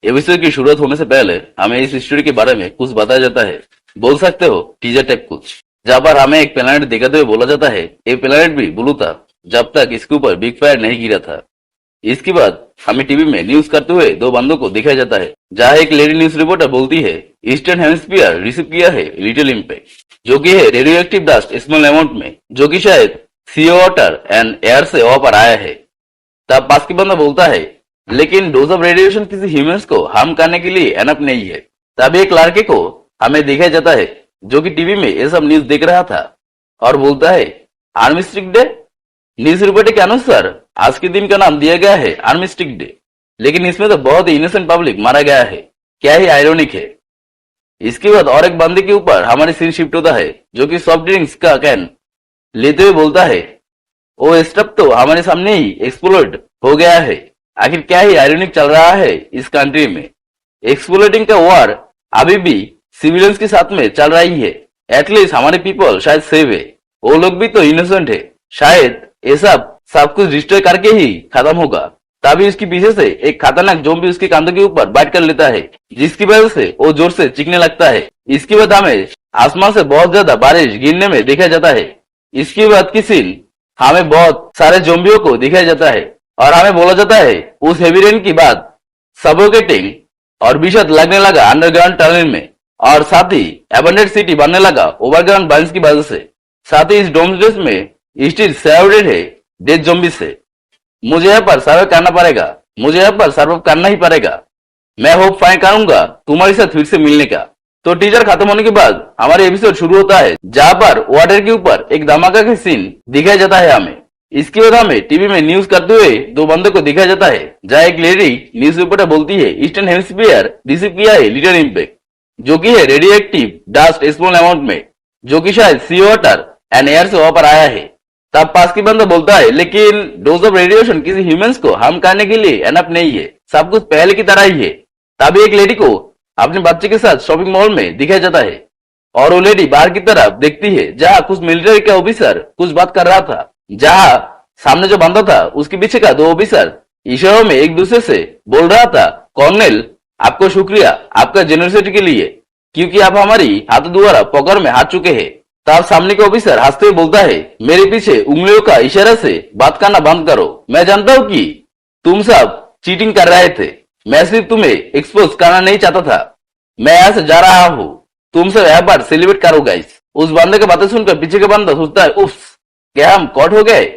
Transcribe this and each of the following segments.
Episode की शुरुआत होने से पहले हमें इस स्टोरी के बारे में कुछ बताया जाता है। बोल सकते हो टीजर टाइप कुछ, जहाँ पर हमें एक प्लेनेट दिखाते हुए बोला जाता है ये प्लेनेट भी ब्लू था जब तक इसके ऊपर बिग फायर नहीं गिरा था। इसके बाद हमें टीवी में न्यूज करते हुए दो बंदों को दिखाया जाता है, जहाँ एक लेडी न्यूज रिपोर्टर बोलती है ईस्टर्न हेमिस्फीयर रिसीव किया है लिटिल इम्पैक्ट, जो कि है radio active dust small amount में, जो कि शायद सी वाटर एंड एयर से वहां पर आया है। तब पास की बंदा बोलता है लेकिन डोज ऑफ रेडिएशन किसी ह्यूमंस को हार्म करने के लिए एनफ नहीं है। तब एक लड़के को हमें दिखाया जाता है जो कि टीवी में ये सब न्यूज देख रहा था और बोलता है आर्मिस्टिक डे। न्यूज रिपोर्ट के अनुसार आज के दिन का नाम दिया गया है आर्मिस्टिक डे, लेकिन इसमें तो बहुत ही इनोसेंट पब्लिक मारा गया है। क्या ही आयरोनिक है। इसके बाद और एक बंदे के ऊपर हमारी सीन शिफ्ट होता है जो कि सॉफ्ट ड्रिंक्स का कैन लेते हुए बोलता है वो स्टफ तो हमारे सामने ही एक्सप्लोड हो गया है। आखिर क्या ही आयरनिक चल रहा है इस कंट्री में। एक्सप्लोडिंग का वॉर अभी भी सिविलियंस के साथ में चल रही है। एटलीस्ट हमारे पीपल शायद सेव है, वो लोग भी तो इनोसेंट है। शायद ये सब कुछ डिस्ट्रॉय करके ही खत्म होगा। तभी उसके पीछे से एक खतरनाक ज़ॉम्बी उसके कंधों के ऊपर बैठ कर लेता है, जिसकी वजह से वो जोर से चीखने लगता है। इसके बाद हमें आसमान से बहुत ज्यादा बारिश गिरने में देखा जाता है। इसके बाद की सीन हमें बहुत सारे ज़ॉम्बियों को दिखाया जाता है और हमें बोला जाता है उस हेवी रेन की बाद सबोकेटिंग और विषद लगने लगा अंडरग्राउंड टनल में, और साथ ही एबंडेंट सिटी बनने लगा ओवरग्राउंड बाइंस की वजह से। साथ ही इस डोम्सडे में स्टिल सराउंडेड है डेथ ज़ॉम्बी से। मुझे यहाँ पर सर्वाइव करना पड़ेगा, मुझे यहाँ पर सर्वाइव करना ही पड़ेगा। मैं होप फाइंड करूंगा तुम्हारे साथ फिर से मिलने का। तो टीजर खत्म होने के बाद हमारे एपिसोड शुरू होता है, जहाँ पर वाटर के ऊपर एक धमाका का सीन दिखाया जाता है हमें। इसके बाद हमें टीवी में न्यूज करते हुए दो बंदों को दिखाया जाता है, जहाँ एक लेडी न्यूज रिपोर्टर बोलती है ईस्टर्न हेमिस्फीयर रिसीव किया है लिटिल इम्पैक्ट, जो कि है radio active dust small amount में, जो कि शायद सी वाटर एंड एयर से वहां पर आया है। तब पास की बंदा बोलता है लेकिन डोज ऑफ रेडिएशन किसी ह्यूमंस को हार्म करने के लिए एनफ नहीं है, सब कुछ पहले की तरह ही है। तभी एक लेडी को अपने बच्चे के साथ शॉपिंग मॉल में दिखाया जाता है और वो लेडी बाहर की तरफ देखती है, जहाँ कुछ मिलिट्री का ऑफिसर कुछ बात कर रहा था, जहाँ सामने जो बंदा था उसके पीछे का दो ऑफिसर इशारों में एक दूसरे से बोल रहा था कर्नल आपको शुक्रिया आपका जेनरसिटी के लिए, क्योंकि आप हमारी हाथों द्वारा पकड़ में हाथ चुके हैं। तब सामने का ऑफिसर हंसते हुए बोलता है मेरे पीछे उंगलियों का इशारा से बात करना बंद करो। मैं जानता हूँ कि तुम सब चीटिंग कर रहे थे, मैं सिर्फ तुम्हें एक्सपोज करना नहीं चाहता था। मैं यहाँ से जा रहा हूँ, तुम सब यहाँ पर सेलिब्रेट करो गाइस। उस बंदे की बातें सुनकर पीछे का बंदा सोचता है उफ, क्या हम कॉट हो गए।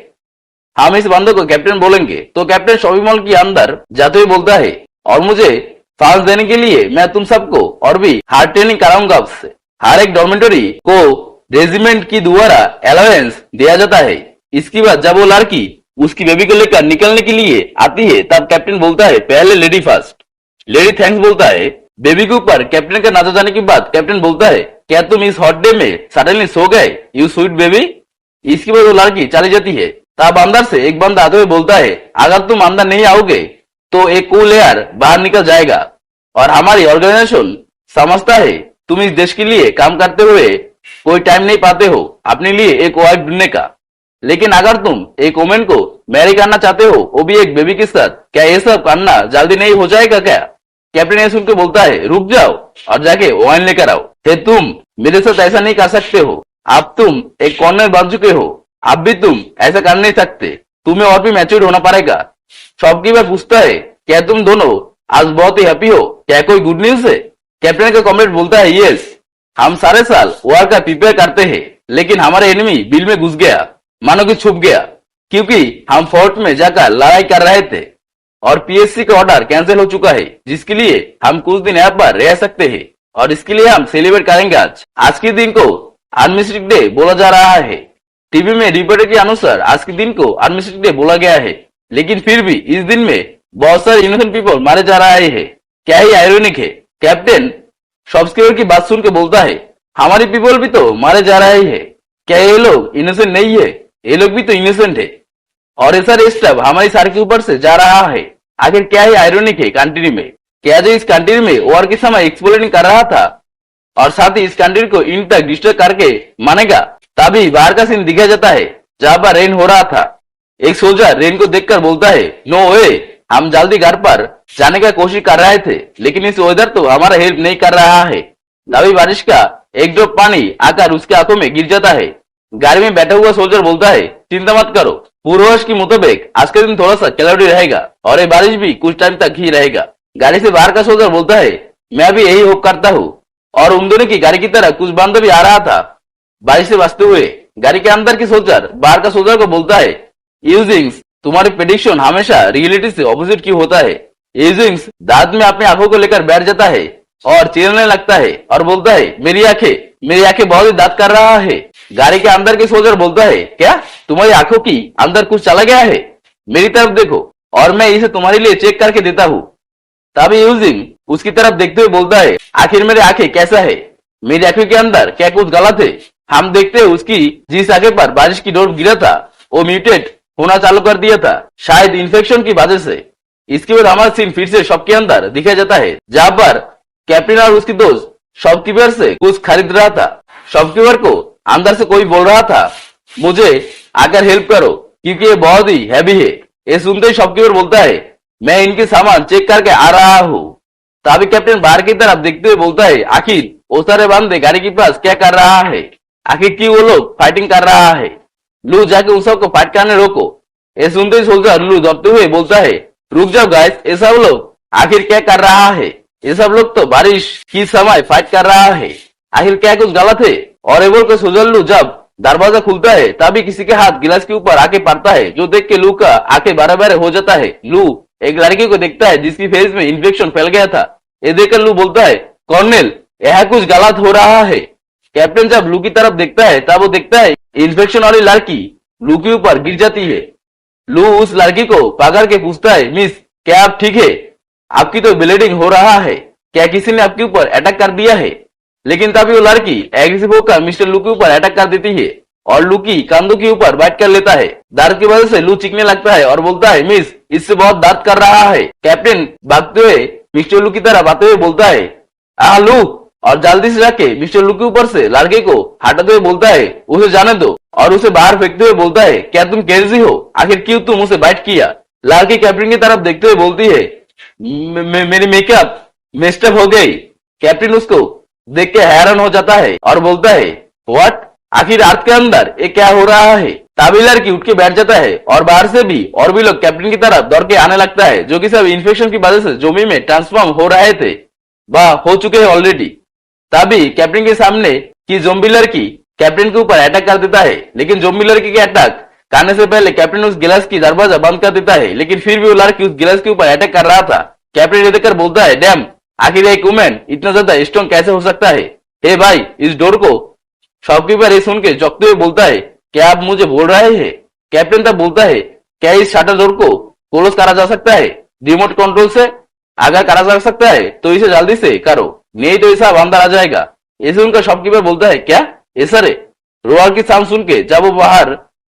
हम इस बंदे को कैप्टन बोलेंगे। तो कैप्टन शॉपिंग मॉल के अंदर जाते हुए बोलता है और मुझे फांस देने के लिए मैं तुम सबको और भी हार्ड ट्रेनिंग कराऊंगा। आपसे हर एक डॉर्मेटरी को रेजिमेंट की द्वारा अलाउंस दिया जाता है। इसके बाद जब वो लड़की उसकी बेबी को लेकर निकलने के लिए आती है, तब कैप्टन बोलता है पहले लेडी फर्स्ट। लेडी थैंक्स बोलता है बेबी के ऊपर कैप्टन का नजर जाने के बाद कैप्टन बोलता है क्या तुम इस हॉट डे में सडनली सो गए यू स्वीट बेबी। इसके बाद वो लड़की चली जाती है। तब अंदर से एक बंदा आते हुए बोलता है अगर तुम अंदर नहीं आओगे तो एक कूल एयर बाहर निकल जाएगा और हमारी ऑर्गेनाइजेशन समझता है तुम इस देश के लिए काम करते हुए कोई टाइम नहीं पाते हो अपने लिए एक वाइफ ढूंढने का, लेकिन अगर तुम एक वुमेन को मैरी करना चाहते हो वो भी एक बेबी के साथ, क्या ये सब करना जल्दी नहीं हो जाएगा क्या। कैप्टन ये सुनकर बोलता है रुक जाओ और जाके वाइन लेकर आओ। हे तुम मेरे साथ ऐसा नहीं कर सकते हो, अब तुम एक कॉर्नर बन चुके हो, अब भी तुम ऐसा कर नहीं सकते, तुम्हें और भी मैच्योर होना पड़ेगा। शॉपकीपर पूछता है क्या तुम दोनों आज बहुत ही हैप्पी हो, क्या कोई गुड न्यूज है। कैप्टन का कॉमरेड बोलता है यस, हम सारे साल वॉर का प्रिपेयर करते हैं, लेकिन हमारे एनिमी बिल में घुस गया, मानो कि छुप गया, क्योंकि हम फोर्ट में जाकर लड़ाई कर रहे थे और पीएससी का ऑर्डर कैंसिल हो चुका है, जिसके लिए हम कुछ दिन यहाँ पर रह सकते हैं और इसके लिए हम सेलिब्रेट करेंगे। आज के दिन को आर्मिस्टिक डे बोला जा रहा है। टीवी में रिपोर्ट के अनुसार आज के दिन को आर्मिस्टिक डे बोला गया है, लेकिन फिर भी इस दिन में बहुत सारे इनोसेंट पीपल मारे जा रहे हैं। क्या ही आयरोनिक है। कैप्टन शॉपकीपर की बात सुन के बोलता है हमारे पीपल भी तो मारे जा रहे हैं, क्या ये लोग इनोसेंट नहीं है, ये लोग भी तो इनोसेंट है और ये सारे स्टफ हमारी सर के ऊपर से जा रहा है। आखिर क्या ही आयरोनिक है कंट्री में। क्या जो इस कंट्री में वॉर के समय एक्सप्लोरिंग कर रहा था और साथ ही इस कंट्री को इन तक डिस्ट्रॉय करके मानेगा। तभी बाहर का सीन दिखाया जाता है जहां पर रेन हो रहा था। एक सोल्जर रेन को देखकर बोलता है नो वे, हम जल्दी घर पर जाने का कोशिश कर रहे थे, लेकिन इस वेदर तो हमारा हेल्प नहीं कर रहा है। तभी बारिश का एक ड्रॉप पानी आकर उसके आंखों में गिर जाता है। गाड़ी में बैठा हुआ सोल्जर बोलता है, चिंता मत करो, पूर्वाभास के मुताबिक आज के दिन थोड़ा सा क्लाउडी रहेगा और ये बारिश भी कुछ टाइम तक ही रहेगा। गाड़ी से बाहर का सोल्जर बोलता है, मैं भी यही होप करता हूँ। और उन दोनों की गाड़ी की तरह कुछ बांधव आ रहा था। बारिश से बचते हुए गाड़ी के अंदर की सोल्जर बाहर का सोल्जर को बोलता है, यूजिंग्स, तुम्हारी प्रेडिक्शन हमेशा रियलिटी से ऑपोजिट क्यों होता है। यूजिंग्स दांत में अपनी आंखों को लेकर बैठ जाता है और चीरने लगता है और बोलता है, मेरी आंखें बहुत ही दांत कर रहा है। गाड़ी के अंदर के सोल्जर बोलता है, क्या तुम्हारी आंखों की अंदर कुछ चला गया है? मेरी तरफ देखो और मैं इसे तुम्हारे लिए चेक करके देता हूँ। तभी यूजिंग उसकी तरफ देखते हुए बोलता है, आखिर मेरी आंखें कैसा है? मेरी आंखों के अंदर क्या कुछ गलत है? हम देखते हैं उसकी जिस आंखें पर बारिश की डोर गिरा था वो म्यूटेट होना चालू कर दिया था, शायद इन्फेक्शन की वजह से। इसके बाद हमारा सीन फिर से शॉप के अंदर दिखाया जाता है, जहां पर कैप्टन और उसकी दोस्त शॉपकीपर से कुछ खरीद रहा था। शॉपकीपर को अंदर से कोई बोल रहा था, मुझे आकर हेल्प करो क्योंकि ये बहुत ही हैवी है। ये सुनते ही शॉपकीपर बोलता है, मैं इनके सामान चेक करके आ रहा हूँ। तभी कैप्टन बाहर की तरफ देखते हुए बोलता है, आखिर वो सारे बंदे गाड़ी के पास क्या कर रहा है? आखिर क्यों वो लोग फाइटिंग कर रहा है? लू जाके उन सबको फाइट करने रोको। ये सुनते ही सोल्जर लू दौड़ते हुए बोलता है, रुक जाओ गाइस, ये सब लोग आखिर क्या कर रहा है? ये सब लोग तो बारिश की समय फाइट कर रहा है, आखिर क्या कुछ गलत है? और ये बोलकर सोल्जर लू जब दरवाजा खुलता है तभी किसी के हाथ गिलास के ऊपर आके पड़ता है, जो देख के लू का आंखें बारे बारे हो जाता है। लू एक लड़की को देखता है जिसकी फेस में इन्फेक्शन फैल गया था। ये देखकर लू बोलता है, कॉर्नेल, यह कुछ गलत हो रहा है। कैप्टन जब लू की तरफ देखता है तब वो देखता है इन्फेक्शन वाली लड़की लू के ऊपर गिर जाती है। लू उस लड़की को पकड़ के पूछता है, मिस, क्या आप ठीक है? आपकी तो ब्लीडिंग हो रहा है, क्या किसी ने आपके ऊपर अटैक कर दिया है? लेकिन तभी वो लड़की एग्रेसिव होकर मिस्टर लू के ऊपर अटैक कर देती है और लू की कंधों के ऊपर बैठ कर लेता है। दर्द की वजह से लू चीखने लगता है और बोलता है, मिस, इससे बहुत दर्द कर रहा है। कैप्टन भागते हुए मिस्टर लू की तरफ आते हुए बोलता है, लू, और जल्दी से जाके मिस्टर लू के ऊपर से लड़के को हटाते हुए बोलता है, उसे जाने दो, और उसे बाहर फेंकते हुए बोलता है, क्या तुम क्रेजी हो? आखिर क्यों तुम उसे बाइट किया? लड़की कैप्टन की तरफ देखते हुए बोलती है, मेरी मेकअप मेस्टअप हो गई। कैप्टन उसको देख के हैरान हो जाता है और बोलता है, व्हाट? आखिर अर्थ के अंदर ये क्या हो रहा है? तभी लड़की उठ के बैठ जाता है और बाहर से भी और भी लोग कैप्टन की तरफ दौड़ के आने लगता है, जो कि सब इन्फेक्शन की वजह से जोम्बी में ट्रांसफॉर्म हो रहे थे, वह हो चुके हैं ऑलरेडी। तभी कैप्टन के सामने की जोम्बी लड़की कैप्टन के ऊपर अटैक कर देता है, लेकिन जोम्बी लड़की के अटैक करने से पहले कैप्टन उस गिलास की दरवाजा बंद कर देता है, लेकिन फिर भी वो लड़की उस गिलास के ऊपर अटैक कर रहा था। कैप्टन ये देखकर बोलता है, डैम, आखिर एक वुमेन इतना ज्यादा स्ट्रॉन्ग कैसे हो सकता है? हे भाई, इस डोर को। शॉपकीपर ये सुन के चौंकते हुए बोलता है, क्या आप मुझे बोल रहे हैं? कैप्टन तब बोलता है, क्या इस शटर डोर को क्लोज करा जा सकता है रिमोट कंट्रोल से? अगर करा जा सकता है तो इसे जल्दी से करो, नहीं तो ऐसा अंदर आ जाएगा। ये सुनकर शॉपकीपर बोलता है, क्या ऐसा रे? रोआर की साउंड सुन के जब वो बाहर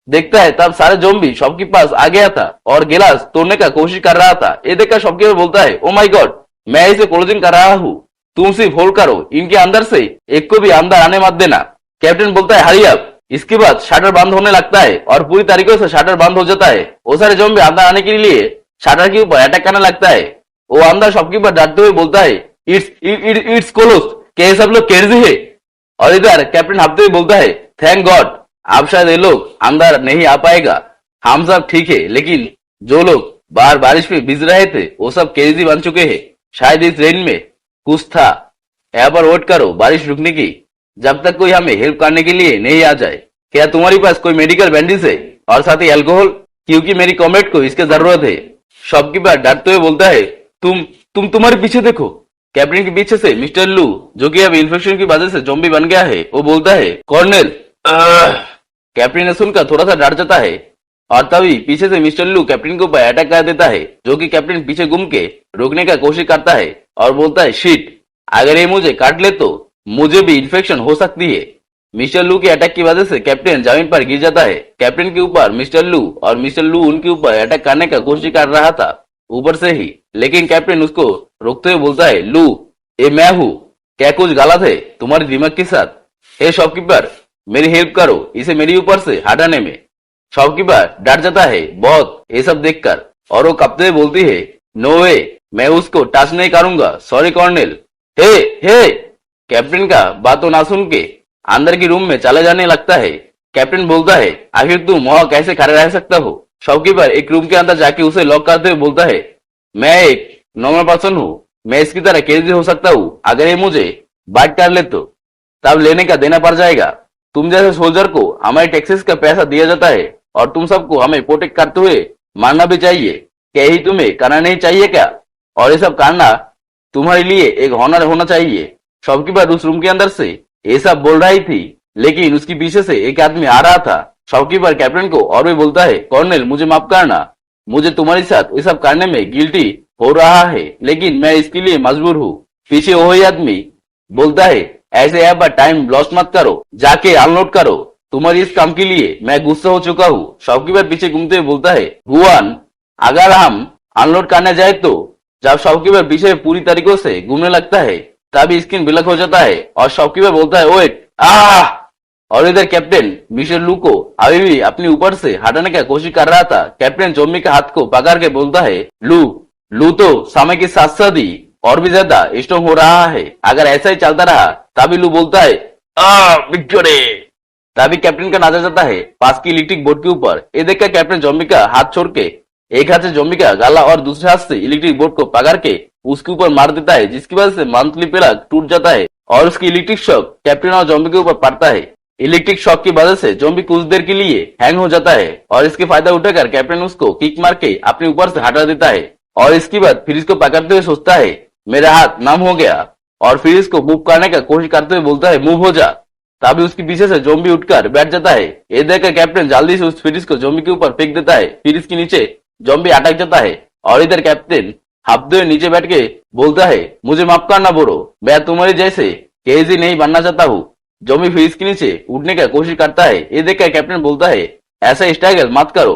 देखता है तब सारे जोम्बी शॉप के पास आ गया था और गिलास तोड़ने का कोशिश कर रहा था। ये देखकर शॉपकीपर बोलता है, ओ माय गॉड, मैं इसे क्लोजिंग कर रहा हूँ, तुम सिर्फ होल्ड करो, इनके अंदर से एक को भी अंदर आने मत देना। कैप्टन बोलता है, हरी अप। इसके बाद शटर बंद होने लगता है और पूरी तरीके से शटर बंद हो जाता है। वो सारे जोम्बी अंदर आने के लिए शटर के ऊपर अटैक करने लगता है। वो अंदर शॉपकीपर डरते हुए बोलता है, इट्स क्लोज, क्या सब लोग क्रेजी है? और इधर कैप्टन हफ्ते हुए बोलता है, थैंक गॉड, अब शायद ये लोग अंदर नहीं आ पाएगा, हम सब ठीक है, लेकिन जो लोग बाहर बारिश में भीज रहे थे वो सब क्रेजी बन चुके हैं। शायद इस रेन में कुछ था। यहाँ पर वेट करो बारिश रुकने की, जब तक कोई हमें हेल्प करने के लिए नहीं आ जाए। क्या तुम्हारे पास कोई मेडिकल बैंडेज है और साथ ही अल्कोहल, क्योंकि मेरी कॉमेट को इसकी जरूरत है। शॉपकीपर डरते हुए बोलता है, तुम्हारे पीछे देखो। कैप्टन के पीछे से मिस्टर लू, जो कि अब इन्फेक्शन की वजह से जोम्बी बन गया है, वो बोलता है, कॉर्नेल। कैप्टन ने सुनकर थोड़ा सा डर जाता है और तभी पीछे से मिस्टर लू कैप्टन के ऊपर अटैक कर देता है, जो कि कैप्टन पीछे घूम के रोकने का कोशिश करता है और बोलता है, शिट, अगर ये मुझे काट ले तो मुझे भी इन्फेक्शन हो सकती है। मिस्टर लू के अटैक की वजह से कैप्टन जमीन पर गिर जाता है। कैप्टन के ऊपर मिस्टर लू और मिस्टर लू उनके ऊपर अटैक करने का कोशिश कर रहा था ऊपर से ही, लेकिन कैप्टन उसको रोकते हुए बोलता है, लू, ये मैं हूँ, क्या कुछ गलत है तुम्हारे दिमाग के साथ? हे शॉपकीपर, मेरी हेल्प करो इसे मेरे ऊपर से हटाने में। शॉपकीपर डर जाता है बहुत ये सब देखकर। और वो कपते हुए बोलती है, नो वे, मैं उसको टच नहीं करूंगा, सॉरी कर्नल। हे हे, कैप्टन का बात तो ना सुन के अंदर की रूम में चला जाने लगता है। कैप्टन बोलता है, आखिर तुम वहां कैसे खड़े रह सकता हो? शॉपकीपर एक रूम के अंदर जाके उसे लॉक करते हुए बोलता है, मैं एक नॉर्मल पर्सन हूँ, मैं इसकी तरह कैसे हो सकता हूँ? अगर ये मुझे बाइट कर ले तो तब लेने का देना पड़ जाएगा। तुम जैसे सोल्जर को हमारे टैक्सेस का पैसा दिया जाता है और तुम सबको हमें प्रोटेक्ट करते हुए मानना भी चाहिए। क्या ही तुम्हें करना नहीं चाहिए क्या? और ये सब करना तुम्हारे लिए एक हॉनर होना चाहिए। शॉपकीपर उस रूम के अंदर से ये सब बोल रही थी, लेकिन उसके पीछे से एक आदमी आ रहा था। शॉपकीपर कैप्टन को और भी बोलता है, कर्नल मुझे माफ करना, मुझे तुम्हारे साथ ये सब करने में गिल्टी हो रहा है, लेकिन मैं इसके लिए मजबूर हूँ। पीछे वही आदमी बोलता है, ऐसे ऐप पर टाइम लॉस मत करो, जाके अनलोड करो, तुम्हारी इस काम के लिए मैं गुस्सा हो चुका हूँ। शॉपकीपर पीछे घूमते हुए बोलता है, गुआन अगर हम अनलोड करने जाए तो? जब शॉपकीपर पीछे पूरी तरीकों से घूमने लगता है तभी स्क्रीन ब्लैक हो जाता है और शॉपकीपर बोलता है, वेट, आह! और इधर कैप्टन मिस्टर लू को अभी भी अपने ऊपर से हटाने की कोशिश कर रहा था। कैप्टन जोम्बी के हाथ को पकड़ के बोलता है, लू लू तो समय के साथ साथ ही और भी ज्यादा स्ट्रॉन्ग हो रहा है, अगर ऐसा ही चलता रहा। तभी लू बोलता है, विक्टोरी। तभी कैप्टन का नजर जाता है पास की इलेक्ट्रिक बोर्ड के ऊपर। ये देखकर कैप्टन जोम्बी का हाथ छोड़ के एक हाथ से जोम्बी का गला और दूसरे हाथ से इलेक्ट्रिक बोर्ड को पकड़ के उसके ऊपर मार देता है, जिसकी वजह से मंथली प्लग टूट जाता है और उसकी इलेक्ट्रिक शॉक कैप्टन और जोम्बी के ऊपर पड़ता है। इलेक्ट्रिक शॉक की वजह से जोम्बी कुछ देर के लिए हैंग हो जाता है और इसके फायदा उठाकर कैप्टन उसको किक मार के अपने ऊपर से हटा देता है और इसके बाद फिर इसको पकड़ते हुए सोचता है, मेरा हाथ नम हो गया, और फिर इसको मूव करने का कोशिश करते हुए बोलता है, मूव हो जा। तभी उसके पीछे से जोम्बी उठकर बैठ जाता है। ये देखकर कैप्टन जल्दी से उस फ्रिज को जोम्बी के ऊपर फेंक देता है। फिर इसके नीचे जोम्बी अटक जाता है और इधर कैप्टन हाथ धोए नीचे बैठ के बोलता है, मुझे माफ करना ब्रो, मैं तुम्हारे जैसे केजी नहीं बनना चाहता हूँ। जोम्बी फिर इसके नीचे उठने का कोशिश करता है। ये देखकर कैप्टन बोलता है, ऐसा स्ट्रगल मत करो,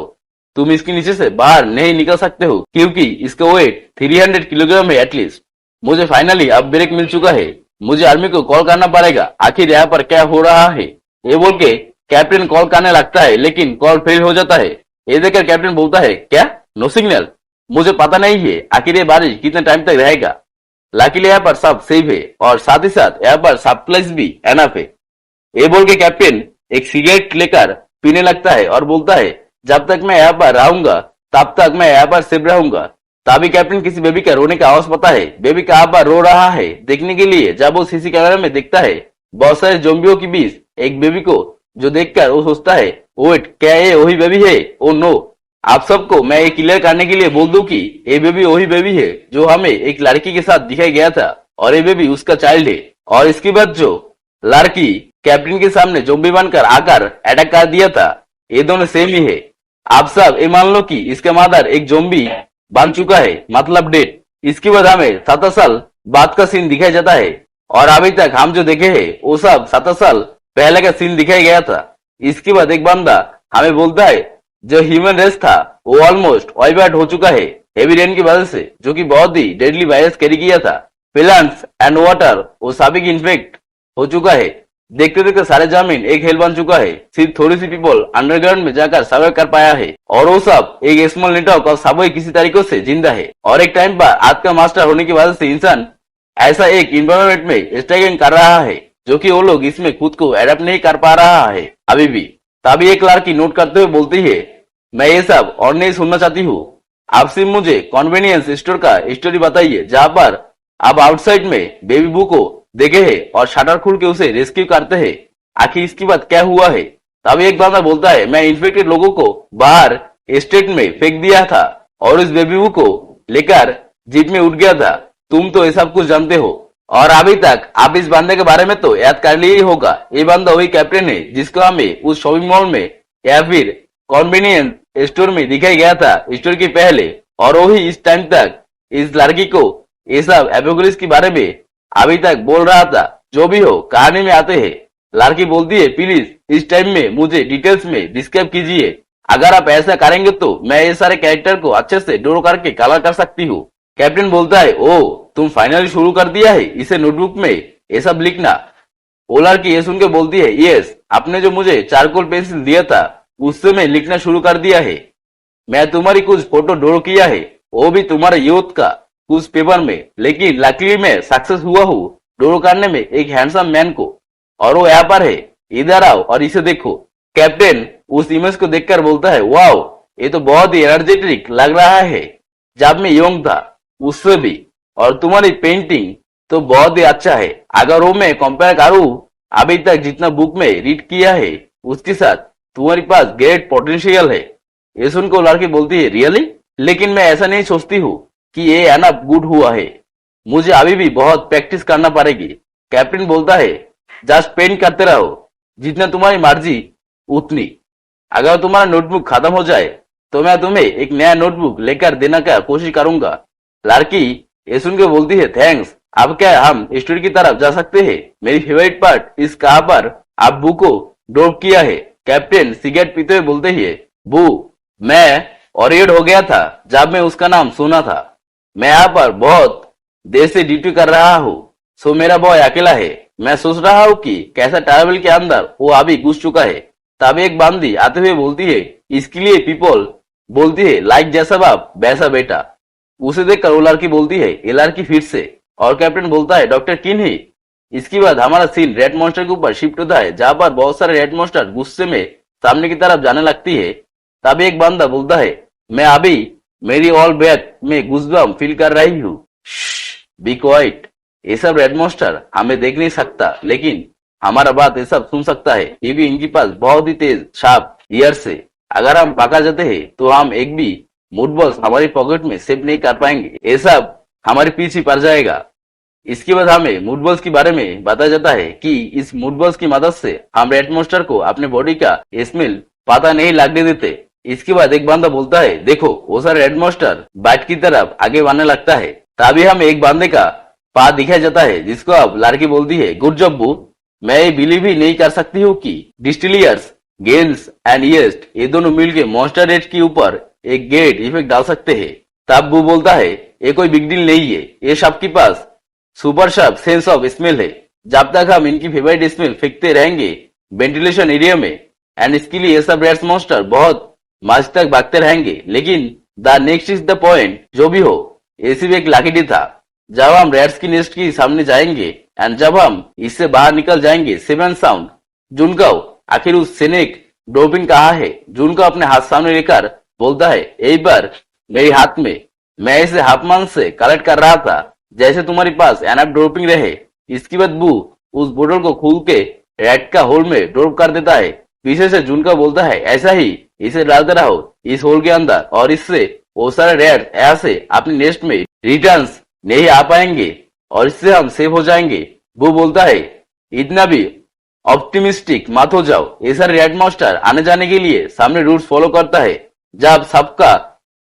तुम इसके नीचे से बाहर नहीं निकल सकते हो क्योंकि इसका वेट 300 किलोग्राम है एटलीस्ट। मुझे फाइनली अब ब्रेक मिल चुका है, मुझे आर्मी को कॉल करना पड़ेगा, आखिर यहाँ पर क्या हो रहा है। ये बोल के कैप्टन कॉल करने लगता है, लेकिन कॉल फेल हो जाता है। ये देखकर कैप्टन बोलता है, क्या नो सिग्नल? मुझे पता नहीं है आखिर ये बारिश कितने टाइम तक रहेगा। लकीली यहाँ पर सब सेफ है और साथ ही साथ यहाँ पर सप्लाइज भी एनफ है। ये बोल के कैप्टन एक सिगरेट लेकर पीने लगता है और बोलता है, जब तक मैं यहाँ पर रहूंगा तब तक मैं यहाँ पर सेफ रहूंगा। तभी कैप्टन किसी बेबी का रोने का आवाज पाता है। बेबी कहाँ पर रो रहा है देखने के लिए जब वो सीसी कैमरा में देखता है बहुत सारे जोम्बियों के बीच एक बेबी को, जो देखकर वो सोचता है, वेट, क्या ये वही बेबी है? ओ नो, आप सबको मैं ये क्लियर करने के लिए बोल दूं कि ये बेबी वही बेबी है जो हमें एक लड़की के साथ दिखाया गया था और ये बेबी उसका चाइल्ड है। और इसके बाद जो लड़की कैप्टन के सामने जोम्बी बनकर आकर अटैक कर दिया था, ये दोनों सेम ही है। आप सब ये मान लो कि इसका मदर एक जोम्बी बन चुका है, मतलब डेड। इसके बाद हमें 7 साल बाद का सीन दिखाया जाता है और अभी तक हम जो देखे हैं वो सब 7 साल पहले का सीन दिखाया गया था। इसके बाद एक बंदा हमें बोलता है जो ह्यूमन रेस था वो ऑलमोस्ट वाइप आउट हो चुका है हेवी रेन की वजह से, जो कि बहुत ही डेडली वायरस कैरी किया था। प्लांट्स एंड वाटर वो सभी की इन्फेक्ट हो चुका है। देखते देखते सारे जमीन एक हेल बन चुका है, सिर्फ थोड़ी सी पीपल अंडरग्राउंड में जाकर सर्वे कर पाया है और वो सब एक स्मॉल नेटवर्क और सभी किसी तरीके से जिंदा है। और एक टाइम पर आज का मास्टर होने की वजह से इंसान ऐसा एक इन्वायरमेंट में स्ट्रगल कर रहा है जो कि वो लोग इसमें खुद को एडेप्ट नहीं कर पा रहा है अभी भी। तभी एक लड़की नोट करते हुए बोलती है, मैं ये सब और नहीं सुनना चाहती हूँ, आप सिर्फ मुझे कन्वीनियंस स्टोर का स्टोरी बताइए जहाँ पर आप आउटसाइड में बेबी बू को देखे है और शटर खोल के उसे रेस्क्यू करते हैं। आखिर इसके बाद क्या हुआ है? तभी एक बंदा बोलता है, मैं इन्फेक्टेड लोगों को बाहर स्टेट में फेंक दिया था और इस बेबी बू को लेकर जीप में उठ गया था। तुम तो ये सब कुछ जानते हो और अभी तक आप इस बंदे के बारे में तो याद कर लिया ही होगा। ये बंदा वही कैप्टन है जिसको हमें उस शॉपिंग मॉल में या फिर कॉन्वीनियंस स्टोर में दिखाया गया था स्टोर के पहले, और वही इस टाइम तक इस लड़की को ये सब एपोक्लिप्स के बारे में अभी तक बोल रहा था। जो भी हो, कहानी में आते हैं। लड़की बोलती है, प्लीज इस टाइम में मुझे डिटेल्स में डिस्क्राइब कीजिए, अगर आप ऐसा करेंगे तो मैं ये सारे कैरेक्टर को अच्छे से ड्रॉ करके कलर कर सकती हूँ। कैप्टन बोलता है, ओ तुम फाइनली शुरू कर दिया है इसे नोटबुक में ये सब लिखना। वो लड़की ये सुन के बोलती है, यस, आपने जो मुझे चारकोल पेंसिल दिया था उससे मैं लिखना शुरू कर दिया है। मैं तुम्हारी कुछ फोटो ड्रॉ किया है, वो भी तुम्हारे यूथ का कुछ पेपर में, लेकिन लकीली मैं सक्सेस हुआ हूँ ड्रॉ करने में एक हैंडसम मैन को, और वो यहाँ पर है, इधर आओ और इसे देखो। कैप्टन उस इमेज को देखकर बोलता है, वाओ, ये तो बहुत ही एनर्जेटिक लग रहा है, जब मैं यंग था उससे भी, और तुम्हारी पेंटिंग तो बहुत ही अच्छा है। अगर वो मैं कंपेयर करूँ अभी तक जितना बुक में रीड किया है उसके साथ, तुम्हारे पास ग्रेट पोटेंशियल है। ये सुनकर लड़की बोलती है, रियली? लेकिन मैं ऐसा नहीं सोचती हूँ कि ये एनफ गुड हुआ है, मुझे अभी भी बहुत प्रैक्टिस करना पड़ेगी। कैप्टन बोलता है, जस्ट पेंट करते रहो, जितना तुम्हारी मर्जी उतनी। अगर तुम्हारा नोटबुक खत्म हो जाए तो मैं तुम्हें एक नया नोटबुक लेकर देने का कोशिश करूंगा। लड़की ये सुन के बोलती है, थैंक्स, अब क्या हम स्टूडियो की तरफ जा सकते हैं? मेरी फेवरेट पार्ट इस कहाँ पर आप बुक को ड्रॉप किया है। कैप्टन सिगरेट पीते हुए बोलते ही, बू, मैं ऑरियड हो गया था जब मैं उसका नाम सुना था। मैं यहाँ पर बहुत देर से ड्यूटी कर रहा हूँ, सो मेरा बॉय अकेला है। मैं सोच रहा हूँ कि कैसा ट्रैवल के अंदर वो अभी घुस चुका है। तब एक बांदी आते हुए बोलती है, इसके लिए पीपल बोलती है, लाइक जैसा बाप वैसा बेटा। उसे देखकर वो लड़की बोलती है, ये लड़की फिर से। और कैप्टन बोलता है, डॉक्टर किन है? इसके बाद हमारा सीन रेड मॉन्स्टर के ऊपर शिफ्ट होता है, जहां पर बहुत सारे रेड मॉन्स्टर गुस्से में सामने की तरफ जाने लगती है। तब एक बंदा बोलता है, मैं अभी मेरी ऑल बैक में गुस्बम फील कर रही हूँ। बी क्वाइट, ये सब रेड मॉन्स्टर हमें देख नहीं सकता, लेकिन हमारा बात ये सब सुन सकता है, क्योंकि इनके पास बहुत ही तेज शार्प ईयर्स है। अगर हम पकड़ जाते हैं तो हम एक भी मूड बॉल्स हमारी पॉकेट में सेव नहीं कर पाएंगे, ये सब हमारे पीछे पड़ जाएगा। इसके बाद हमें मूड बॉल्स के बारे में बताया जाता है कि इस मूड बॉल्स की मदद से हम रेड मॉन्स्टर को अपने बॉडी का स्मेल पता नहीं लगने देते। इसके बाद एक बंदा बोलता है, देखो वो सारे रेड मॉन्स्टर बाइट की तरफ आगे बढ़ने लगता है। तभी हमें एक बंदे का पा दिखाया जाता है, जिसको अब लड़की बोलती है, गुड जॉब बू, मैं ये बिलीव ही नहीं कर सकती हूँ कि डिस्टिलियर्स, गेल्स एंड ईस्ट ये दोनों मिलकर मॉन्स्टर रेड के ऊपर एक ग्रेट इफेक्ट डाल सकते हैं। तब बू बोलता है, ये कोई बिग डील नहीं है, ये सबके पास super sharp sense of smell है। जब तक हम इनकी फेवरेट स्मेल फेंकते रहेंगे वेंटिलेशन एरिया में, एंड इसके लिए ये सब रेड मॉन्स्टर बहुत मार्च तक भागते रहेंगे। लेकिन the next is the point, जो भी हो ये सिर्फ एक लाकिडी था। जब हम रेड्स की नेस्ट के सामने जाएंगे एंड जब हम इससे बाहर निकल जाएंगे, सेवन साउंड जुनकाओ आखिर उस सेनेक डोपिंग कहाँ है? जुनकाओ अपने हाथ सामने लेकर बोलता है, एक बार मेरे हाथ में, मैं इसे हाफमान से कलेक्ट कर रहा था, जैसे तुम्हारे पास एनफ ड्रॉपिंग रहे। इसके बाद बू उस बोतल को खोल के रेड का होल में ड्रॉप कर देता है। पीछे से जुनका बोलता है, ऐसा ही इसे डालते रहो इस होल के अंदर, और इससे वो सारे रेड यहाँ से अपने नेस्ट में रिटर्न्स नहीं आ पाएंगे और इससे हम सेव हो जाएंगे। वो बोलता है, इतना भी ऑप्टिमिस्टिक मत हो जाओ, ये सारे रेड मॉन्स्टर आने जाने के लिए सामने रूट्स फॉलो करता है। जब सबका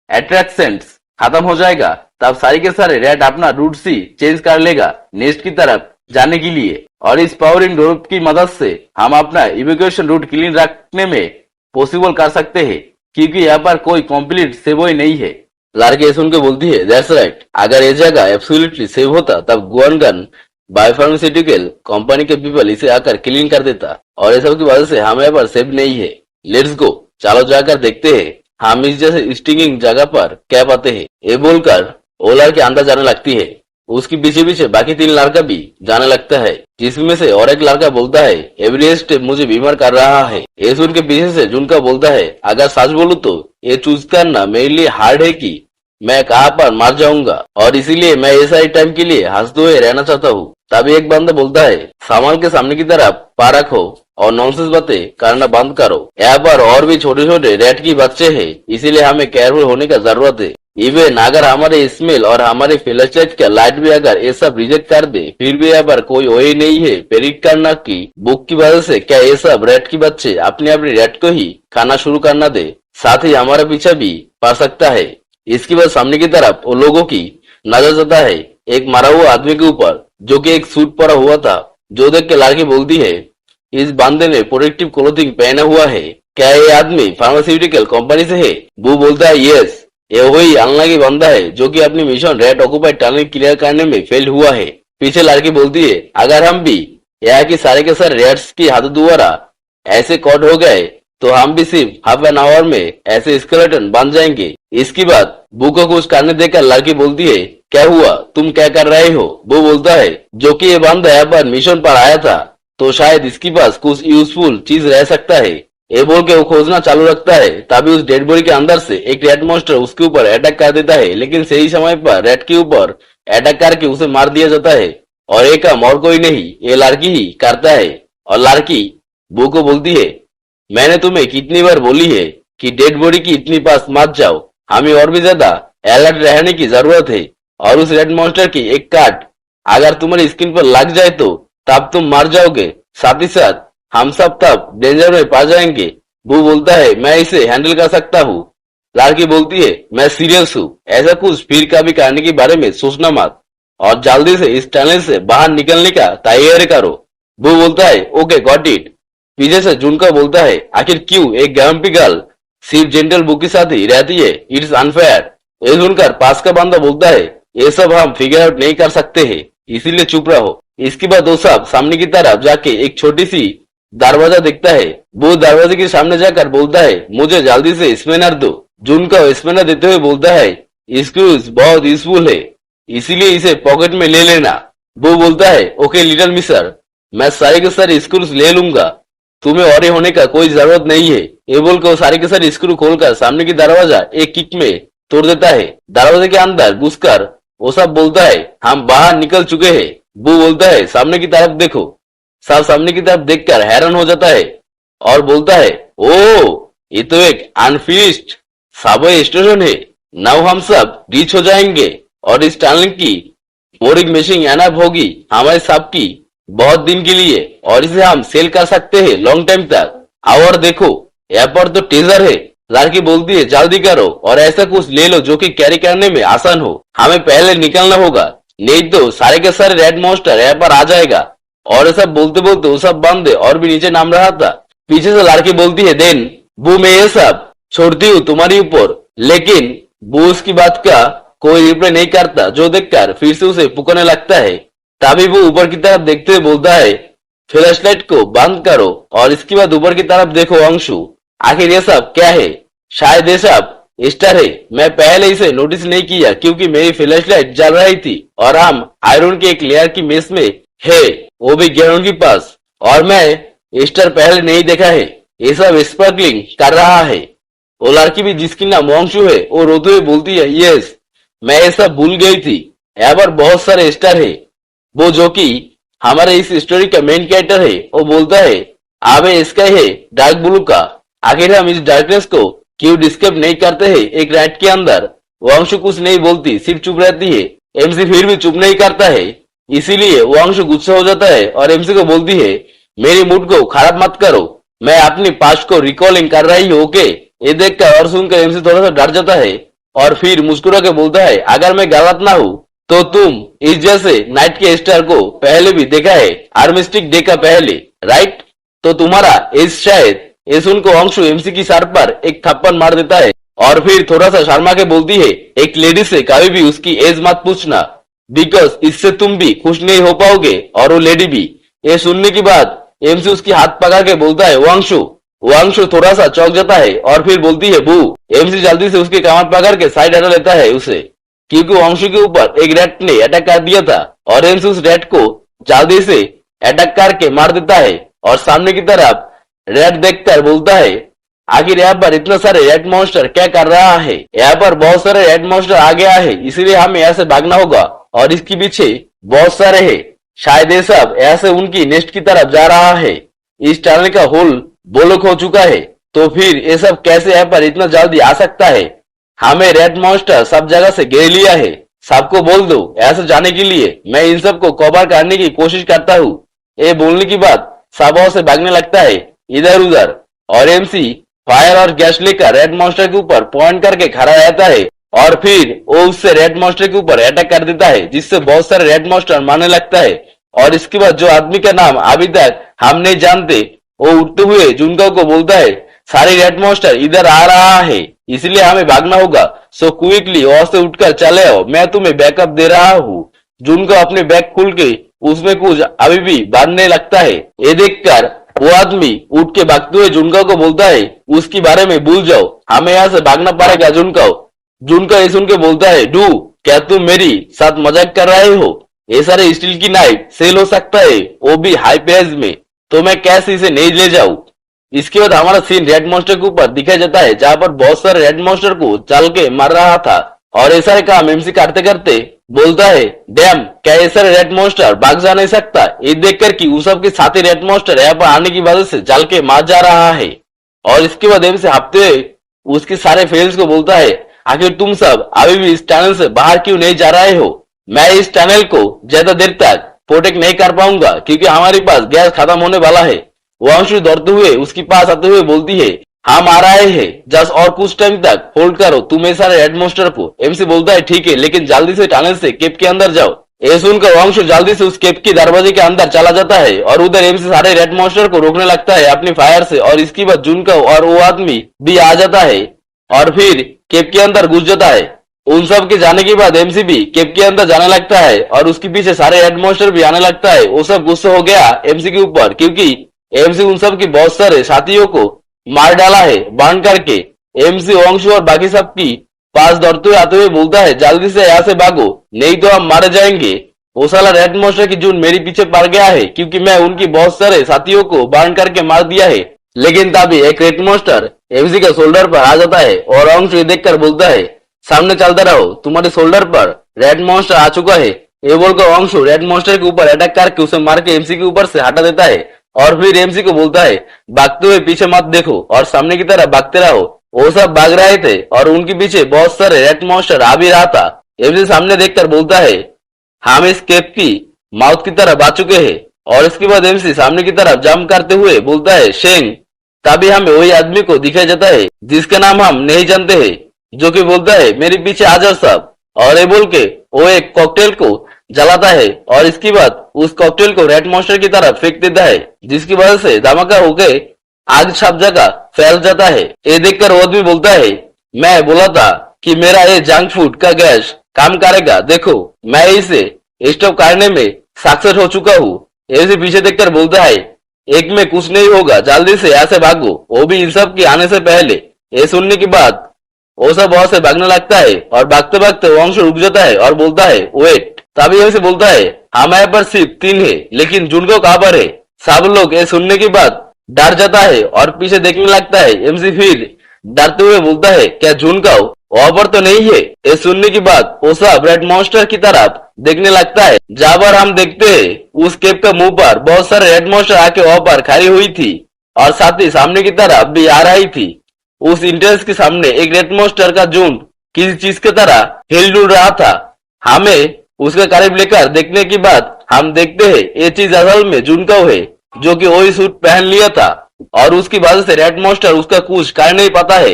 अट्रैक्शंस खत्म हो जाएगा तब सारे के सारे रेड अपना रूट ही चेंज कर लेगा नेस्ट की तरफ जाने के लिए, और इस पावरिंग डोर की मदद से हम अपना इवैक्यूएशन रूट क्लीन रखने में पॉसिबल कर सकते हैं, क्योंकि यहाँ पर कोई कंप्लीट सेवोई नहीं है। लड़की सुन के बोलती है, दैट्स राइट, अगर ये जगह एब्सोल्युटली सेव होता तब गुआनगन बायोफार्मास्यूटिकल कंपनी के पीपल इसे आकर क्लीन कर देता, और ये सब की वजह से हम यहाँ पर सेव नहीं है। लेट्स गो, चलो जाकर देखते हैं हम इस जैसे स्टिंगिंग जगह पर क्या पाते हैं। ये बोलकर वो लड़की अंदर जाने लगती है। उसके पीछे पीछे बाकी 3 लड़का भी जाने लगता है, जिसमें से और एक लड़का बोलता है, एवरी स्टेप मुझे बीमार कर रहा है। ये सुन के पीछे से जुनका बोलता है, अगर सच बोलूं तो ये चूज करना मेरे लिए हार्ड है कि मैं कहाँ पर मर जाऊंगा, और इसीलिए मैं ऐसा ही टाइम के लिए हंसते हुए रहना चाहता हूँ। तभी एक बंदा बोलता है, सामान के सामने की तरफ पा रखो और नॉनसेंस बातें करना बंद करो। यहाँ पर और भी छोटे छोटे रेड की बच्चे हैं, इसीलिए हमें केयरफुल होने का जरूरत है। इवन अगर हमारे स्मेल और हमारे फ्लैशलाइट का लाइट भी अगर ये सब रिजेक्ट कर दे, फिर भी यहाँ पर कोई वही नहीं है प्रेडिक्ट करना की बुक की वजह से क्या ये सब रेड की बच्चे अपने अपने रेड को ही खाना शुरू करना दे, साथ ही हमारा पीछा भी पड़ सकता है। इसके बाद सामने की तरफ उन लोगों की नजर जाता है एक मरा हुआ आदमी के ऊपर, जो कि एक सूट पड़ा हुआ था। जो देख के लड़की बोलती है, इस बंदे ने प्रोटेक्टिव क्लोथिंग पहना हुआ है, क्या ये आदमी फार्मास्यूटिकल कंपनी से है? वो बोलता है, यस, ये वही अनलकी बंदा है जो कि अपनी mission red occupied tunnel clear करने में फेल हुआ है। पीछे लड़की बोलती है, अगर हम भी यहाँ की सारे के सारे रेड्स की हाथ द्वारा ऐसे कॉट हो गए तो हम भी सिर्फ हाफ एन आवर में ऐसे स्केलेटन बन जाएंगे। इसके बाद बू को कुछ करने देकर लड़की बोलती है, क्या हुआ, तुम क्या कर रहे हो? वो बोलता है, जो कि ये बंदा यहाँ पर मिशन पर आया था, तो शायद इसके पास कुछ यूजफुल चीज रह सकता है। ये बोल के वो खोजना चालू रखता है। तभी उस डेड बॉडी के अंदर से एक रेड मॉन्स्टर उसके ऊपर अटैक कर देता है, लेकिन सही समय पर रेड के ऊपर अटैक करके उसे मार दिया जाता है। और ये काम और कोई नहीं, ये लड़की ही करता है। और लड़की बू को बोलती है, मैंने तुम्हें कितनी बार बोली है कि डेड बॉडी की इतनी पास मत जाओ, हमें और भी ज्यादा अलर्ट रहने की जरूरत है। और उस रेड मॉन्स्टर की एक काट अगर तुम्हारी स्किन पर लग जाए तो तब तुम मर जाओगे, साथ ही साथ हम सब तब डेंजर में पा जाएंगे। वो बोलता है, मैं इसे हैंडल कर सकता हूँ। लड़की बोलती है, मैं सीरियस हूँ, ऐसा कुछ फिर कभी करने के बारे में सोचना मत, और जल्दी से इस टनल से बाहर निकलने का तैयारी करो। वो बोलता है, ओके गॉट इट। पीछे से जुनका बोलता है, आखिर क्यों एक गैम्पी गर्ल सिर्फ जेंटल बू के साथ ही रहती है, इट्स अनफेयर। ये सुनकर पास का बंदा बोलता है, ये सब हम फिगर आउट नहीं कर सकते हैं, इसीलिए चुप रहो। इसके बाद वो सब सामने की तरफ जाके एक छोटी सी दरवाजा दिखता है। वो दरवाजे के सामने जाकर बोलता है, मुझे जल्दी से स्पिनर दो। जुनका स्पिनर देते हुए बोलता है, स्क्रूज बहुत यूजफुल है, इसीलिए इसे पॉकेट में ले लेना। वो बोलता है, ओके लिटिल मिस्टर, मैं सारे के सारे स्क्रूज ले लूंगा, तुम्हें और होने का कोई जरूरत नहीं है। ये बोलकर सारे के सारे स्क्रू खोलकर सामने की दरवाजा एक किक में तोड़ देता है। दरवाजे के अंदर घुसकर वो सब बोलता है, हम बाहर निकल चुके हैं। वो बोलता है, सामने की तरफ देखो। सब सामने की तरफ देखकर हैरान हो जाता है और बोलता है, ओ ये तो एक अनफिनिश्ड सबवे स्टेशन है। नाउ हम सब रीच हो जाएंगे और इस टनल की बोरिंग मशीन एनअप होगी हमारे सब की बहुत दिन के लिए, और इसे हम सेल कर सकते हैं लॉन्ग टाइम तक। और देखो यहाँ पर तो टीजर है। लड़की बोलती है, जल्दी करो और ऐसा कुछ ले लो जो कि कैरी करने में आसान हो, हमें पहले निकलना होगा, नहीं तो सारे के सारे रेड मॉन्स्टर यहाँ पर आ जाएगा। और ये सब बोलते बोलते वो सब बंदे और भी नीचे नाम रहा था। पीछे से लड़की बोलती है, देन वो मैं ये सब छोड़ती हूँ तुम्हारी ऊपर। लेकिन वो उसकी बात का कोई रिप्लाई नहीं करता, जो देखकर फिर से उसे पुकारने लगता है। तभी वो ऊपर की तरफ देखते हुए बोलता है, फ्लैशलाइट को बंद करो और इसके बाद ऊपर की तरफ देखो अंशु, आखिर ये सब क्या है? शायद ये सब ईस्टर है। मैं पहले इसे नोटिस नहीं किया क्योंकि मेरी फ्लैशलाइट जल रही थी और हम आयरन के एक लेयर की मेस में है, वो भी ग्राउंड के पास, और मैं ईस्टर पहले नहीं देखा है। ये सब स्पार्कलिंग कर रहा है। वो लड़की भी जिसकी नाम अंशु है, वो रोते हुए बोलती है, यस मैं ये सब भूल गई थी, यहाँ पर बहुत सारे ईस्टर है। वो जो कि हमारे इस स्टोरी का मेन कैरेक्टर है, वो बोलता है, आबे इसका है डार्क ब्लू का, आखिर हम इस डार्कनेस को क्यों डिस्क्राइब नहीं करते हैं एक राइट के अंदर। वो अंशु कुछ नहीं बोलती, सिर्फ चुप रहती है। एमसी फिर भी चुप नहीं करता है, इसीलिए वो अंशु गुस्सा हो जाता है और एमसी को बोलती है, मेरी मूड को खराब मत करो, मैं अपनी पास्ट को रिकॉलिंग कर रही हूँ, ओके। ये देखकर और सुनकर एमसी थोड़ा सा डर जाता है और फिर मुस्कुरा के बोलता है, अगर मैं गलत ना हूँ तो तुम इस जैसे नाइट के स्टार को पहले भी देखा है, आर्मिस्टिक डे का पहले, राइट? तो तुम्हारा एज शायद। ये सुनकर अंशु एमसी की सर पर एक थप्पड़ मार देता है और फिर थोड़ा सा शर्मा के बोलती है, एक लेडी से कभी भी उसकी एज मत पूछना, बिकॉज इससे तुम भी खुश नहीं हो पाओगे और वो लेडी भी। ये सुनने के बाद एमसी उसकी हाथ पकड़ के बोलता है, वो अंशु थोड़ा सा चौंक जाता है और फिर बोलती है, बू। एमसी जल्दी से उसके कमर पकड़ के साइड हटा लेता है उसे, क्योंकि अंशु के ऊपर एक रैट ने अटैक कर दिया था और एमसी उस रैट को जल्दी से अटैक करके मार देता है। और सामने की तरफ रैट देखकर बोलता है, आखिर यहाँ पर इतना सारे रेड मॉन्स्टर क्या कर रहा है? यहाँ पर बहुत सारे रेड मॉन्स्टर आ गया है, इसीलिए हमें यहाँ से भागना होगा और इसके पीछे बहुत सारे हैं, शायद ये सब यहाँ से उनकी नेस्ट की तरफ जा रहा है। इस टनल का होल ब्लॉक हो चुका है, तो फिर ये सब कैसे यहाँ पर इतना जल्दी आ सकता है? हमें रेड मॉन्स्टर सब जगह से घेर लिया है, सबको बोल दो ऐसे जाने के लिए, मैं इन सबको कवर करने की कोशिश करता हूँ। ये बोलने की बात सब से भागने लगता है इधर उधर और एमसी फायर और गैस लेकर रेड मॉन्स्टर के ऊपर पॉइंट करके खड़ा रहता है और फिर वो उससे रेड मॉन्स्टर के ऊपर अटैक कर देता है, जिससे बहुत सारे रेड मॉन्स्टर मारने लगता है। और इसके बाद जो आदमी का नाम अभी तक हम नहीं जानते, वो उठते हुए जुनका को बोलता है, सारे रेड मॉन्स्टर इधर आ रहा है, इसलिए हमें भागना होगा, सो क्विकली वहां से उठकर चले आओ, मैं तुम्हें बैकअप दे रहा हूँ। जुनका अपने बैग खुल के उसमें कुछ अभी भी बांधने लगता है। ये देखकर वो आदमी उठ के भागते हुए जुनकाओ को बोलता है, उसके बारे में भूल जाओ, हमें यहाँ से भागना पड़ेगा जुनकाओ। जुनकाओ ये सुन के बोलता है, डू, क्या तुम मेरी साथ मजाक कर रहे हो? ये सारे स्टील की नाइफ सेल हो सकता है, वो भी हाई प्राइस में, तो मैं कैसे इसे नहीं ले जाऊं? इसके बाद हमारा सीन रेड मॉन्स्टर के ऊपर दिखाया जाता है, जहां पर बहुत सारे रेड मॉन्स्टर को चल के मार रहा था। और ऐसा सारे काम एमसी करते करते बोलता है, डैम, क्या ये सारे रेड मॉन्स्टर भाग जा नहीं सकता? ये देखकर कि उस सब के साथी रेड मॉन्स्टर यहाँ पर आने की वजह से चल के मार जा रहा है। और इसके बाद एमसी हाफते हुए उसके सारे फ्रेंड्स को बोलता है, आखिर तुम सब अभी भी इस टनल से बाहर क्यों नहीं जा रहे हो? मैं इस टनल को ज्यादा देर तक प्रोटेक्ट नहीं कर पाऊंगा, क्योंकि हमारे पास गैस खत्म होने वाला है। वांशु दौड़ते हुए उसके पास आते हुए बोलती है, हम आ रहे हैं, जस्ट और कुछ टाइम तक होल्ड करो तुम ये सारे रेड मॉन्स्टर को। एमसी बोलता है, ठीक है, लेकिन जल्दी से टनल से केप के अंदर जाओ। ये सुनकर वांशु जल्दी से उस केप के दरवाजे के अंदर चला जाता है और उधर एमसी सारे रेड मॉन्स्टर को रोकने लगता है अपनी फायर से। और इसके बाद जुनकाओ और वो आदमी भी आ जाता है और फिर केप के अंदर घुस जाता है। उन सब के जाने के बाद एमसी भी केप के अंदर जाने लगता है और उसके पीछे सारे रेड मॉन्स्टर भी आने लगता है। वो सब गुस्सा हो गया एमसी के ऊपर, क्योंकि एमसी उन सब के बहुत सारे साथियों को मार डाला है बांध करके। एमसी वांशु और बाकी सब की पास दौड़ते हुए आते हुए बोलता है, जल्दी से यहाँ से भागो, नहीं तो हम मारे जाएंगे। वो साला रेड मॉन्स्टर की जून मेरे पीछे पड़ गया है, क्योंकि मैं उनकी बहुत सारे साथियों को बांध करके मार दिया है। लेकिन तभी एक रेड मॉन्स्टर एमसी के शोल्डर पर आ जाता है और वांशु ये देखकर बोलता है, सामने चलते रहो, तुम्हारे शोल्डर पर रेड मॉन्स्टर आ चुका है। ये बोलकर वांशु रेड मॉन्स्टर के ऊपर अटैक करके उसे मार के एमसी के ऊपर से हटा देता है और फिर एमसी को बोलता है, भागते हुए पीछे मत देखो और सामने की तरफ भागते रहो। वो सब भाग रहे थे और उनके पीछे बहुत सारे रेड मॉन्स्टर आ भी रहा था। एमसी सामने देखकर बोलता है, हम इस केप की माउथ की तरफ आ चुके हैं। और इसके बाद एमसी सामने की तरफ जंप करते हुए बोलता है, शेंग। तभी हमें वही आदमी को दिखाया जाता है जिसका नाम हम नहीं जानते हैं, जो कि बोलता है, मेरे पीछे आ जाओ सब। और ये बोल के वो एक कॉकटेल को जलाता है और इसके बाद उस कॉकटेल को रेड मॉन्स्टर की तरफ फेंक देता है, जिसकी वजह से धमाका होकर आग सब जगह फैल जाता है। ये देखकर वो आदमी बोलता है, मैं बोला था कि मेरा ये जंक फूड का गैस काम करेगा, देखो मैं इसे स्टॉप करने में सक्सेस हो चुका हूँ। ऐसे पीछे देखकर बोलता है, एक में कुछ नहीं होगा, जल्दी से यहाँ से भागो, वो भी इन सब के आने से पहले। ये सुनने के बाद वो सब वहां से भागने लगता है और भागते भागते वांशु रुक जाता है और बोलता है, वेट। तभी ऐसे बोलता है, हमारे पर सिर्फ 3 है, लेकिन जुनको कहां पर है? सब लोग ये सुनने के बाद डर जाता है और पीछे देखने लगता है। एमसी फिर डरते हुए बोलता है, क्या जुनकाओ वहां पर तो नहीं है? ये सुनने के बाद वो सब रेड मॉन्स्टर की तरफ देखने लगता है, जहां पर हम देखते हैं उस केप के मुंह पर बहुत सारे रेड मॉन्स्टर आके वहां पर खड़ी हुई थी और साथ ही सामने की तरफ भी आ रही थी। उस इंट्रेंस के सामने एक रेड मॉन्स्टर का झुंड किसी चीज की तरह हिल डुल रहा था। हमें उसके करीब लेकर देखने के बाद हम देखते हैं ये चीज असल में जुनकाओ है, जो कि वही सूट पहन लिया था और उसकी वजह से रेड मॉन्स्टर उसका कुछ कर नहीं पाता है,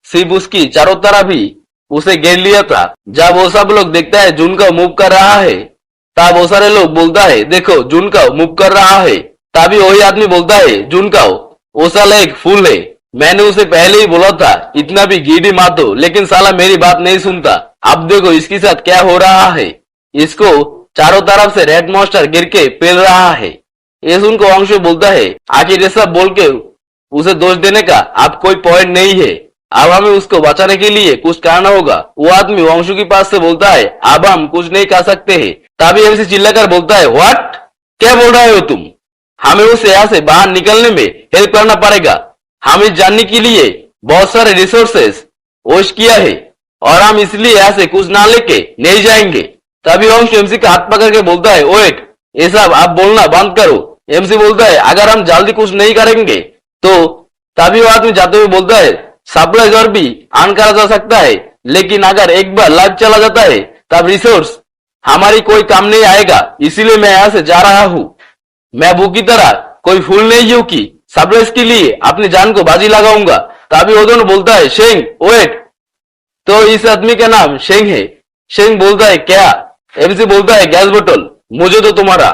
सिर्फ उसकी चारों तरफ भी उसे घेर लिया था। जब वो सब लोग देखता है जुनकाओ मूव कर रहा है, तब वो सारे लोग बोलता है, देखो जुनकाओ मूव कर रहा है। तभी वही आदमी बोलता है, जुनकाओ वो साला एक फूल है, मैंने उसे पहले ही बोला था इतना भी गीडी मत हो, लेकिन साला मेरी बात नहीं सुनता। अब देखो इसके साथ क्या हो रहा है, इसको चारों तरफ से रेड मॉन्स्टर गिर के पेल रहा है। ये सुनकर वांशु बोलता है, आखिर ये सब बोल के उसे दोष देने का अब कोई पॉइंट नहीं है, अब हमें उसको बचाने के लिए कुछ करना होगा। वो आदमी वांशु के पास से बोलता है, अब हम कुछ नहीं कर सकते हैं। तभी एमसी चिल्लाकर बोलता है, व्हाट, क्या बोल रहे हो तुम? हमें उसे यहाँ से बाहर निकलने में हेल्प करना पड़ेगा। हम इस जानने के लिए बहुत सारे रिसोर्सेस वेस्ट किया है और हम इसलिए यहाँ से कुछ ना लेके नहीं जाएंगे। तभी वांशु एमसी का हाथ पकड़ के बोलता है, वेट, ये सब आप बोलना बंद करो। एमसी बोलता है, अगर हम जल्दी कुछ नहीं करेंगे तो। तभी वो आदमी जाते हुए बोलता है, सप्लाइजर भी ऑन करा जा सकता है, लेकिन अगर एक बार लाइव चला जाता है तब रिसोर्स हमारी कोई काम नहीं आएगा, इसीलिए मैं यहाँ से जा रहा हूँ। मैं वो की तरह कोई फूल नहीं हूँ कि सप्लाइज के लिए अपनी जान को बाजी लगाऊंगा। तभी वो दोनों बोलता है, शेंग वेट, तो इस आदमी का नाम शेंग है। शेंग बोलता है, क्या? एमसी बोलता है, गैस बोतल मुझे तो तुम्हारा,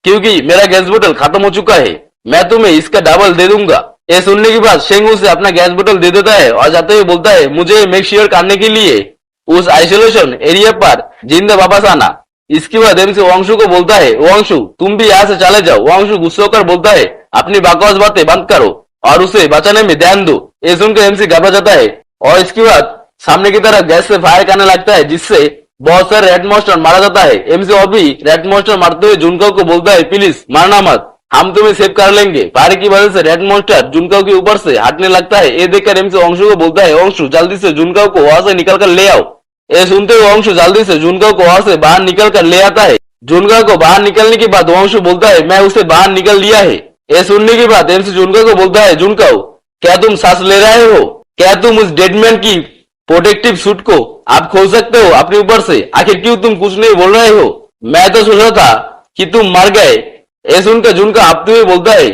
क्योंकि मेरा गैस बोतल खत्म हो चुका है, मैं तुम्हें इसका डबल दे दूंगा। ये सुनने के बाद शेंग उसे अपना गैस बोतल दे देता है और जाते हुए बोलता है, मुझे मेक श्योर करने के लिए उस आइसोलेशन एरिया पर जिंदा वापस आना। इसके बाद एमसी वांशु को बोलता है, वांशु तुम भी यहाँ से चले जाओ। वांशु गुस्सा होकर बोलता है, अपनी बकवास बातें बंद करो और उसे बचाने में ध्यान दो। ये सुनकर एमसी घबरा जाता है और इसके बाद सामने की तरफ गैस से फायर करने लगता है, जिससे बहुत सारे रेड मॉन्स्टर मारा जाता है। एमसी और भी रेड मॉन्स्टर मारते हुए जुनकाओ को बोलता है, प्लीज मारना मत, हम तुम्हें सेव कर लेंगे। फायर की वजह से रेड मॉन्स्टर जुनकाओ के ऊपर से हटने लगता है। ये देखकर एमसी अंशु को बोलता है, अंशु जल्दी से जुनकाओ को वहां से निकल कर ले आओ। ये सुनते हुए अंशु जल्दी से जुनकाओ को वहां से बाहर निकल कर ले आता है। जुनकाओ को बाहर निकलने के बाद अंशु बोलता है, मैं उसे बाहर निकल लिया है। ये सुनने के बाद एमसी जुनकाओ को बोलता है, जुनकाओ क्या तुम सांस ले रहे हो? क्या तुम उस डेडमैन की प्रोटेक्टिव सूट को आप खोल सकते हो अपने ऊपर से? आखिर क्यों तुम कुछ नहीं बोल रहे हो? मैं तो सोचा था कि तुम मर गए। ये सुनकर जुनका आपते हुए बोलता है,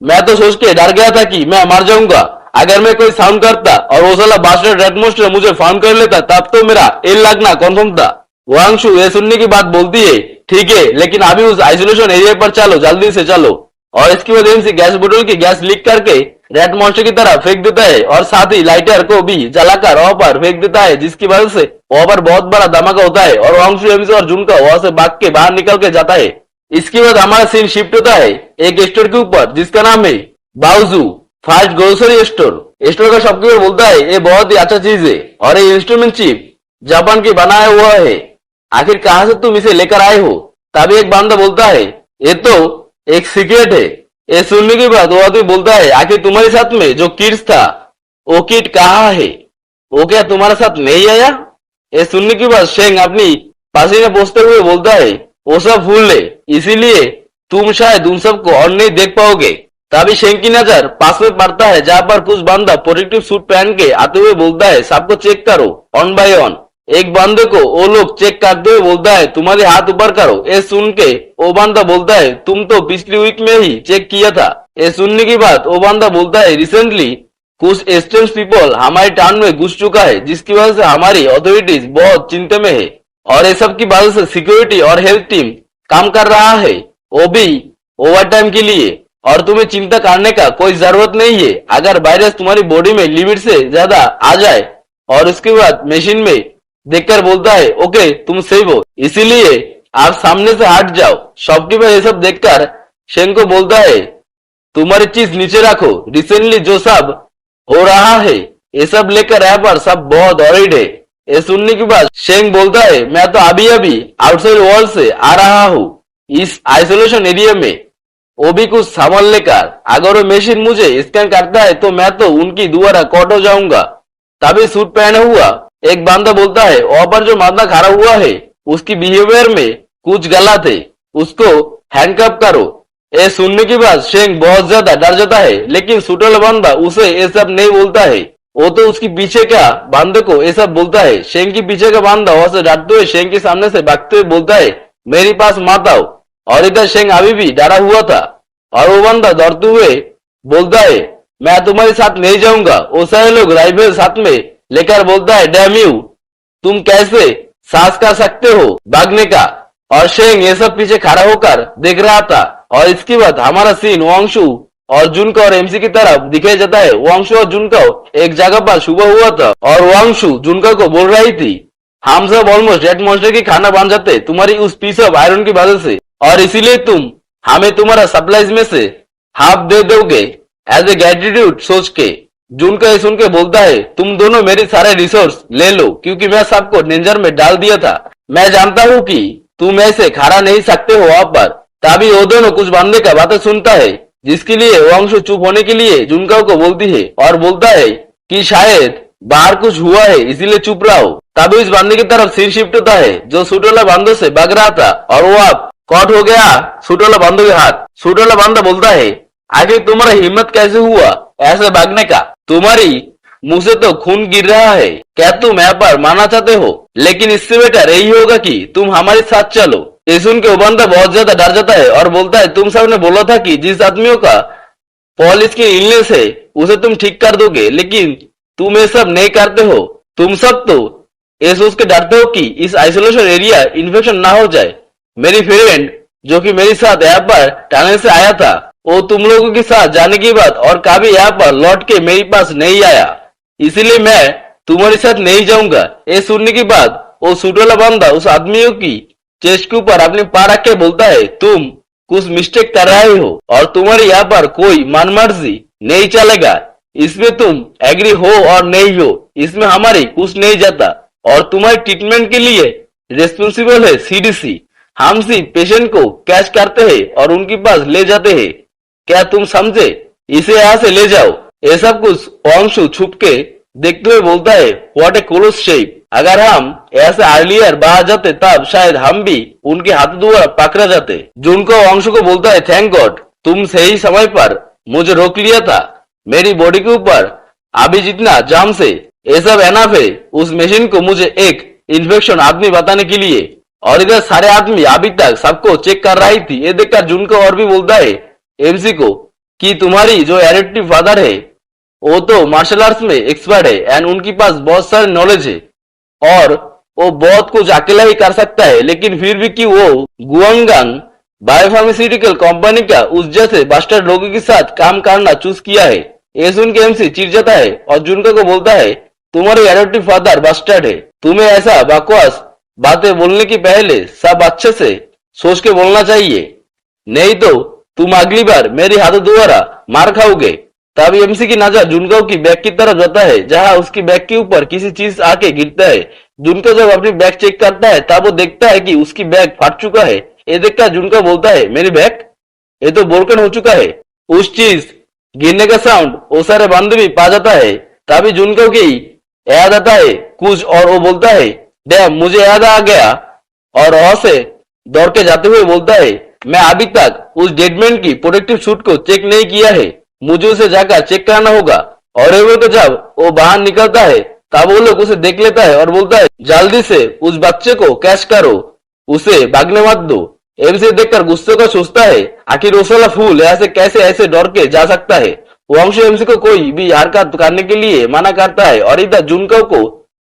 मैं तो सोच के डर गया था कि मैं मर जाऊंगा। अगर मैं कोई साउंड करता और वो साला बास्टर्ड रेड मॉन्स्टर मुझे फाउंड कर लेता तब तो मेरा एल लगना कन्फर्म था। वांगशु ये सुनने की बात बोलती है, ठीक है, लेकिन अभी उस आइसोलेशन एरिया पर चलो, जल्दी से चलो। और इसकी वजह से गैस बोतल की गैस लीक करके रेड मॉन्स्टर की तरफ फेंक देता है और साथ ही लाइटर को भी जलाकर वहां पर फेंक देता है, जिसकी वजह से वहां पर बहुत बड़ा धमाका होता है और वांगशु, एमसी और जुनका वहां से भाग के बाहर निकल के जाता है। इसके बाद हमारा सीन शिफ्ट होता है एक स्टोर के ऊपर जिसका नाम है बाउजू फास्ट ग्रोसरी स्टोर। स्टोर का शॉपकीपर बोलता है, ये बहुत ही अच्छा चीज है और ये इंस्ट्रूमेंट चिप जापान की बनाया हुआ है, आखिर कहां से तुम इसे लेकर आए हो? तभी एक बंदा बोलता है, ये तो एक सीक्रेट है। ये सुनने के बाद वो आदमी बोलता है, आखिर तुम्हारे साथ में जो किड्स था वो किड कहाँ है? वो क्या तुम्हारे साथ नहीं आया? ये सुनने के बाद शेंग अपनी पसीने पोंछते हुए बोलता है, वो सब फूल है, इसीलिए तुम शायद उन सबको और नहीं देख पाओगे। तभी शेंग की नजर पास में पड़ता है जहां पर कुछ बंदा प्रोटेक्टिव सूट पहन के आते हुए बोलता है, सबको चेक करो ऑन बाय ऑन। एक बंदे को वो लोग चेक करते हुए बोलता है, तुम्हारे हाथ ऊपर करो। ये सुन के वो बंदा बोलता है, तुम तो पिछली वीक में ही चेक किया था। ये सुनने के बाद वो बंदा बोलता है, रिसेंटली कुछ एस्टेंस पीपल हमारे टाउन में घुस चुका है, जिसकी वजह से हमारी अथॉरिटीज बहुत चिंता में है और ये सब की वजह से सिक्योरिटी और हेल्थ टीम काम कर रहा है, वो भी ओवर टाइम के लिए। और तुम्हें चिंता करने का कोई जरूरत नहीं है। अगर वायरस तुम्हारी बॉडी में लिमिट से ज्यादा आ जाए और उसके बाद मशीन में देखकर बोलता है, ओके तुम सेव हो, इसीलिए आप सामने से हट जाओ। शॉपकीपर ये सब देखकर शेंग को बोलता है, तुम्हारी चीज नीचे रखो, रिसेंटली जो सब हो रहा है ये सब लेकर यहाँ पर सब बहुत ऑरिड है। ये सुनने के बाद शेंग बोलता है, मैं तो अभी अभी आउटसाइड वर्ल्ड से आ रहा हूँ इस आइसोलेशन एरिया में, वो भी कुछ सामान लेकर। अगर वो मशीन मुझे स्कैन करता है तो मैं तो उनकी द्वारा कॉट हो जाऊंगा। तभी सूट पहना हुआ एक बंदा बोलता है, वहां पर जो मर्दा खड़ा हुआ है उसकी बिहेवियर में कुछ गलत है, उसको हैंडकफ करो। ये सुनने के बाद शेंग बहुत ज्यादा डर जाता है, लेकिन सूट वाला बंदा उसे ये सब नहीं बोलता है, वो तो उसकी पीछे का बंदे को ये सब बोलता है। शेंग के पीछे का बंदा वहां से डरते हुए शेंग के सामने से भागते हुए बोलता है, मेरे पास मत आओ। और इधर शेंग अभी भी डरा हुआ था और वो बंदा दौड़ते हुए बोलता है, मैं तुम्हारे साथ नहीं जाऊंगा। वो सारे लोग राइफल साथ में लेकर बोलता है, डैम यू, तुम कैसे साहस कर सकते हो भागने का? और शेंग ये सब पीछे खड़ा होकर देख रहा था। और इसके बाद हमारा सीन वांगशु और जुनका और एमसी की तरफ दिखाया जाता है। वांगशु और जुनका एक जगह पर सुबह हुआ था और वांगशु जुनका को बोल रही थी, हम सब ऑलमोस्ट रेड मॉन्स्टर की खाना बन जाते तुम्हारी उस पीस ऑफ आयरन की वजह से, और इसीलिए तुम हमें तुम्हारा सप्लाईज में से हाफ दे दोगे एज ए ग्रेटिट्यूड सोच के। जुनका ये सुन के बोलता है, तुम दोनों मेरे सारे रिसोर्स ले लो, क्योंकि मैं सबको डेंजर में डाल दिया था। मैं जानता हूँ कि तुम ऐसे खड़ा नहीं सकते हो वहां पर। तभी वो दोनों कुछ बंदे का बातें सुनता है, जिसके लिए वांगशु चुप होने के लिए जुनका को बोलती है और बोलता है कि शायद बाहर कुछ हुआ है इसीलिए चुप रहो। तभी इस बंदे की तरफ सीन शिफ्ट होता है जो सूट वाला बंदों से भाग रहा था और वो अब कॉट हो गया सूट वाला बंदों के हाथ। सूट वाला बंदा बोलता है, आखिर तुम्हारा हिम्मत कैसे हुआ ऐसे भागने का? तुम्हारी मुंह से तो खून गिर रहा है, क्या तुम यहाँ पर मारना चाहते हो? लेकिन इससे बेटर यही होगा कि तुम हमारे साथ चलो। ये सुन के वो बंदा बहुत ज्यादा डर जाता है और बोलता है, तुम सबने बोला था कि जिस आदमियों का पॉलिस की इलनेस है उसे तुम ठीक कर दोगे, लेकिन तुम ये सब नहीं करते हो। तुम सब तो ये सोच के डरते हो कि इस आइसोलेशन एरिया इन्फेक्शन ना हो जाए। मेरी फ्रेंड जो कि मेरे साथ यहाँ पर टनल से आया था, वो तुम लोगों के साथ जाने के बाद और कभी यहाँ पर लौट के मेरे पास नहीं आया, इसीलिए मैं तुम्हारे साथ नहीं जाऊंगा। ये सुनने के बाद वो सूट वाला बंदा उस आदमियों की चेस्ट के ऊपर अपने पैर रख के बोलता है, तुम कुछ मिस्टेक कर रहे हो और तुम्हारे यहाँ पर कोई मनमर्जी नहीं चलेगा। इसमें तुम एग्री हो और नहीं हो, इसमें हमारी कुछ नहीं जाता। और तुम्हारे ट्रीटमेंट के लिए रिस्पॉन्सिबल है सीडीसी। हम सिर्फ पेशेंट को कैच करते हैं और उनके पास ले जाते हैं। क्या तुम समझे? इसे यहाँ से ले जाओ। ये सब कुछ अंशु छुप के देखते हुए बोलता है, व्हाट ए क्लोज शेप। अगर हम ऐसे अर्लियर बाहर जाते तब शायद हम भी उनके हाथ द्वारा पकड़ा जाते। जुनको अंशु को बोलता है, थैंक गॉड तुम सही समय पर मुझे रोक लिया था। मेरी बॉडी के ऊपर अभी जितना जाम से ये सब एनफ है उस मशीन को मुझे एक इन्फेक्शन आदमी बताने के लिए। और इधर सारे आदमी अभी तक सबको चेक कर रही थी। ये देखकर जुनको और भी बोलता है एमसी को कि तुम्हारी जो एडिक्टिव फादर है वो तो मार्शल आर्ट्स में एक्सपर्ट है एंड उनके पास बहुत सारे नॉलेज है और वो बहुत कुछ अकेला ही कर सकता है, लेकिन फिर भी कि वो गुआंगगांग बायोफार्मास्यूटिकल कंपनी का उस जैसे बास्टर्ड रोगी के साथ काम करना चूज किया है। ये सुन के एमसी चिढ़ जाता है और जुनको को बोलता है, तुम्हारे एडॉप्टिव फादर बास्टर्ड है। तुम्हें ऐसा बकवास बातें बोलने की पहले सब अच्छे से सोच के बोलना चाहिए, नहीं तो तुम अगली बार मेरे हाथों द्वारा मार खाओगे। तब एमसी की नजर जुनको की बैग की तरफ जाता है जहां उसकी बैग के ऊपर किसी चीज आके गिरता है। जुनको जब अपनी बैग चेक करता है तब वो देखता है कि उसकी बैग फट चुका है। ये देखकर जुनको बोलता है, मेरी बैग ये तो ब्रोकन हो चुका है। उस चीज गिरने का साउंड वो सारे बंद भी पा जाता है। तभी जुनको की याद आता है कुछ और वो बोलता है, डैम मुझे याद आ गया। और वहां से दौड़ के जाते हुए बोलता है, मैं अभी तक उस डेडमैन की प्रोटेक्टिव सूट को चेक नहीं किया है, मुझे उसे जाकर चेक कराना होगा। और वो तो जब वो बाहर निकलता है तब वो लोग उसे देख लेता है और बोलता है, जल्दी से उस बच्चे को कैच करो, उसे भागने मत दो। एमसी देखकर गुस्से का सोचता है, आखिर वो साला फूल यहाँ से कैसे ऐसे डर के जा सकता है। वंश एमसी को कोई भी हरकत करने के लिए मना करता है और इधर जुनको को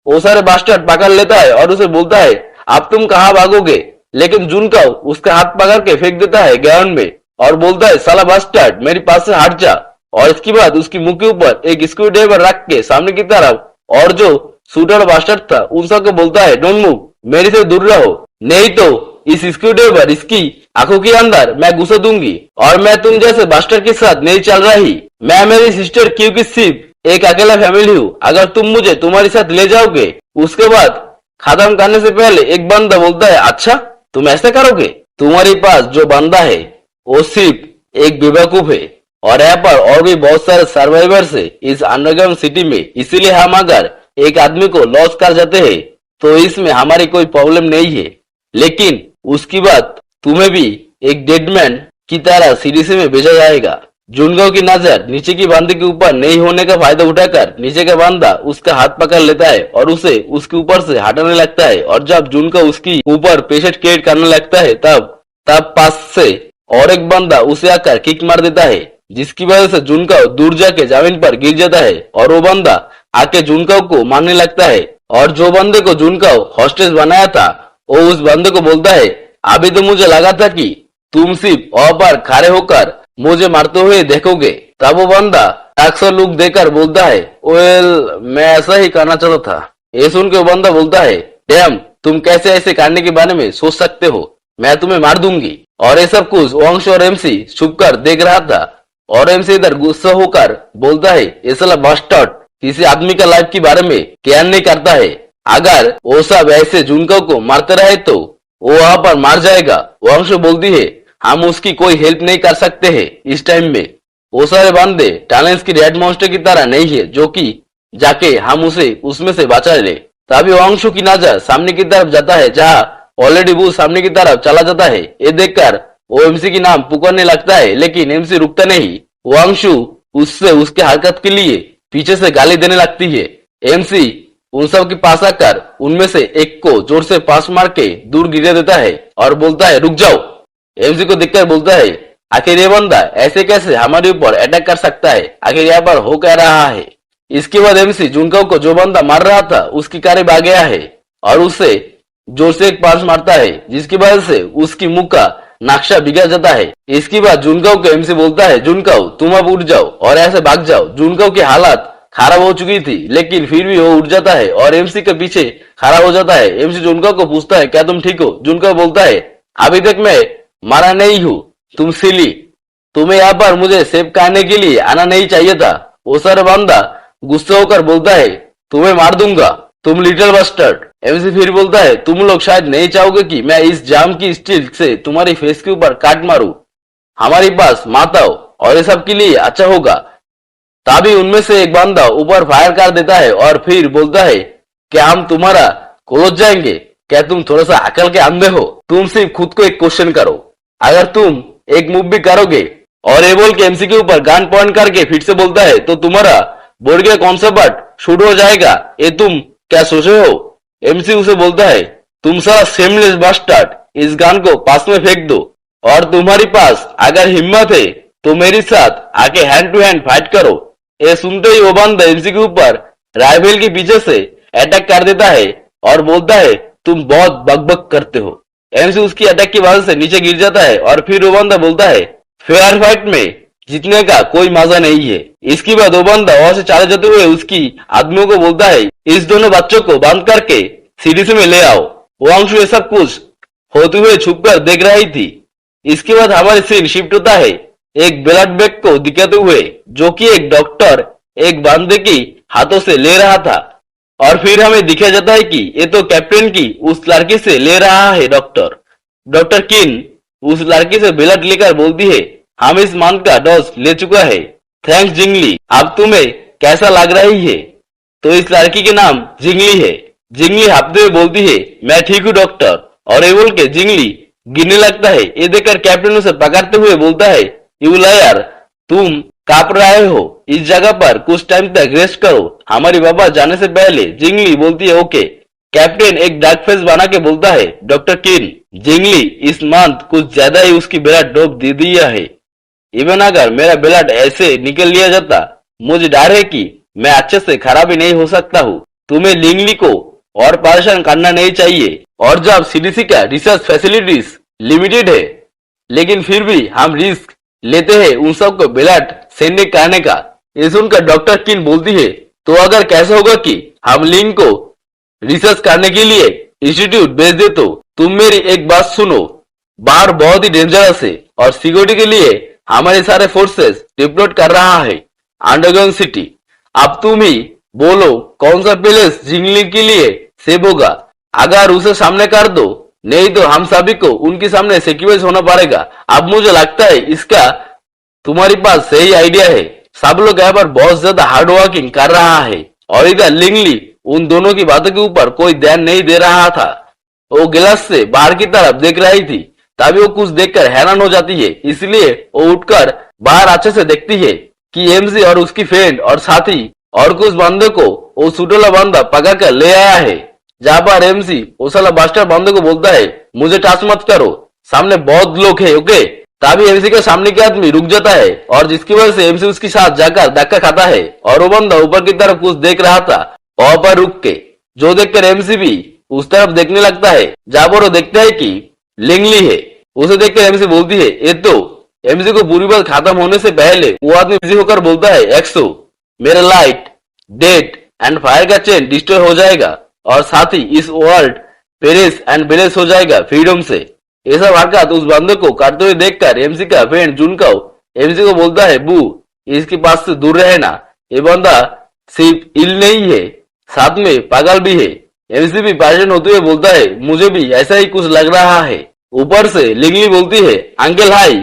वो सारे बास्टर्ड पकड़ लेता है और उसे बोलता है, अब तुम कहाँ भागोगे। लेकिन जुनको उसका हाथ पकड़ के फेंक देता है ग्राउंड में और बोलता है, साला बास्टर्ड मेरे पास से हट जा। और इसके बाद उसकी मुंह के ऊपर एक स्क्रू ड्राइवर रख के सामने की तरफ और जो शूटर बास्टर्ड था उन सबको बोलता है, डोंट मूव, मेरे से दूर रहो, नहीं तो इस स्क्रू ड्राइवर इसकी आंखों के अंदर मैं घुसा दूंगी। और मैं तुम जैसे बास्टर्ड के साथ नहीं चल रही। मैं मेरी सिस्टर क्यू की सिर्फ एक अकेला फैमिली हूँ। अगर तुम मुझे तुम्हारे साथ ले जाओगे उसके बाद खत्म करने से पहले एक बंदा बोलता है, अच्छा तुम ऐसा करोगे। तुम्हारे पास जो बंदा है वो सिर्फ एक बेवकूफ है और यहाँ पर और भी बहुत सारे सर्वाइवर्स है इस अंडरग्राउंड सिटी में। इसीलिए हम अगर एक आदमी को लॉस कर जाते हैं तो इसमें हमारी कोई प्रॉब्लम नहीं है, लेकिन उसकी बाद तुम्हें भी एक डेडमैन की तरह सीडीसी में भेजा जाएगा। जुनगांव की नजर नीचे की बंदे के ऊपर नहीं होने का फायदा उठाकर नीचे का बंदा उसका हाथ पकड़ लेता है और उसे उसके ऊपर से हटाने लगता है। और जब जुनगांव उसकी ऊपर पेशेंट क्रिएट करने लगता है तब पास से और एक बंदा उसे आकर किक मार देता है, जिसकी वजह से जुनगांव दूर जाके जमीन पर गिर जाता है और वो बंदा आके जुनगांव को मारने लगता है। और जो बंदे को जुनगांव हॉस्टेज बनाया था वो उस बंदे को बोलता है, अभी तो मुझे लगा था कि तुम सिर्फ वहां पर खड़े होकर मुझे मारते हुए देखोगे। तब वो बंदा अक्सर लुक देकर बोलता है, वेल मैं ऐसा ही करना चाहता था। ये सुन के वो बंदा बोलता है, डैम तुम कैसे ऐसे करने के बारे में सोच सकते हो, मैं तुम्हें मार दूंगी। और ये सब कुछ वंश और एमसी छुप कर देख रहा था और एमसी इधर गुस्सा होकर बोलता है, ये साला बास्टर्ड किसी आदमी का लाइफ के बारे में केयर नहीं करता है। अगर वो सब ऐसे जुनगांव को मारते रहे तो वो वहां पर मार जाएगा। वंश बोलती है, हम उसकी कोई हेल्प नहीं कर सकते हैं इस टाइम में। वो सारे बंदे टैलेंट्स की रेड मॉन्स्टर की तरह नहीं है जो कि जाके हम उसे उसमें से बचा ले। तभी वंशु की नजर सामने की तरफ जाता है जहां ऑलरेडी वो सामने की तरफ चला जाता है। ये देखकर वो एमसी की नाम पुकारने लगता है, लेकिन एमसी रुकता नहीं। वंशु उससे उसके हरकत के लिए पीछे से गाली देने लगती है। एमसी उन सब के पास आकर उनमें से एक को जोर से पास मार के दूर गिरा देता है और बोलता है, रुक जाओ। एमसी को देखकर बोलता है, आखिर ये बंदा ऐसे कैसे हमारे ऊपर अटैक कर सकता है, आखिर यहाँ पर हो क्या रहा है। इसके बाद एमसी जुनगांव को जो बंदा मार रहा था उसकी करीब आ गया है और उससे जोर से एक पांच मारता है, जिसकी वजह से उसकी मुंह का नक्शा बिगड़ जाता है। इसके बाद जुनगांव को एमसी बोलता है, जुनगांव तुम अब उठ जाओ और ऐसे भाग जाओ। जुनगांव की हालत खराब हो चुकी थी लेकिन फिर भी वो उठ जाता है और एमसी के पीछे खड़ा हो जाता है। एमसी जुनगांव को पूछता है, क्या तुम ठीक हो। जुनगांव बोलता है, अभी तक मैं मारा नहीं हूँ, तुम सिली, तुम्हें यहाँ पर मुझे सेब खाने के लिए आना नहीं चाहिए था। वो सारा बंदा गुस्सा होकर बोलता है, तुम्हें मार दूंगा, तुम लिटिल बस्टर्ड। एमसी फिर बोलता है, तुम लोग शायद नहीं चाहोगे कि मैं इस जाम की स्टील से तुम्हारी फेस के ऊपर काट मारूं। हमारे पास माताओं और ये सब के लिए अच्छा होगा। तभी उनमें से एक बंदा ऊपर फायर कर देता है और फिर बोलता है, क्या हम तुम्हारा क्लोज जाएंगे? क्या तुम थोड़ा सा अकल के अंधे हो? तुम सिर्फ खुद को एक क्वेश्चन करो, अगर तुम एक मूव भी करोगे। और ये बोल के एमसी के ऊपर गन पॉइंट करके फिर से बोलता है, तो तुम्हारा बोर्ड के कौन सा बट शूट हो जाएगा, ये तुम क्या सोचे हो? एमसी उसे बोलता है, तुम सारा सेमलेस बास्टर्ड, इस गन को पास में फेंक दो और तुम्हारे पास अगर हिम्मत है तो मेरे साथ आके हैंड टू हैंड फाइट करो। ये सुनते ही वो बंदा एमसी के ऊपर राइफल के पीछे से अटैक कर देता है और बोलता है, तुम बहुत बकबक करते हो। एमसी उसकी अटैक की वजह से नीचे गिर जाता है और फिर वो बंदा बोलता है, फेयर फाइट में जीतने का कोई मजा नहीं है। इसके बाद वो बंदा वहां से चले जाते हुए उसकी आदमियों को बोलता है, इस दोनों बच्चों को बंद करके सीडीसी में ले आओ। वो अंशु ये सब कुछ होते हुए छुपकर देख रही थी। इसके बाद हमारी सीन शिफ्ट होता है एक ब्लड बैग को दिखाते हुए, जो कि एक डॉक्टर एक बंदे की हाथों से ले रहा था। और फिर हमें दिखाया जाता है कि ये तो कैप्टन की उस लड़की से ले रहा है डॉक्टर। डॉक्टर किन उस लड़की से ब्लड लेकर बोलती है, हम इस मंथ का डोज ले चुका है, थैंक्स जिंगली, अब तुम्हें कैसा लग रही है? तो इस लड़की के नाम जिंगली है। जिंगली हफ्ते में बोलती है, मैं ठीक हूँ डॉक्टर। और ये बोल के जिंगली गिरने लगता है। ये देखकर कैप्टन उसे पकड़ते हुए बोलता है, यू लायर, तुम कांप रहे हो, इस जगह पर कुछ टाइम तक रेस्ट करो, हमारी बाबा जाने से पहले। जिंगली बोलती है, ओके। कैप्टन एक डार्क फेस बना के बोलता है, डॉक्टर किन, जिंगली इस मंथ कुछ ज्यादा ही उसकी ब्लड डोप दे दिया है। इवन अगर मेरा ब्लड ऐसे निकल लिया जाता, मुझे डर है कि मैं अच्छे से खराब ही नहीं हो सकता हूँ। तुम्हें लिंगली को और परेशान करना नहीं चाहिए। और जब सीडीसी का रिसर्च फैसिलिटीज लिमिटेड है, लेकिन फिर भी हम रिस्क लेते हैं उन सबको ब्लड सेंड करने का। ये सुनकर डॉक्टर किन बोलती है, तो अगर कैसा होगा कि हम लिंग को रिसर्च करने के लिए इंस्टीट्यूट भेज दे? तो तुम मेरी एक बात सुनो, बाहर बहुत ही डेंजरस है और सिक्योरिटी के लिए हमारे सारे फोर्सेस डिप्लॉयड कर रहा है अंडरग्राउंड सिटी। अब तुम ही बोलो कौन सा प्लेस जिंगलिंग के लिए सेव होगा। अगर उसे सामने कर दो, नहीं तो हम सभी को उनके सामने सेक्रीफाइस होना पड़ेगा। अब मुझे लगता है इसका तुम्हारे पास सही आइडिया है। सब लोग यहाँ पर बहुत ज्यादा हार्ड वर्किंग कर रहा है और इधर लिंगली उन दोनों की बातों के ऊपर कोई ध्यान नहीं दे रहा था। वो गिलास से बाहर की तरफ देख रही थी, तभी वो कुछ देखकर हैरान हो जाती है। इसलिए वो उठकर बाहर अच्छे से देखती है कि एमसी और उसकी फ्रेंड और साथी और कुछ बंदे को वो सुटोला बंदा पकड़ कर ले आया है। जहाँ पर एमसी वो साला बास्टर बंदे को बोलता है, मुझे टच मत करो, सामने बहुत लोग है, ओके। तभी एमसी के सामने के आदमी रुक जाता है और जिसकी वजह से एमसी उसके साथ जाकर धक्का खाता है। और वो बंदा ऊपर की तरफ कुछ देख रहा था वहां पर रुक के, जो देखकर एमसी भी उस तरफ देखने लगता है जहां पर वो देखता है कि लिंगली है। उसे देखकर एमसी बोलती है, ये तो। एमसी को पूरी बात खत्म होने से पहले वो आदमी बिजी होकर बोलता है, एक्सो, मेरा लाइट डेट एंड फायर का चेन डिस्ट्रॉय हो जाएगा और साथ ही इस वर्ल्ड पेरिस एंड बेलेस हो जाएगा फ्रीडम से। ऐसा हरकत उस बंदे को करते हुए देखकर एमसी का फ्रेंड जुनकाओ एमसी को बोलता है, बू, इसके पास से दूर रहना, ये बंदा सिर्फ इल नहीं है, साथ में पागल भी है। एमसी भी परेशान होते हुए बोलता है, मुझे भी ऐसा ही कुछ लग रहा है। ऊपर से लिंगली बोलती है, अंकल हाई,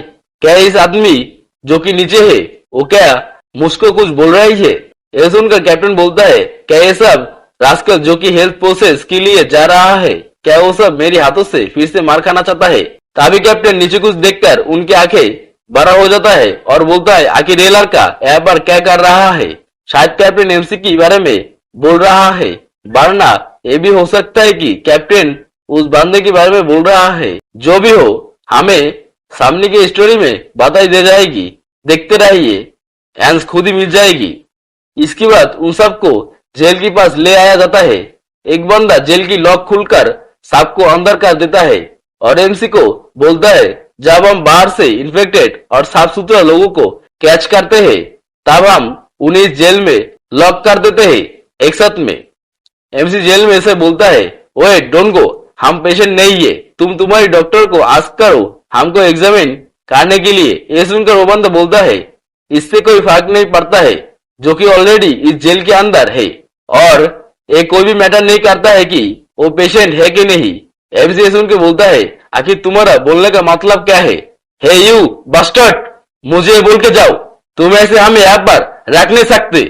क्या इस आदमी जो कि नीचे है वो क्या मुझको कुछ बोल रही है? यह सुनकर कैप्टन बोलता है, क्या ये सब रास्कल जो कि हेल्थ प्रोसेस के लिए जा रहा है, क्या वो सब मेरे हाथों से फिर से मार खाना चाहता है? तभी कैप्टन नीचे कुछ देखकर उनकी आंखें बड़ा हो जाता है और बोलता है, आखिर ये लड़का यहाँ पर क्या कर रहा है? शायद कैप्टन एमसी के बारे में बोल रहा है, वरना ये भी हो सकता है कि कैप्टन उस बंदे के बारे में बोल रहा है। जो भी हो, हमें सामने की स्टोरी में बताई दे जाएगी, देखते रहिए, एंस खुद ही मिल जाएगी। इसके बाद उन सबको जेल के पास ले आया जाता है। एक बंदा जेल की लॉक खुलकर सबको अंदर कर देता है और एमसी को बोलता है, जब हम बाहर से इन्फेक्टेड और साफ सुथरा लोगों को कैच करते हैं, तब हम उन्हें जेल में लॉक कर देते हैं एक साथ में। एमसी जेल में ऐसे बोलता है, ओए डोंट गो, हम पेशेंट नहीं है, तुम तुम्हारी डॉक्टर को आस्क करो हमको एग्जामिन करने के लिए। ये सुनकर वो बंदा बोलता है इससे कोई फर्क नहीं पड़ता है, जो कि ऑलरेडी इस जेल के अंदर है, और ये कोई भी मैटर नहीं करता है कि वो पेशेंट है कि नहीं। एमसी ये सुन के बोलता है आखिर तुम्हारा बोलने का मतलब क्या है? हे यू बस्टर्ड, मुझे ये बोल के जाओ, तुम ऐसे हमें यहाँ पर रख नहीं सकते।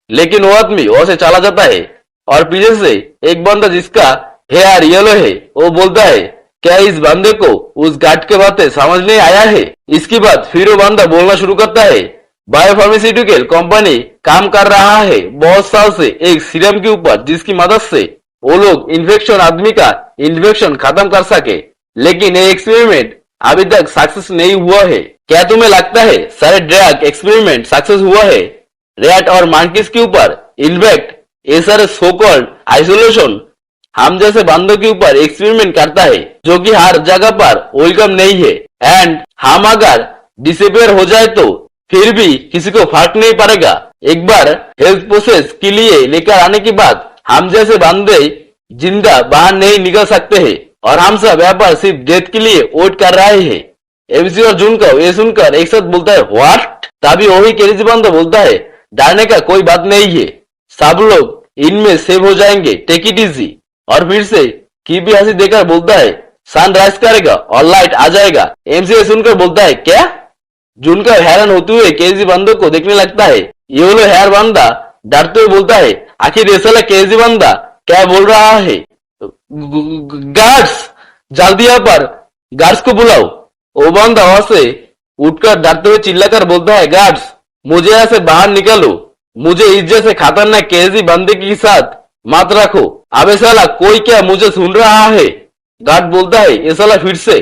लेकिन वो आदमी वहां से चला जाता है और पीछे से एक बंदा जिसका हेयर येलो है वो बोलता है क्या इस बंदे को उस गार्ड के बातें समझ नहीं आया है? इसके बाद फिर वो बंदा बोलना शुरू करता है बायोफार्मास्यूटिकल कंपनी काम कर रहा है बहुत साल से एक सीरम के ऊपर जिसकी मदद से वो लोग इन्फेक्शन आदमी का इन्फेक्शन खत्म कर सके, लेकिन ये एक्सपेरिमेंट अभी तक सक्सेस नहीं हुआ है। क्या तुम्हें लगता है सारे ड्रग एक्सपेरिमेंट सक्सेस हुआ है रैट और मंकीज के ऊपर? इनफैक्ट ये सारे सो कॉल्ड आइसोलेशन हम जैसे बंदों के ऊपर एक्सपेरिमेंट करता है जो कि हर जगह पर वेलकम नहीं है, एंड हम अगर डिसअपियर हो जाए तो फिर भी किसी को फर्क नहीं पड़ेगा। एक बार हेल्थ प्रोसेस के लिए लेकर आने के बाद हम जैसे बंदे जिंदा बाहर नहीं निकल सकते हैं और हम सब यहाँ पर सिर्फ डेथ के लिए वेट कर रहे हैं। एमसी और जुनको ये सुनकर एक साथ बोलता है व्हाट? तभी वही केजी बंदा बोलता है डरने का कोई बात नहीं है, सब लोग इनमें सेव हो जाएंगे, टेक इट इजी। और फिर से की भी हंसी देकर बोलता है सनराइज करेगा और लाइट आ जाएगा। एमसी ये सुनकर बोलता है क्या? जुनका हैरान होते हुए केजी बंदो को देखने लगता है। ये बोलो हेयर बंदा डरते हुए बोलता है आखिर ये साला केजी बंदा क्या बोल रहा है? गार्ड्स, जल्दी यहाँ पर गार्ड्स को बुलाओ। वो बंदा वहां से उठकर डरते हुए चिल्लाकर बोलता है गार्ड्स, मुझे यहाँ से बाहर निकालो, मुझे इस जैसे खतरनाक केजी बंदे के साथ मत रखो। अबे साला कोई क्या मुझे सुन रहा है? गार्ड बोलता है ये साला फिर से।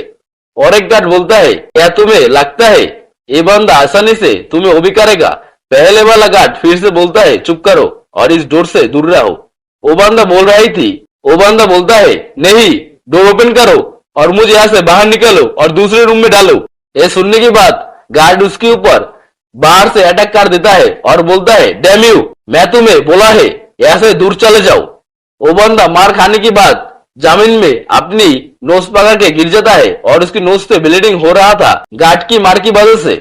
और एक गार्ड बोलता है क्या तुम्हें लगता है ये बंदा आसानी से तुम्हें वो भी करेगा? पहले वाला गार्ड फिर से बोलता है चुप करो और इस डोर से दूर रहो। वो बंदा बोल रही थी, वो बंदा बोलता है नहीं, डोर ओपन करो और मुझे यहाँ से बाहर निकालो और दूसरे रूम में डालो। ये सुनने के बाद गार्ड उसके ऊपर बाहर से अटैक कर देता है और बोलता है डैम यू, मैं तुम्हें बोला है यहाँ से दूर चले जाओ। वो बंदा मार खाने के बाद जमीन में अपनी नोज पकड़ के गिर जाता है और उसकी नोज से ब्लीडिंग हो रहा था गार्ड की मार की वजह से।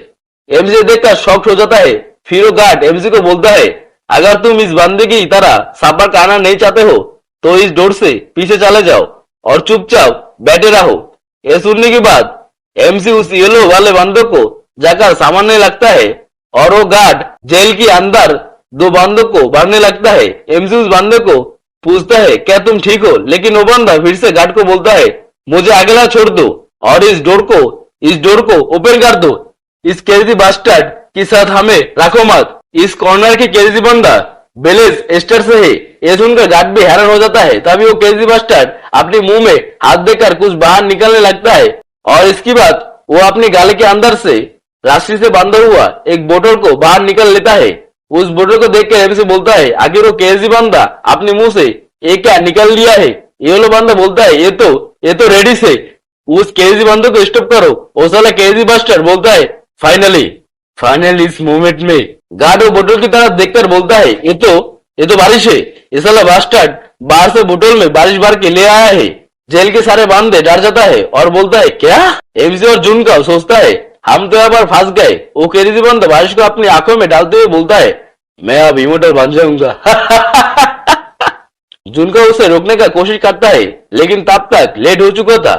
एमजी देखकर शॉक्ड हो जाता है। फिर वो गार्ड एमजी को बोलता है अगर तुम इस बंदे की तरह सफर करना नहीं चाहते हो तो इस डोर से पीछे चले जाओ और चुपचाप बैठे रहो। ये सुनने के बाद एमसी उस येलो वाले बंदे को जाकर सामने लगता है और वो गार्ड जेल के अंदर दो बंदों को भरने लगता है। एमसी उस बंदे को पूछता है क्या तुम ठीक हो? लेकिन वो बंदा फिर से गार्ड को बोलता है मुझे अकेला छोड़ दो और इस डोर को ओपन कर दो। इस केजी बास्टर्ड के साथ हमें रखो मत। इस कॉर्नर के केजी बंदा बेलेज एस्टर से है। ये सुनकर गार्ड भी हैरान हो जाता है। तभी वो केजी बास्टर्ड अपने मुंह में हाथ देकर कुछ बाहर निकलने लगता है और इसके बाद वो अपने गाले के अंदर से रस्सी से बांधा हुआ एक बोतल को बाहर निकल लेता है। उस बोतल को देख कर एमसी बोलता है आखिर वो केजी बंदा अपने मुंह से एक क्या निकल लिया है? ये लो बंदा बोलता है ये तो रेडी से। उस केजी बंदे को स्टॉप करो। वो साला केजी बास्टर्ड बोलता है फाइनली इस मोमेंट में। गार्ड वो बोतल की तरफ देखकर बोलता है ये तो बारिश है। ये साला बास्टर्ड बाहर से बोतल में बारिश भर के ले आया है। जेल के सारे बंदे डर जाता है और बोलता है क्या? एमसी और जून का सोचता है हम तो यहाँ पर फंस गए। वो केजी बंदा बारिश को अपनी आंखों में डालते हुए बोलता है मैं अब इमोटल बन जाऊंगा। जुनका उसे रोकने का कोशिश करता है लेकिन तब तक लेट हो चुका था।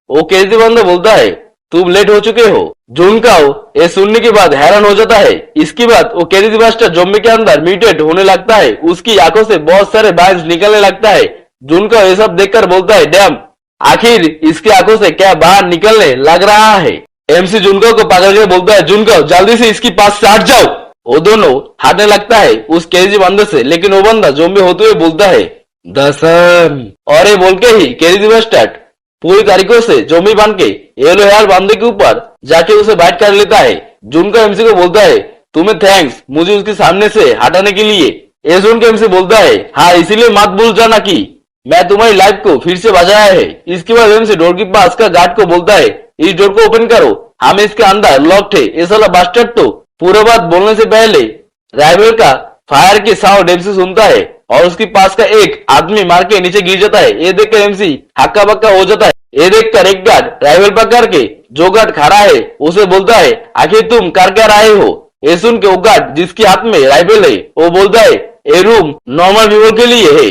वो केजी बंदा बोलता है तुम लेट हो चुके हो। जुनका ये सुनने के बाद हैरान हो जाता है। इसके बाद वो केजी बास्टर जोम्बी के अंदर म्यूटेट होने लगता है। उसकी आंखों से बहुत सारे बाइंस निकलने लगता है। जुनका ये सब देखकर बोलता है डैम, आखिर इसकी आंखों से क्या बाहर निकलने लग रहा है? एमसी जुनका को पकड़ के बोलता है जुनका जल्दी से इसके पास से हट जाओ। वो दोनों हटने लगता है उस केजी बंदे से, लेकिन वो बंदा जोम्बी होते हुए बोलता है दसन। और ये बोल के ही केजी बास्टर्ड पूरी तरीकों से जोम्बी बन के येलो हेयर बंदे के ऊपर जाके उसे बाइट कर लेता है। जुनका एमसी को बोलता है तुम्हें थैंक्स मुझे उसके सामने से हटाने के लिए। ये सुन के एमसी बोलता है हाँ इसीलिए मत भूल जाना कि मैं तुम्हारी लाइफ को फिर से बचाया है। इसके बाद एमसी डोर के पास का गार्ड को बोलता है इस डोर को ओपन करो, हम इसके अंदर लॉक्ड है। ये साला बास्टर्ड तो पूरा बात बोलने से पहले राइवल का फायर के साउंड एमसी सुनता है और उसके पास का एक आदमी मार के नीचे गिर जाता है। ये देखकर एमसी हक्का बक्का हो जाता है। ये देखकर एक गार्ड राइफल पकड़ के जो गार्ड खड़ा है उसे बोलता है, आखिर तुम कर आए हो? ये सुन के वो गार्ड जिसके हाथ में राइफल है वो बोलता है, ये रूम नॉर्मल पीपल के लिए है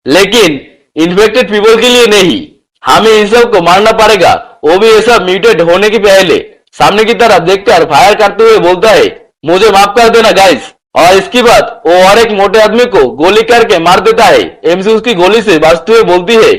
लेकिन इन्फेक्टेड पीपल के लिए नहीं। हमें इन सब को मारना पड़ेगा, वो भी ऐसा म्यूटेड होने के पहले। सामने की तरफ देखकर फायर करते हुए बोलता है, मुझे माफ कर देना गाइस। और इसके बाद वो और एक मोटे आदमी को गोली करके मार देता है। एमसी उसकी गोली से बचते हुए बोलती है,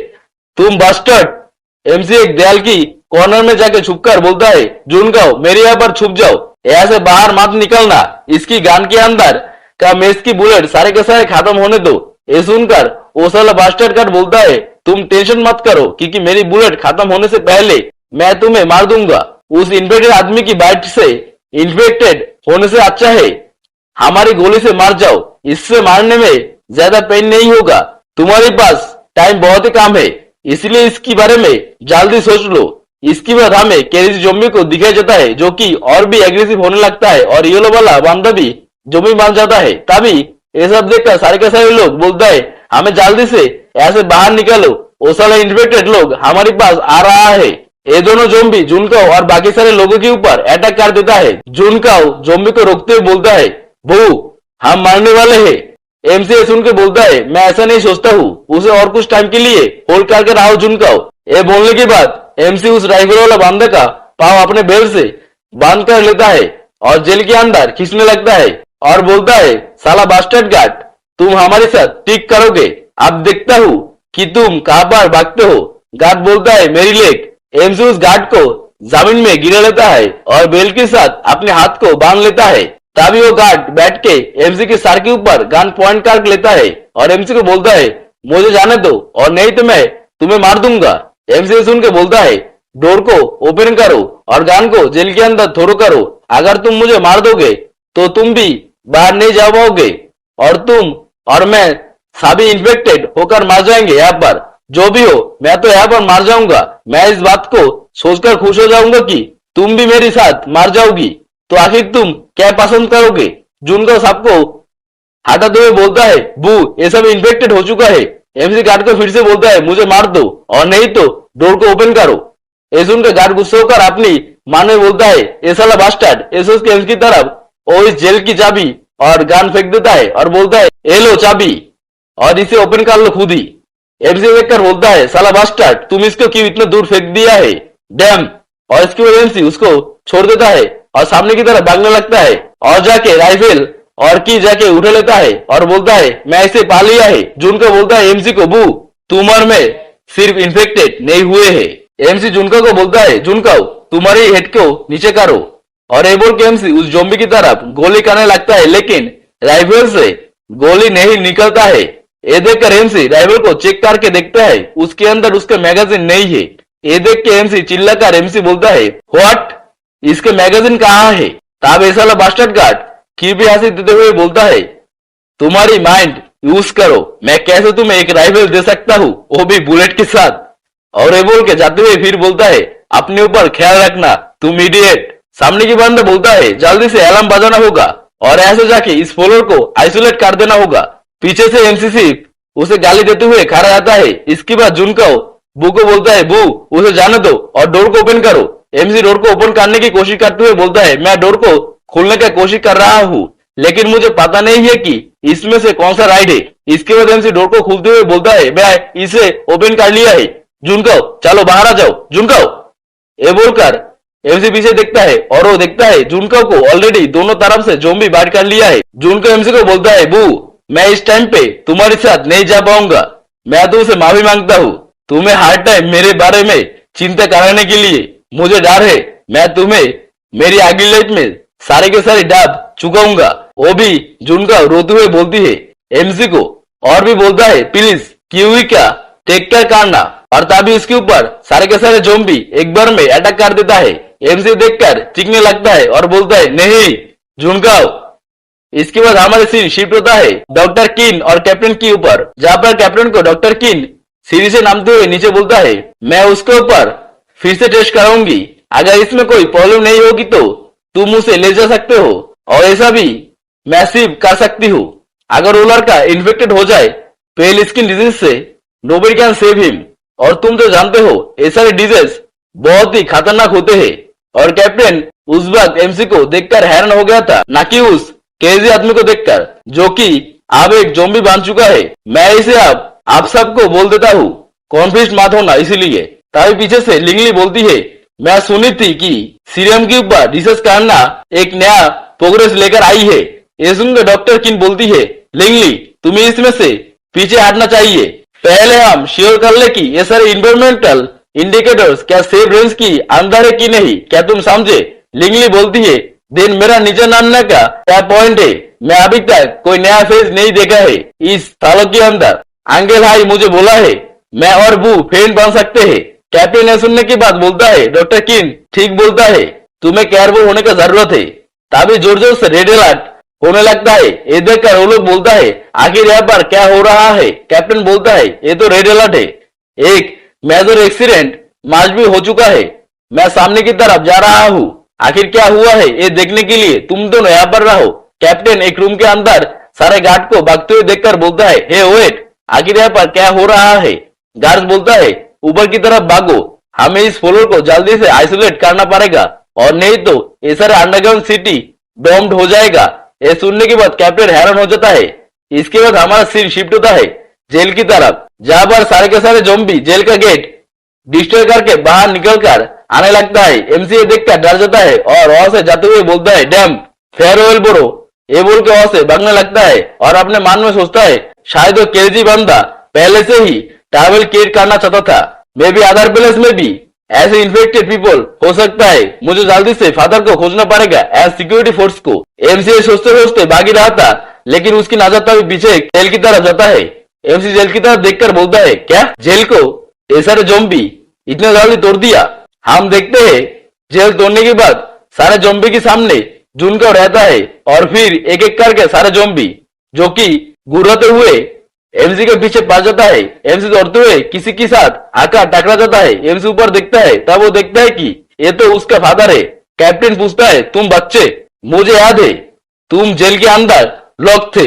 तुम बास्टर्ड। एमसी एक दीवार की कॉर्नर में जाके छुपकर बोलता है, जून गाओ मेरे यहाँ पर छुप जाओ, यहाँ से बाहर मत निकलना। इसकी गान के अंदर का मेस की बुलेट सारे के सारे खत्म होने दो। ये सुनकर वो साला बास्टर्ड कट बोलता है, तुम टेंशन मत करो क्योंकि मेरी बुलेट खत्म होने से पहले मैं तुम्हें मार दूंगा। उस इन्फेक्टेड आदमी की बाइट से इन्फेक्टेड होने से अच्छा है हमारी गोली से मार जाओ, इससे मारने में ज्यादा पेन नहीं होगा। तुम्हारे पास टाइम बहुत ही कम है, इसलिए इसके बारे में जल्दी सोच लो। इसके बाद हमें कैरिज जोम्बी को दिखाया जाता है जो कि और भी एग्रेसिव होने लगता है और येलो वाला बंदा भी जोम्बी बन जाता है। तभी ये सब देखकर सारे के सारे लोग बोलता है, हमें जल्दी से ऐसे बाहर निकालो, वो साला इन्फेक्टेड लोग हमारे पास आ रहा है। ये दोनों जोम्बी जुनकाओ और बाकी सारे लोगों के ऊपर अटैक कर देता है। जुनकाओ जोम्बी को रोकते हुए बोलता है, बू हम मारने वाले हैं। एमसी सुन के बोलता है, मैं ऐसा नहीं सोचता हूँ, उसे और कुछ टाइम के लिए होल्ड करके रहो जुनकाओ। ये बोलने के बाद एमसी उस राइफल वाला बंदे का पाँव अपने बेल्ट से बांध कर लेता है और जेल के अंदर खींचने लगता है और बोलता है, साला बास्टर्ड गार्ड तुम हमारे साथ टिक करोगे, अब देखता हूँ कि तुम कहां पर भागते हो। गार्ड बोलता है, मेरी लेग। एमसी उस गार्ड को जमीन में गिरा लेता है और बेल्ट के साथ अपने हाथ को बांध लेता है। तभी वो गार्ड बैठ के एमसी के सर के ऊपर गन पॉइंट कर लेता है और एमसी को बोलता है, मुझे जाने दो और नहीं तो मैं तुम्हें मार दूंगा। एमसी सुन के बोलता है, डोर को ओपन करो और गन को जेल के अंदर थ्रो करो। अगर तुम मुझे मार दोगे तो तुम भी बाहर नहीं जा पाओगे और तुम और मैं सभी इन्फेक्टेड होकर मार जाएंगे। यहाँ पर जो भी हो मैं तो यहाँ पर मार जाऊंगा। मैं इस बात को सोचकर खुश हो जाऊंगा कि तुम भी मेरे साथ मार जाओगी, तो आखिर तुम क्या पसंद करोगे? जुनका सबको हटाते हुए बोलता है, बू ये सब इन्फेक्टेड हो चुका है। एमसी गार्ड को फिर से बोलता है, मुझे मार दो और नहीं तो डोर को ओपन करो। ये सुनकर गार्ड गुस्से होकर अपनी मान में बोलता है, ये साला बास्टर्ड। ये सोच के एमसी की तरफ वो इस जेल की चाबी और गन फेंक देता है और बोलता है, ये लो चाबी और इसे ओपन कर लो खुद ही। एमसी देखकर बोलता है, साला बास्टर्ड तुम इसको क्यों इतना दूर फेंक दिया है, डैम। और इसके बाद एमसी उसको छोड़ देता है और सामने की तरफ भागने लगता है और जाके राइफल और की जाके उठा लेता है और बोलता है, मैं इसे पा लिया है। जुनका बोलता है एमसी को, बू तुम और मैं सिर्फ इन्फेक्टेड नहीं हुए हैं। एमसी जुनका को बोलता है, जुनकाओ तुम्हारे हेड को नीचे करो। और ये बोल के एमसी उस जोम्बी की तरफ गोली करने लगता है लेकिन राइफल से गोली नहीं निकलता है। ये देखकर एमसी राइफल को चेक करके देखता है, उसके अंदर उसका मैगजीन नहीं है। ये देख के एमसी चिल्लाकर एमसी बोलता है, व्हाट इसके मैगजीन कहाँ है? तब ऐसा वाला बास्टर्ड गार्ड की भी हंसी देते हुए बोलता है, तुम्हारी माइंड यूज करो, मैं कैसे तुम्हें एक राइफल दे सकता हूँ, वो भी बुलेट के साथ। और ये बोल के जाते हुए फिर बोलता है, अपने ऊपर ख्याल रखना तुम इडियट। सामने की बंदा बोलता है, जल्दी से अलार्म बजाना होगा और ऐसे जाके इस फ्लोर को आइसोलेट कर देना होगा। पीछे से एमसी उसे गाली देते हुए खड़ा रहता है। इसके बाद जुनकाओ बू को बोलता है, बू उसे जाने दो और डोर को ओपन करो। एमसी डोर को ओपन करने की कोशिश करते हुए बोलता है, मैं डोर को खोलने की कोशिश कर रहा हूँ लेकिन मुझे पता नहीं है कि इसमें से कौन सा राइड है। इसके बाद एमसी डोर को खोलते हुए बोलता है, मैं इसे ओपन कर लिया है, जुनकाओ चलो बाहर आ जाओ। जुनकाओ ये बोलकर एमसी पीछे देखता है और वो देखता है जुनकाओ को ऑलरेडी दोनों तरफ से जोम्बी बाइट कर लिया है। जुनकाओ एमसी को बोलता है, बू मैं इस टाइम पे तुम्हारे साथ नहीं जा पाऊंगा, मैं तुमसे माफी मांगता हूँ। तुम्हें हर टाइम मेरे बारे में चिंता कराने के लिए मुझे डर है, मैं तुम्हें मेरी अगली लाइफ में सारे के सारे डाब चुकाऊंगा। वो भी जुनकाओ रोते हुए बोलती है एमसी को और भी बोलता है, प्लीज क्यों क्या टेक केयर करना। और तभी उसके ऊपर सारे के सारे जोम्बी एक बार में अटैक कर देता है। एमसी देखकर चीखने लगता है और बोलता है, नहीं जुनकाओ। इसके बाद हमारे सीन शिफ्ट होता है डॉक्टर किन और कैप्टन के ऊपर, जहां पर कैप्टन को डॉक्टर किन सीढ़ी से नामते हुए नीचे बोलता है, मैं उसके ऊपर फिर से टेस्ट कराऊंगी, अगर इसमें कोई प्रॉब्लम नहीं होगी तो तुम उसे ले जा सकते हो और ऐसा भी मैं सिर्फ कर सकती हूँ। अगर वो लड़का इन्फेक्टेड हो जाए पेल स्किन डिजीज से नोबडी कैन सेव हिम। और तुम तो जानते हो ये सारे डिजीज बहुत ही खतरनाक होते हैं। और कैप्टन उस वक्त एमसी को देखकर हैरान हो गया था, ना कि उस क्रेजी आदमी को देखकर जो कि अब एक ज़ॉम्बी बन चुका है। मैं इसे अब आप सबको बोल देता हूँ, कॉन्फ्यूज मत होना। इसीलिए तभी पीछे से लिंगली बोलती है, मैं सुनी थी कि सीरम के ऊपर रिसर्च करना एक नया प्रोग्रेस लेकर आई है। ये सुनकर डॉक्टर किन बोलती है, लिंगली तुम्हें इसमें से पीछे हटना चाहिए। पहले हम श्योर कर ले कि ये सारे इन्वायरमेंटल इंडिकेटर्स क्या सेफ रेंज की अंदर है कि नहीं, क्या तुम समझे? लिंगली बोलती है, दिन मेरा नीचे नामने का क्या पॉइंट है? मैं अभी तक कोई नया फेस नहीं देखा है इस सालों के अंदर। अंकल भाई मुझे बोला है मैं और बू फ्रेंड बन सकते हैं। कैप्टन ने सुनने की बात बोलता है, डॉक्टर किन ठीक बोलता है, तुम्हें केयरफुल होने का जरूरत है। तभी जोर जोर से रेड अलर्ट होने लगता है। ये देखकर वो लोग बोलता है, आखिर यहाँ पर क्या हो रहा है? कैप्टन बोलता है, ये तो रेड अलर्ट है, एक मेजर एक्सीडेंट मस्ट भी हो चुका है। मैं सामने की तरफ जा रहा हूँ, आखिर क्या हुआ है ये देखने के लिए तुम दोनों यहाँ पर रहो। कैप्टन एक रूम के अंदर सारे गार्ड को भागते हुए देखकर बोलता है, हे वेट, आखिर यहाँ पर क्या हो रहा है? गार्ड बोलता है, ऊपर की तरफ भागो, हमें इस फ्लोर को जल्दी से आइसोलेट करना पड़ेगा और नहीं तो ये सारे अंडरग्राउंड सिटी बॉम्ब हो जाएगा। ये सुनने के बाद कैप्टन हैरान हो जाता है। इसके बाद हमारा सीन शिफ्ट होता है जेल की तरफ, जहां पर सारे के सारे ज़ॉम्बी जेल का गेट डिस्ट्रॉय करके बाहर निकलकर आने लगता है। एमसी देखकर डर जाता है और वहां से जाते हुए बोलता है, डैम फेयरवेल ब्रो, ये बोल के वहां से भागने लगता है और अपने मन में सोचता है, शायद वो केजी बंदा पहले से ही ट्रैवल किट करना चाहता था। मे बी अदर प्लेस में भी ऐसे इन्फेक्टेड पीपल हो सकता है। मुझे जल्दी से फादर को खोजना पड़ेगा एज सिक्योरिटी फोर्स को। एमसी सोचते सोचते भागी रहा था, लेकिन उसकी नजर तभी पीछे जेल की तरफ जाता है। एमसी जेल की तरफ देखकर बोलता है, क्या जेल को ये सारे ज़ॉम्बी इतने जल्दी तोड़ दिया? हम देखते हैं जेल तोड़ने के बाद सारे ज़ॉम्बी के सामने झुंडकर रहता है और फिर एक एक करके सारे ज़ॉम्बी जो कि गुर्राते हुए एमसी के पीछे पड़ जाता है। एमसी दौड़ते हुए किसी के साथ आकर टकरा जाता है। एमसी ऊपर देखता है, तब वो देखता है कि ये तो उसका फादर है। कैप्टन पूछता है, तुम बच्चे, मुझे याद है तुम जेल के अंदर लॉक थे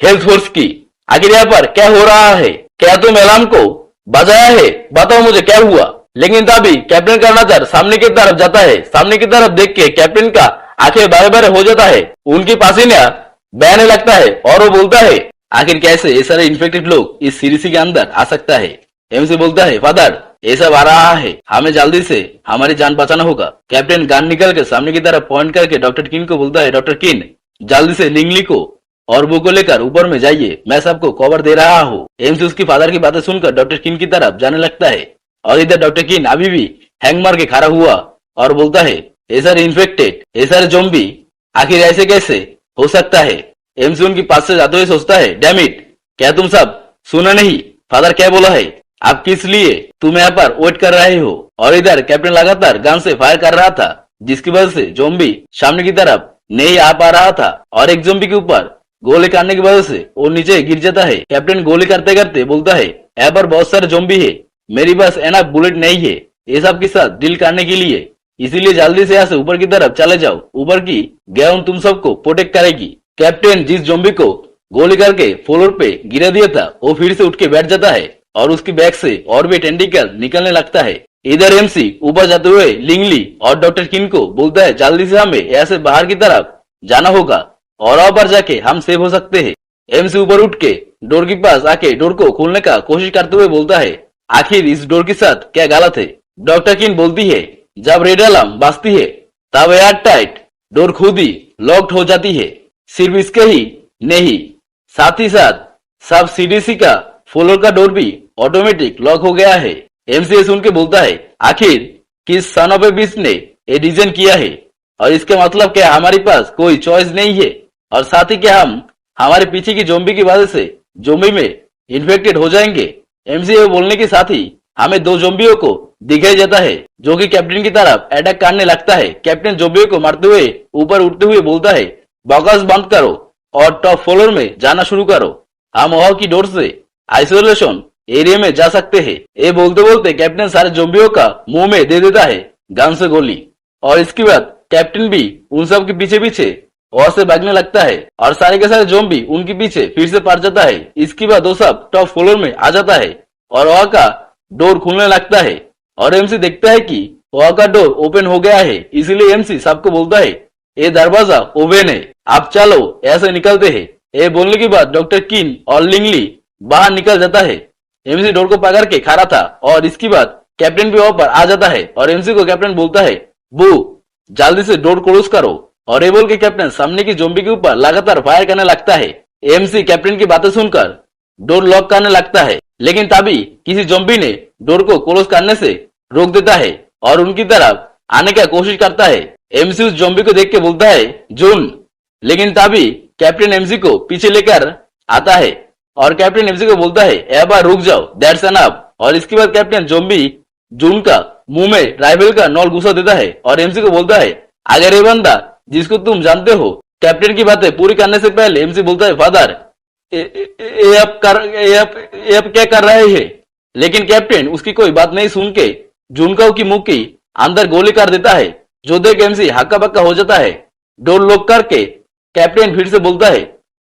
हेल्थ फोर्स की, आखिर यहाँ पर क्या हो रहा है? क्या तुम अलार्म को बजाया है? बताओ मुझे क्या हुआ? लेकिन तभी कैप्टन का नजर सामने की तरफ जाता है। सामने की तरफ देख के कैप्टन का आंखें बारे बारे हो जाता है, उनकी पसीना बहने लगता है और वो बोलता है, आखिर कैसे ये सारे इन्फेक्टेड लोग इस सीरीज के अंदर आ सकता है? एमसी बोलता है, फादर ये सब आ रहा है, हमें जल्दी से हमारी जान बचाना होगा। कैप्टन गन निकल के सामने की तरफ पॉइंट करके डॉक्टर किन को बोलता है, डॉक्टर किन जल्दी से लिंगली को और वो को लेकर ऊपर में जाइए, मैं सबको कवर दे रहा हूँ। एमसी उसकी फादर की बातें सुनकर डॉक्टर किन की तरफ जाने लगता है और इधर डॉक्टर किन अभी भी हैंग मार के खड़ा हुआ और बोलता है, ये सारे इन्फेक्टेड, ये सारे ज़ॉम्बी आखिर ऐसे कैसे हो सकता है? एमसी उनके पास से जाते हुए सोचता है, डैम इट, क्या तुम सब सुना नहीं? फादर क्या बोला है? आप किस लिए तुम यहाँ पर वेट कर रहे हो? और इधर कैप्टन लगातार गन से फायर कर रहा था, जिसकी वजह से ज़ॉम्बी सामने की तरफ नहीं आ पा रहा था और एक ज़ॉम्बी के ऊपर गोली करने की वजह से वो नीचे गिर जाता है। कैप्टन गोली करते करते बोलता है, यहाँ पर बहुत सारे ज़ॉम्बी है, मेरी पास एनफ बुलेट नहीं है ये सब के साथ डील करने के लिए, इसीलिए जल्दी से यहाँ से ऊपर की तरफ चले जाओ, ऊपर की ग्राउंड तुम सबको प्रोटेक्ट करेगी। कैप्टन जिस ज़ॉम्बी को गोली करके फ्लोर पे गिरा दिया था वो फिर से उठ के बैठ जाता है और उसकी बैग से और भी टेंटिकल निकलने लगता है। इधर एमसी ऊपर जाते हुए लिंगली और डॉक्टर किन को बोलता है, जल्दी से हमें यहाँ से बाहर की तरफ जाना होगा और वहां पर जाके हम सेफ हो सकते हैं। एमसी ऊपर उठ के डोर के पास आके डोर को खोलने का कोशिश करते हुए बोलता है, आखिर इस डोर के साथ क्या गलत है? डॉक्टर किन बोलती है, जब रेड अलार्म बजती है तब एयर टाइट डोर खुद ही लॉक्ड हो जाती है। सिर्फ इसके ही नहीं, साथ ही साथ सब सीडीसी का फ्लोर का डोर भी ऑटोमेटिक लॉक हो गया है। एमसी सुन के बोलता है, आखिर किस सन ऑफ ए बिच ने ये डिजाइन किया है और इसके मतलब क्या हमारे पास कोई चॉइस नहीं है? और साथ ही क्या हम हमारे पीछे की ज़ॉम्बी की वजह से ज़ॉम्बी में इन्फेक्टेड हो जाएंगे? एमसी बोलने के साथ ही हमें दो ज़ॉम्बियों को दिखाई जाता है जो कि कैप्टन की तरफ अटैक करने लगता है। कैप्टन ज़ॉम्बियों को मारते हुए ऊपर उठते हुए बोलता है, बकवास बंद करो और टॉप फ्लोर में जाना शुरू करो, हम वहां की डोर से आइसोलेशन एरिया में जा सकते हैं। ये बोलते बोलते कैप्टन सारे ज़ॉम्बियों का मुंह में दे देता है गन से गोली और इसके बाद कैप्टन भी उन सब के पीछे पीछे वहां से भागने लगता है और सारे के सारे ज़ॉम्बी उनके पीछे फिर से पड़ जाता है। इसके बाद वो सब टॉप फ्लोर में आ जाता है और वहां का डोर खुलने लगता है और एमसी देखता है कि वहां का डोर ओपन हो गया है। इसीलिए एमसी सबको बोलता है ये दरवाजा ओपन है, आप चलो ऐसे निकलते हैं। ये बोलने के बाद डॉक्टर किन और लिंगली बाहर निकल जाता है। एमसी डोर को पकड़ के खड़ा था और इसके बाद कैप्टन भी वहां पर आ जाता है और एमसी को कैप्टन बोलता है बू जल्दी से डोर क्लोज करो। और ये बोल के कैप्टन सामने की ज़ॉम्बी के ऊपर लगातार फायर करने लगता है। एमसी कैप्टन की बातें सुनकर डोर लॉक करने लगता है, लेकिन तभी किसी ज़ॉम्बी ने डोर को क्लोज करने से रोक देता है और उनकी तरफ आने की कोशिश करता है। एमसी उस ज़ॉम्बी को देख के बोलता है जून, लेकिन तभी कैप्टन एमसी को पीछे लेकर आता है और कैप्टन एमसी को बोलता है एक बार रुक जाओ, दैट्स एनफ। और इसके बाद कैप्टन ज़ॉम्बी जून का मुंह में राइफल का नॉल घुसा देता है और एमसी को बोलता है अगर ये बंदा जिसको तुम जानते हो। कैप्टन की बातें पूरी करने से पहले एमसी बोलता है फादर ये अब क्या कर रहे हैं, लेकिन कैप्टन उसकी कोई बात नहीं सुन के जुनकाओ की मुंह की अंदर गोली कर देता है, जो देख एमसी हक्का बक्का हो जाता है। डोर लॉक करके कैप्टन फिर से बोलता है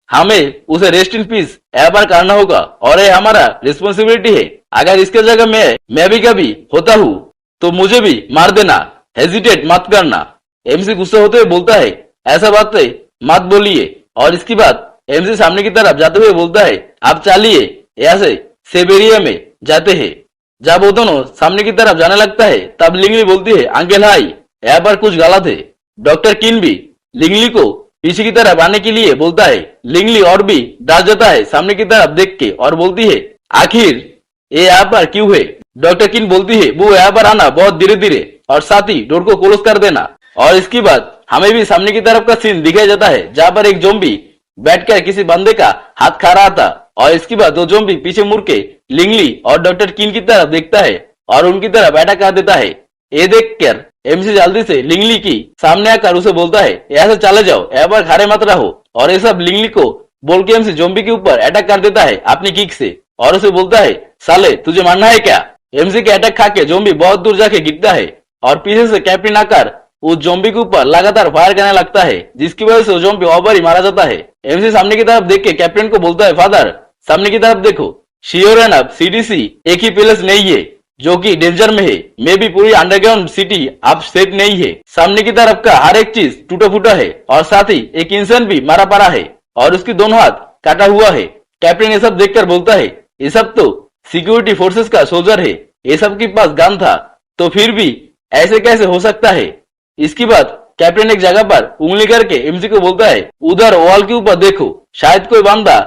हमें उसे रेस्ट इन पीस एबार करना होगा और ये हमारा रिस्पॉन्सिबिलिटी है। अगर इसके जगह मैं भी कभी होता हूँ तो मुझे भी मार देना, हेजिटेट मत करना। एमसी गुस्सा होते हुए बोलता है ऐसा बातें मत बोलिए। और इसकी बात एमसी सामने की तरफ जाते हुए बोलता है आप चलिए ऐसे सेबेरिया में जाते हैं। जब वो दोनों सामने की तरफ जाने लगता है तब लिंगली बोलती है अंकल हाई, यहाँ पर कुछ गलत है। डॉक्टर किन भी लिंगली को पीछे की तरफ आने के लिए बोलता है। लिंगली और भी डर जाता है सामने की तरफ देख के और बोलती है आखिर ये यहाँ पर क्यों है। डॉक्टर किन बोलती है वो यहाँ पर आना बहुत धीरे धीरे और साथ ही डोर को क्लोज कर देना। और इसके बाद हमें भी सामने की तरफ का सीन दिखाया जाता है जहाँ पर एक ज़ॉम्बी बैठकर किसी बंदे का हाथ खा रहा था और इसके बाद वो ज़ॉम्बी पीछे मुड़ के लिंगली और डॉक्टर किन की तरफ देखता है और उनकी तरफ अटैक कर देता है। ये देखकर एमसी जल्दी से लिंगली की सामने आकर उसे बोलता है ऐसे चले जाओ, यहाँ पर खड़े मत रहो। और ये सब लिंगली को बोल के एमसी ज़ॉम्बी के ऊपर अटैक कर देता है अपनी किक से और उसे बोलता है साले तुझे मारना है क्या। एमसी के अटैक खा के ज़ॉम्बी बहुत दूर जाके गिरता है और पीछे से कैप्टन आकर उस ज़ॉम्बी के ऊपर लगातार फायर करने लगता है, जिसकी वजह से ज़ॉम्बी और बार ही मारा जाता है। एमसी सामने की तरफ देख के कैप्टन को बोलता है फादर सामने की तरफ देखो, श्योर एंड अब सीडीसी एक ही पैलेस नहीं है जो कि डेंजर में है, मे भी पूरी अंडरग्राउंड सिटी अब सेफ नहीं है। सामने की तरफ का हर एक चीज टूटा फूटा है और साथ ही एक इंसान भी मारा पड़ा है और उसकी दोनों हाथ काटा हुआ है। कैप्टन ये सब देखकर बोलता है ये सब तो सिक्योरिटी फोर्सेस का सोल्जर है, ये सब के पास गन था तो फिर भी ऐसे कैसे हो सकता है। इसके बाद कैप्टन एक जगह पर उंगली करके एमसी को बोलता है उधर वॉल के ऊपर देखो, शायद कोई बंदा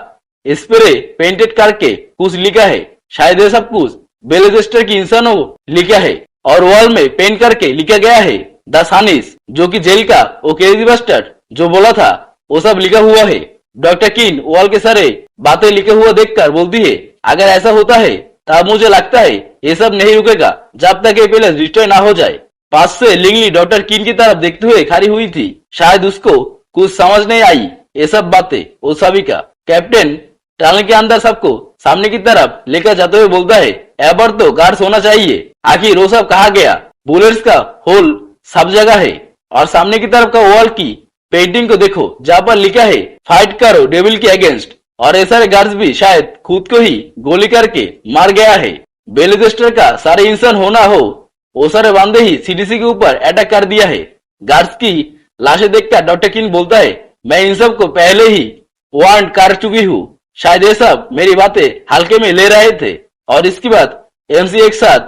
स्प्रे पेंटेड करके कुछ लिखा है, शायद ये सब कुछ बेलेजेस्टर की इंसानों लिखा है और वॉल में पेंट करके लिखा गया है द सनिस, जो कि जेल का वो क्रेजी बस्टर्ड जो बोला था वो सब लिखा हुआ है। डॉक्टर किन वॉल के सारे बातें लिखे हुआ देखकर बोलती है अगर ऐसा होता है तब मुझे लगता है ये सब नहीं रुकेगा जब तक ये पैलेस डिस्ट्रॉय ना हो जाए। पास से लिंगली डॉक्टर किन की तरफ देखते हुए खड़ी हुई थी, शायद उसको कुछ समझ नहीं आई ये सब बातें वो सभी का। कैप्टन टनल के अंदर सबको सामने की तरफ लेकर जाते हुए बोलता है एबर तो गार्ड्स होना चाहिए, आखिर वो सब कहा गया, बुलेट्स का होल सब जगह है। और सामने की तरफ का वॉल की पेंटिंग को देखो जहाँ पर लिखा है फाइट करो डेविल के अगेंस्ट, और ये सारे गार्ड्स भी शायद खुद को ही गोली करके मार गया है। बेलेजेस्टर का सारे इंसान होना हो वो सारे बंदे ही सीडीसी के ऊपर अटैक कर दिया है। गार्ड्स की लाशें देखकर डॉक्टर किन बोलता है मैं इन सब को पहले ही वार्न कर चुकी हूँ, शायद ये सब मेरी बातें हल्के में ले रहे थे। और इसके बाद एमसी एक साथ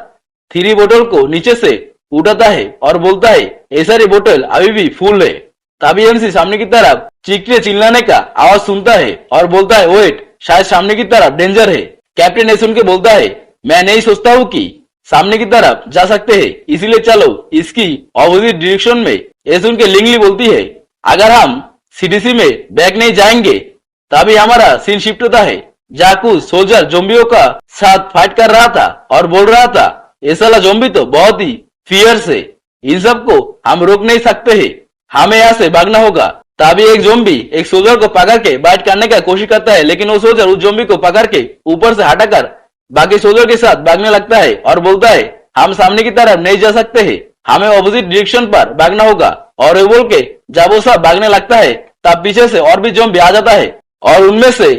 3 बोतल को नीचे से उठाता है और बोलता है ये सारी बोतल अभी भी फुल है। तभी एमसी सामने की तरफ चीखने चिल्लाने का आवाज सुनता है और बोलता है वेट, शायद सामने की तरफ डेंजर है। कैप्टन ये सुन के बोलता है मैं नहीं सोचता हूँ कि सामने की तरफ जा सकते हैं, इसीलिए चलो इसकी ऑपोजिट डायरेक्शन में। ये सुन के लिंगली बोलती है अगर हम सीडीसी में बैक नहीं जाएंगे तभी हमारा सीन शिफ्ट होता है जहाँ कुछ सोल्जर जोम्बियों का साथ फाइट कर रहा था और बोल रहा था ये साला जोम्बी तो बहुत ही फियर्स है, इन सबको हम रोक नहीं सकते हैं, हमें यहाँ से भागना होगा। तभी एक जोम्बी एक सोल्जर को पकड़ के बाइट करने का कोशिश करता है, लेकिन वो सोल्जर उस जोम्बी को पकड़ के ऊपर से हटाकर बाकी सोल्जर के साथ भागने लगता है और बोलता है हम सामने की तरफ नहीं जा सकते हैं, हमें ऑपोजिट डायरेक्शन पर भागना होगा। और वो बोल के जब वो सब भागने लगता है तब पीछे से और भी ज़ॉम्बी आ जाता है और उनमें से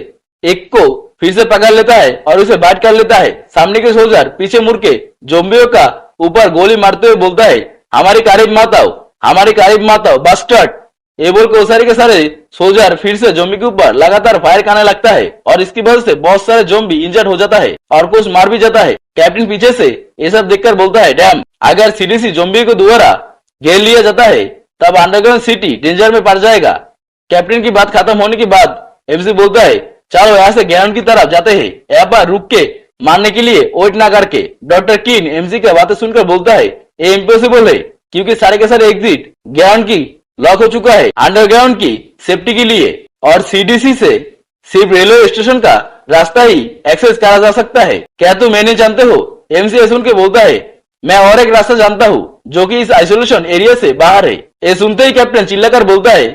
एक को फिर से पकड़ लेता है और उसे बाइट कर लेता है। सामने के सोल्जर पीछे मुड़ के ज़ॉम्बियों का ऊपर गोली मारते हुए बोलता है, हमारे करीब मत आओ, हमारे करीब मत आओ, बास्टर्ड। ये बोल के सारे के सारे सोल्जर फिर से ज़ॉम्बी के ऊपर लगातार फायर करने लगता है और इसकी वजह से बहुत सारे ज़ॉम्बी इंजर्ड हो जाता है और कुछ मार भी जाता है। कैप्टन पीछे से ये सब देखकर बोलता है, डैम, अगर सीडीसी ज़ॉम्बी को दोबारा घेर लिया जाता है तब अंडरग्राउंड सिटी डेंजर में पड़ जाएगा। कैप्टन की बात खत्म होने के बाद एमसी बोलता है, चलो यहाँ से ग्राउंड की तरफ जाते हैं, यहाँ पर रुक के मारने के लिए वेट ना करके। डॉक्टर किन एमसी की बातें सुनकर बोलता है, ये इम्पॉसिबल है क्योंकि सारे के सारे एग्जिट ग्राउंड की लॉक हो चुका है अंडरग्राउंड की सेफ्टी के लिए और सीडीसी से सिर्फ रेलवे स्टेशन का रास्ता ही एक्सेस करा जा सकता है। क्या तुम नहीं जानते हो? एमसी सुन के बोलता है, मैं और एक रास्ता जानता हूँ जो कि इस आइसोलेशन एरिया से बाहर है। ये सुनते ही कैप्टन चिल्लाकर बोलता है,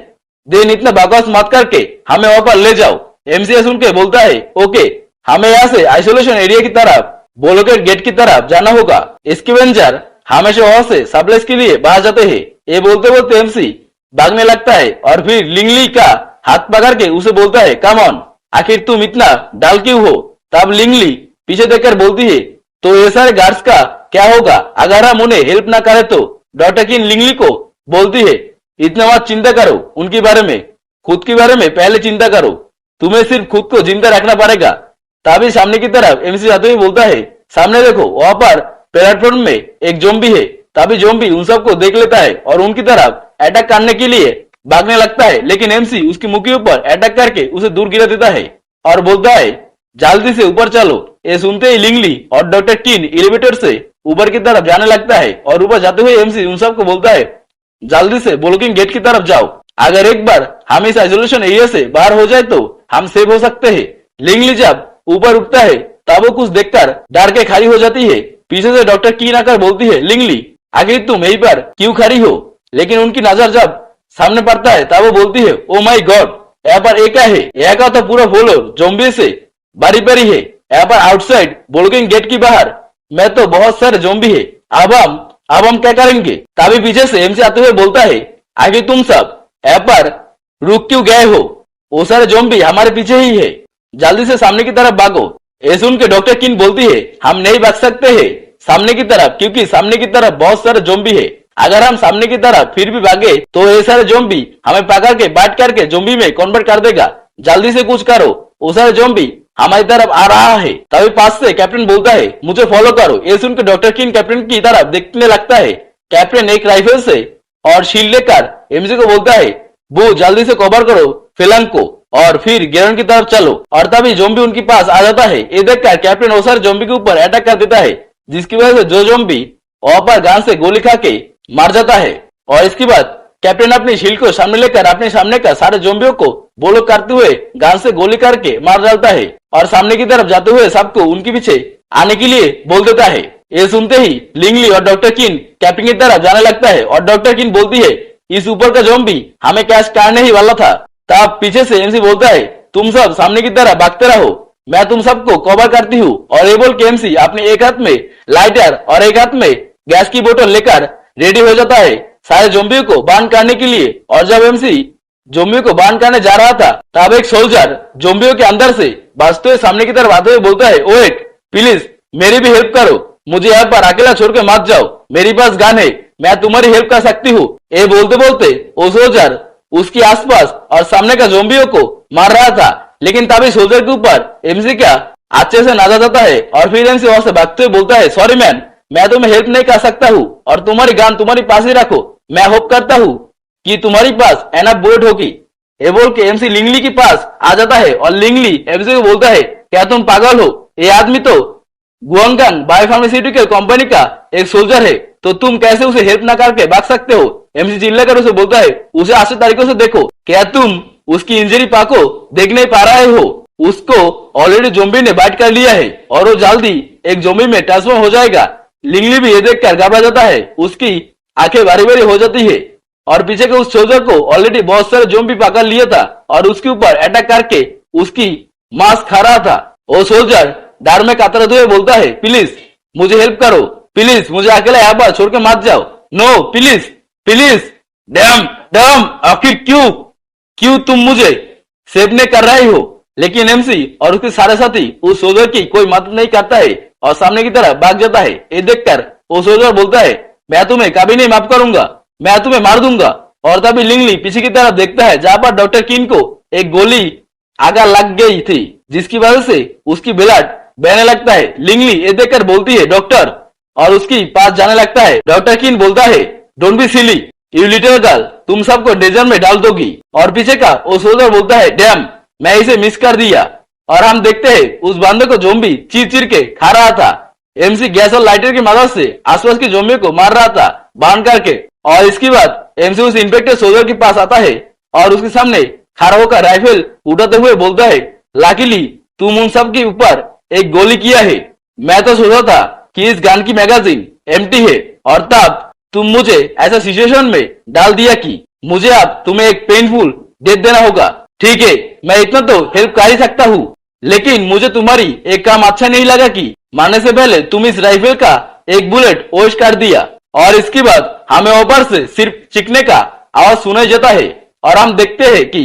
देन इतना बकवास मत करके हमें वहां पर ले जाओ। एमसी सुन के बोलता है, ओके, हमें यहाँ से आइसोलेशन एरिया की तरफ ब्लॉकेड गेट की तरफ जाना होगा। इसकी वेंजर हमेशा वहां से सप्लाइज के लिए बाहर जाते हैं। ये बोलते बोलते एमसी भागने लगता है और फिर लिंगली का हाथ पकड़ के उसे बोलता है, कम ऑन, आखिर तुम इतना डाल क्यों हो? तब लिंगली पीछे देखकर बोलती है, तो ये सारे गार्ड्स का क्या होगा अगर हम उन्हें हेल्प ना करें तो? डॉक्टर किन लिंगली को बोलती है, इतना मत चिंता करो उनके बारे में, खुद के बारे में पहले चिंता करो, तुम्हें सिर्फ खुद को जिंदा रखना पड़ेगा। तभी सामने की तरफ एमसी जाते हुए बोलता है, सामने देखो, वहां पर प्लेटफॉर्म में एक ज़ॉम्बी है। तभी ज़ॉम्बी उन सबको देख लेता है और उनकी तरफ अटैक करने के लिए भागने लगता है, लेकिन एमसी उसकी मुंह के ऊपर अटैक करके उसे दूर गिरा देता है और बोलता है, जल्दी से ऊपर चलो। ये सुनते ही लिंगली और डॉक्टर किन एलिवेटर से ऊपर की तरफ जाने लगता है और ऊपर जाते हुए एमसी उन सबको बोलता है, जल्दी से ब्लॉकिंग गेट की तरफ जाओ, अगर एक बार हम इस आइसोलेशन एरिया से बाहर हो जाए तो हम सेव हो सकते हैं। लिंगली जब ऊपर उठता है तब वो कुछ देखकर डर के खड़ी हो जाती है। पीछे से डॉक्टर कीन आकर बोलती है, लिंगली, आखिर तुम यहीं पर क्यों खड़ी हो? लेकिन उनकी नजर जब सामने पड़ता है तब वो बोलती है, ओ माय गॉड, यहाँ पर एक क्या है? यहाँ का तो पूरा फ्लोर ज़ॉम्बी से बारी बारी है। यहाँ पर आउटसाइड ब्लॉकिंग गेट की बाहर मैं तो बहुत सारे ज़ॉम्बी है। अब हम क्या करेंगे? तभी पीछे से एमसी आते हुए बोलता है, आगे तुम सब यहाँ पर रुक क्यों गए हो? वो सारे ज़ॉम्बी हमारे पीछे ही है, जल्दी से सामने की तरफ भागो। ये सुन के डॉक्टर किन बोलती है, हम नहीं भाग सकते हैं सामने की तरफ क्योंकि सामने की तरफ बहुत सारे ज़ॉम्बी है। अगर हम सामने की तरफ फिर भी भागे तो ये सारे ज़ॉम्बी हमें पकड़ के बाइट करके ज़ॉम्बी में कन्वर्ट कर देगा। जल्दी से कुछ करो, वो सारे ज़ॉम्बी हमारी तरफ आ रहा है। तभी पास से कैप्टन बोलता है, मुझे फॉलो करो। ये सुनकर डॉक्टर किन कैप्टन की तरफ देखने लगता है। कैप्टन एक राइफल से और शील्ड लेकर एमसी को बोलता है, वो जल्दी से कवर करो फिलंग को और फिर ग्राउंड की तरफ चलो। और तभी ज़ॉम्बी उनके पास आ जाता है। ये देखकर कैप्टन वो सारे ज़ॉम्बी के ऊपर अटैक कर देता है, जिसकी वजह से जो ज़ॉम्बी वहां पर गन से गोली खा के मार जाता है। और इसके बाद कैप्टन अपनी शील्ड को सामने लेकर अपने सामने का सारे ज़ॉम्बियों को ब्लॉक करते हुए गन से गोली करके मार डालता है और सामने की तरफ जाते हुए सबको उनके पीछे आने के लिए बोल देता है। ये सुनते ही लिंगली और डॉक्टर किन कैप्टन की तरफ जाने लगता है और डॉक्टर किन बोलती है, इस ऊपर का ज़ॉम्बी हमें कैच करने ही वाला था। तब पीछे से एमसी बोलता है, तुम सब सामने की तरफ भागते रहो, मैं तुम सबको कवर करती हूँ। और ये बोल के एमसी अपने एक हाथ में लाइटर और एक हाथ में गैस की बोतल लेकर रेडी हो जाता है सारे ज़ॉम्बियों को बांध करने के लिए। और जब एमसी ज़ॉम्बियों को बांध करने जा रहा था तब एक सोल्जर ज़ॉम्बियों के अंदर से भागते हुए सामने की तरफ आते हुए बोलता है, वेट, प्लीज मेरी भी हेल्प करो, मुझे यहाँ पर अकेला छोड़ के मत जाओ, मेरे पास गन है, मैं तुम्हारी हेल्प कर सकती हूँ। ये बोलते बोलते वो सोल्जर उसके आसपास और सामने का ज़ॉम्बियों को मार रहा था, लेकिन तभी सोल्जर के ऊपर एमसी का अच्छे से नजर आता है और फिर एमसी वहां से भागते हुए बोलता है, सॉरी मैन, मैं तुम्हें हेल्प नहीं कर सकता हूँ और तुम्हारी गन तुम्हारी पास ही रखो, मैं होप करता हूँ कि तुम्हारी पास एनफ बुलेट होगी। ये बोल के एमसी लिंगली के पास आ जाता है और लिंगली एमसी को बोलता है, क्या तुम पागल हो? ये आदमी तो गुआंगगांग बायोफार्मास्यूटिकल कंपनी का एक सोल्जर है, तो तुम कैसे उसे हेल्प ना करके भाग सकते हो? एमसी चिल्लाकर उसे बोलता है, उसे अच्छे तरीके से देखो, क्या तुम उसकी इंजरी पाको देख नहीं पा रहे हो? उसको ऑलरेडी ज़ॉम्बी ने बाइट कर लिया है और वो जल्दी एक ज़ॉम्बी में ट्रांसफॉर्म हो जाएगा। लिंगली भी ये देखकर घबरा जाता है, उसकी आंखें बारी बारी हो जाती है और पीछे के उस सोल्जर को ऑलरेडी बहुत सारे ज़ॉम्बी पकड़ लिया था और उसके ऊपर अटैक करके उसकी मांस खा रहा था। वो सोल्जर डर में कातराते हुए बोलता है, प्लीज मुझे हेल्प करो, प्लीज मुझे अकेला यहाँ पर छोड़ के मत जाओ, no please please. Damn damn, आखिर क्यों क्यों तुम मुझे सेव नहीं कर रहे हो? लेकिन एमसी और उसके सारे साथी उस सोल्जर की कोई मदद नहीं करता है और सामने की तरफ भाग जाता है। ये देखकर वो सोल्जर बोलता है, मैं तुम्हें कभी नहीं माफ करूंगा, मैं तुम्हें मार दूंगा। और तभी लिंगली पीछे की तरफ देखता है जहां पर डॉक्टर किन को एक गोली आगा लग गई थी, जिसकी वजह से उसकी ब्लड बहने लगता है। लिंगली ये देखकर बोलती है, डॉक्टर, और उसकी पास जाने लगता है। डॉक्टर किन बोलता है, don't be silly you little girl, तुम सबको डेजर्ट में डाल दोगी। और पीछे का वो सोल्जर बोलता है, डैम, मैं इसे मिस कर दिया। और हम देखते हैं उस बंदे को जोम्बी चीर चीर के खा रहा था। एमसी गैस और लाइटर की मदद से आसपास के जोम्बी को मार रहा था बांध करके। और इसके बाद एमसी उस इन्फेक्टेड सोल्जर के पास आता है और उसके सामने खड़ा होकर राइफल उठाते हुए बोलता है, लाकीली तुम उन सब के ऊपर एक गोली किया है। मैं तो सोचा था कि इस गन की मैगजीन एम्प्टी है और तब तुम मुझे ऐसा सिचुएशन में डाल दिया कि मुझे अब तुम्हें एक पेनफुल डेथ देना होगा। ठीक है, मैं इतना तो हेल्प कर ही सकता हूँ, लेकिन मुझे तुम्हारी एक काम अच्छा नहीं लगा कि मारने से पहले तुम इस राइफल का एक बुलेट वेस्ट कर दिया। और इसके बाद हमें ऊपर से सिर्फ चिकने का आवाज सुनाई देता है और हम देखते हैं कि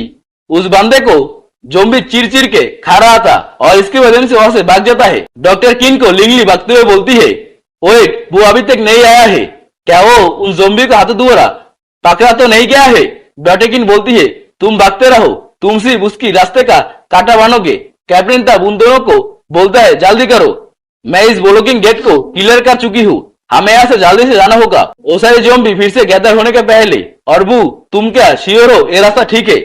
उस बंदे को जोम्बी चीर चीर के खा रहा था और इसकी वजह से वहां से भाग जाता है। डॉक्टर किन को लिंगली भागते हुए बोलती है, वेट, वो अभी तक नहीं आया है, क्या वो उन जोम्बी का हाथ द्वारा पकड़ा तो नहीं गया है? डॉक्टर किन बोलती है, तुम भागते रहो, तुम सिर्फ उसकी रास्ते का कांटा बनोगे। कैप्टन तब उन दोनों को बोलता है, जल्दी करो, मैं इस ब्लॉकिंग गेट को क्लियर कर चुकी हूँ, हमें यहाँ से जल्दी से जाना होगा। वो सारे जोम्बी फिर से गैदर होने के पहले। और बू, तुम क्या श्योर हो ये रास्ता ठीक है?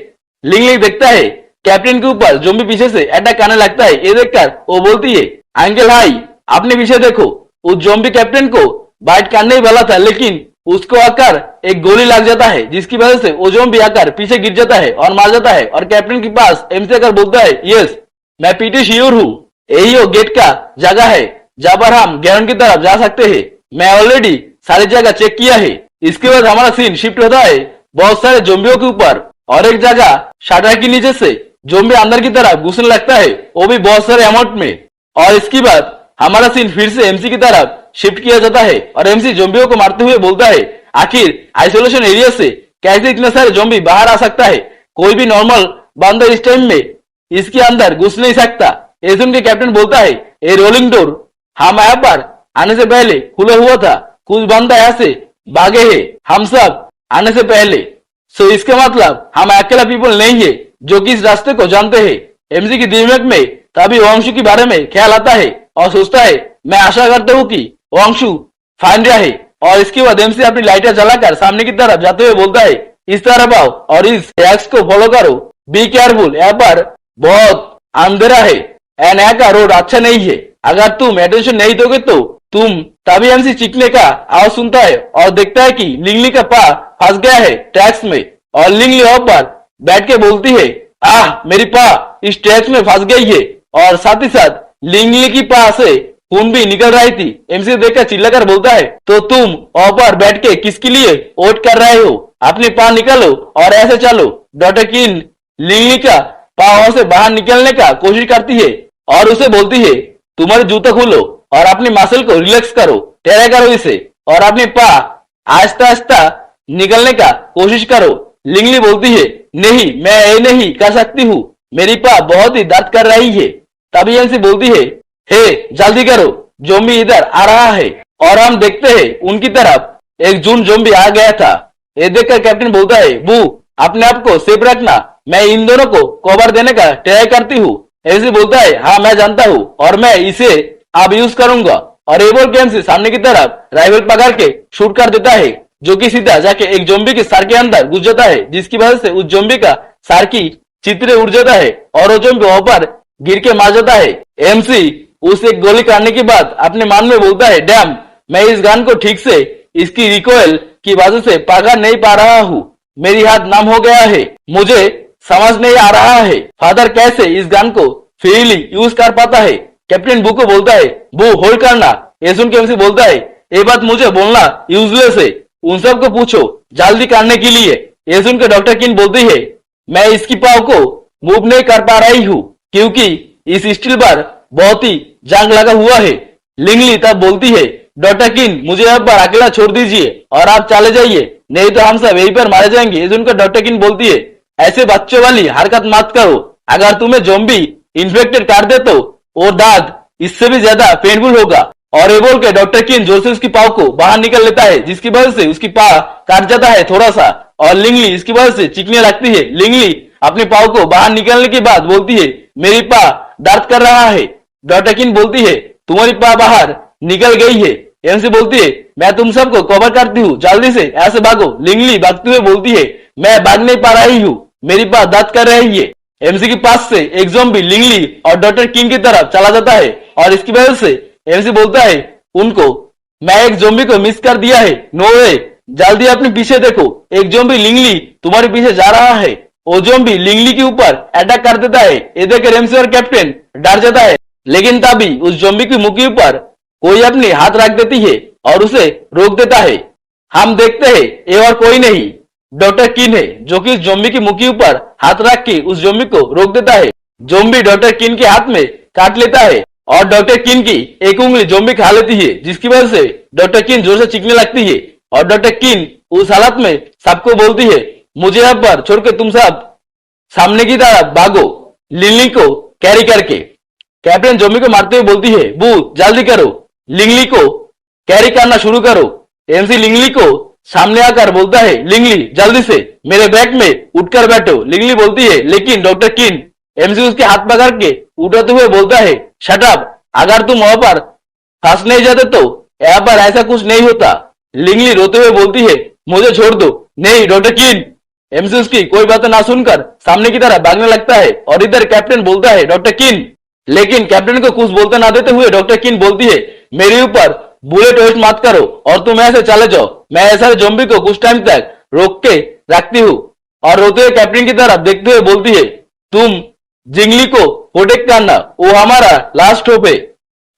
लिंगली देखता है कैप्टन के ऊपर जोम्बी पीछे से अटैक करने लगता है। ये देखकर वो बोलती है, अंकल हाई, आपने पीछे देखो, उस जोम्बी कैप्टन को बाइट करने ही वाला था, लेकिन उसको आकर एक गोली लग जाता है, जिसकी वजह से वो जोम्बी आकर पीछे गिर जाता है और मार जाता है। और कैप्टन के पास एमसी आकर बोलता है, यस, मैं पीटी श्योर हूँ, यही वो गेट का जगह है जहां पर हम ग्राउंड की तरफ जा सकते हैं, मैं ऑलरेडी सारी जगह चेक किया है। इसके बाद हमारा सीन शिफ्ट होता है बहुत सारे जोम्बियों के ऊपर और एक जगह शटर के नीचे से जोम्बी अंदर की तरफ घुसने लगता है, वो भी बहुत सारे अमाउंट में। और इसके बाद हमारा सीन फिर से एमसी की तरफ शिफ्ट किया जाता है और एमसी जोम्बियों को मारते हुए बोलता है, आखिर आइसोलेशन एरिया से कैसे इतने सारे जोम्बी बाहर आ सकता है? कोई भी नॉर्मल बंदा इस टाइम में इसके अंदर घुस नहीं सकता। ये सुन के कैप्टन बोलता है, ये रोलिंग डोर हम यहाँ पर आने से पहले खुला हुआ था, कुछ बंदा यहाँ से भागे है हम सब आने से पहले, सो इसका मतलब हम अकेला पीपल नहीं है जो कि इस रास्ते को जानते हैं। एमसी की दिमाग में तभी वंशु के बारे में ख्याल आता है और सोचता है, मैं आशा करता हूँ कि वंशु फाइन रहा है। और इसके बाद एमसी अपनी लाइटर जलाकर सामने की तरफ जाते हुए बोलता है, इस तरफ आओ और इस टैक्स को फॉलो करो, बी केयरफुल, यहाँ पर बहुत अंधेरा है एंड यहाँ का रोड अच्छा नहीं है, अगर तुम अटेंशन नहीं दोगे तो तुम। तभी एमसी चीखने का आवाज सुनता है और देखता है कि लिंगली का पा फंस गया है ट्रैक्स में। और लिंगली वहां पर बैठ के बोलती है, आह, मेरी पा इस ट्रैक्स में फंस गई है। और साथ ही साथ लिंगली की पा से खून भी निकल रही थी। एमसी देखकर चिल्लाकर बोलता है, तो तुम वहां पर बैठ के किसके लिए वोट कर रहे हो? अपनी पा निकालो और ऐसे चलो। डॉक्टर किन लिंगली का पाँव से बाहर निकलने का कोशिश करती है और उसे बोलती है, तुम्हारे जूते खोलो और अपनी मसल को रिलैक्स करो, टेढ़ा करो इसे और अपनी पा आहिस्ता आहिस्ता निकलने का कोशिश करो। लिंगली बोलती है, नहीं, मैं ये नहीं कर सकती हूँ, मेरी पा बहुत ही दर्द कर रही है। तभी एमसी बोलती है, हे जल्दी करो, जोम्बी इधर आ रहा है। और हम देखते हैं उनकी तरफ एक जून जोम्बी आ गया था। ये देखकर कैप्टन बोलता है, बू, अपने आप को सेफ रखना, मैं इन दोनों को कवर देने का ट्राई करती हूँ। एमसी बोलता है, हाँ मैं जानता हूँ और मैं इसे अब यूज करूंगा। और ये बोल के एमसी सामने की तरफ राइफल पकड़ के शूट कर देता है, जो कि सीधा जाके एक जोम्बी के सर के अंदर घुस जाता है, जिसकी वजह से उस जोम्बी का सर की चित्रे उड़ जाता है और वो जोम्बी वहां पर गिर के मार जाता है। एमसी उसे गोली करने के बाद अपने मन में बोलता है, डैम, मैं इस गन को ठीक से इसकी रिकॉइल की वजह से पकड़ नहीं पा रहा हूँ, मेरी हाथ नम हो गया है, मुझे समझ नहीं आ रहा है फादर कैसे इस गन को फ्रीली यूज कर पाता है। कैप्टन बू को बोलता है, बू होल्ड करना। ये सुन के एमसी बोलता है, ये बात मुझे बोलना यूजलेस है, उन सबको पूछो जल्दी करने के लिए। ये सुन के डॉक्टर किन बोलती है, मैं इसकी पाव को मूव नहीं कर पा रही हूँ क्योंकि इस स्टील पर बहुत ही जंग लगा हुआ है। लिंगली तब बोलती है, डॉक्टर किन, मुझे अब पर अकेला छोड़ दीजिए और आप चले जाइए, नहीं तो हम सब यहीं पर मारे जाएंगे। ये सुनकर डॉक्टर किन बोलती है, ऐसे बच्चों वाली हरकत मत करो। अगर तुम्हें ज़ॉम्बी इन्फेक्टेड कर दे तो वो दर्द इससे भी ज्यादा पेनफुल होगा। और ये बोल के डॉक्टर किन जोर से उसकी पाव को बाहर निकल लेता है, जिसकी वजह से उसकी पाव काट जाता है थोड़ा सा, और लिंगली इसकी वजह से चीखने लगती है। लिंगली अपने पाव को बाहर निकालने के बाद बोलती है, मेरी पाव दर्द कर रहा है। डॉक्टर किन बोलती है, तुम्हारी पाव बाहर निकल गई है। एमसी बोलती है, मैं तुम सबको कवर करती हूँ, जल्दी से ऐसे भागो। लिंगली भागते हुए बोलती है, मैं भाग नहीं पा रही हूँ, मेरी पाव दर्द कर रही है। एमसी के पास से एक ज़ॉम्बी लिंगली और डॉक्टर किंग की तरफ चला जाता है, और इसकी वजह से एमसी बोलता है उनको, मैं एक ज़ॉम्बी को मिस कर दिया है। नो वे, जल्दी अपने पीछे देखो, एक ज़ॉम्बी लिंगली तुम्हारे पीछे जा रहा है। वो ज़ॉम्बी लिंगली के ऊपर अटैक कर देता है। ये देखकर एमसी और कैप्टन डर जाता है, लेकिन तभी उस ज़ॉम्बी की मुख के ऊपर कोई अपने हाथ रख देती है और उसे रोक देता है। हम देखते हैं ये और कोई नहीं डॉक्टर किन है, जो कि ज़ॉम्बी की मुख के ऊपर हाथ रख के उस ज़ॉम्बी को रोक देता है। ज़ॉम्बी डॉक्टर किन के हाथ में काट लेता है और डॉक्टर किन की एक उंगली ज़ॉम्बी खा लेती है, जिसकी वजह से डॉक्टर किन जोर से चीखने लगती है। और डॉक्टर किन उस हालत में सबको बोलती है, मुझे यहाँ पर छोड़ के तुम सब सामने की तरफ भागो, लिंगली को कैरी करके। कैप्टन ज़ॉम्बी को मारते हुए बोलती है, बू जल्दी करो, लिंगली को कैरी करना शुरू करो। एमसी लिंगली को सामने आकर बोलता है, लिंगली जल्दी से मेरे बैग में उठकर बैठो। लिंगली बोलती है, लेकिन डॉक्टर किन एमसी उसके हाथ पकड़ के उठाते हुए बोलता है, शट अप, अगर तुम वहां पर फंस नहीं जाते तो यहाँ पर ऐसा कुछ नहीं होता। लिंगली रोते हुए बोलती है, मुझे छोड़ दो। नहीं डॉक्टर किन। एमसी उसकी कोई बात ना सुनकर सामने की तरफ भागने लगता है, और इधर कैप्टन बोलता है, डॉक्टर किन। लेकिन कैप्टन को कुछ बोलते ना देते हुए डॉक्टर किन बोलती है, मेरे ऊपर बुलेट वेस्ट मत करो और तुम ऐसे चले जाओ, मैं ऐसा ज़ॉम्बी को कुछ टाइम तक रोक के रखती हूँ। और रोते हुए कैप्टन की तरफ देखते हुए बोलती है, तुम जिंगली को प्रोटेक्ट करना, वो हमारा लास्ट होप है।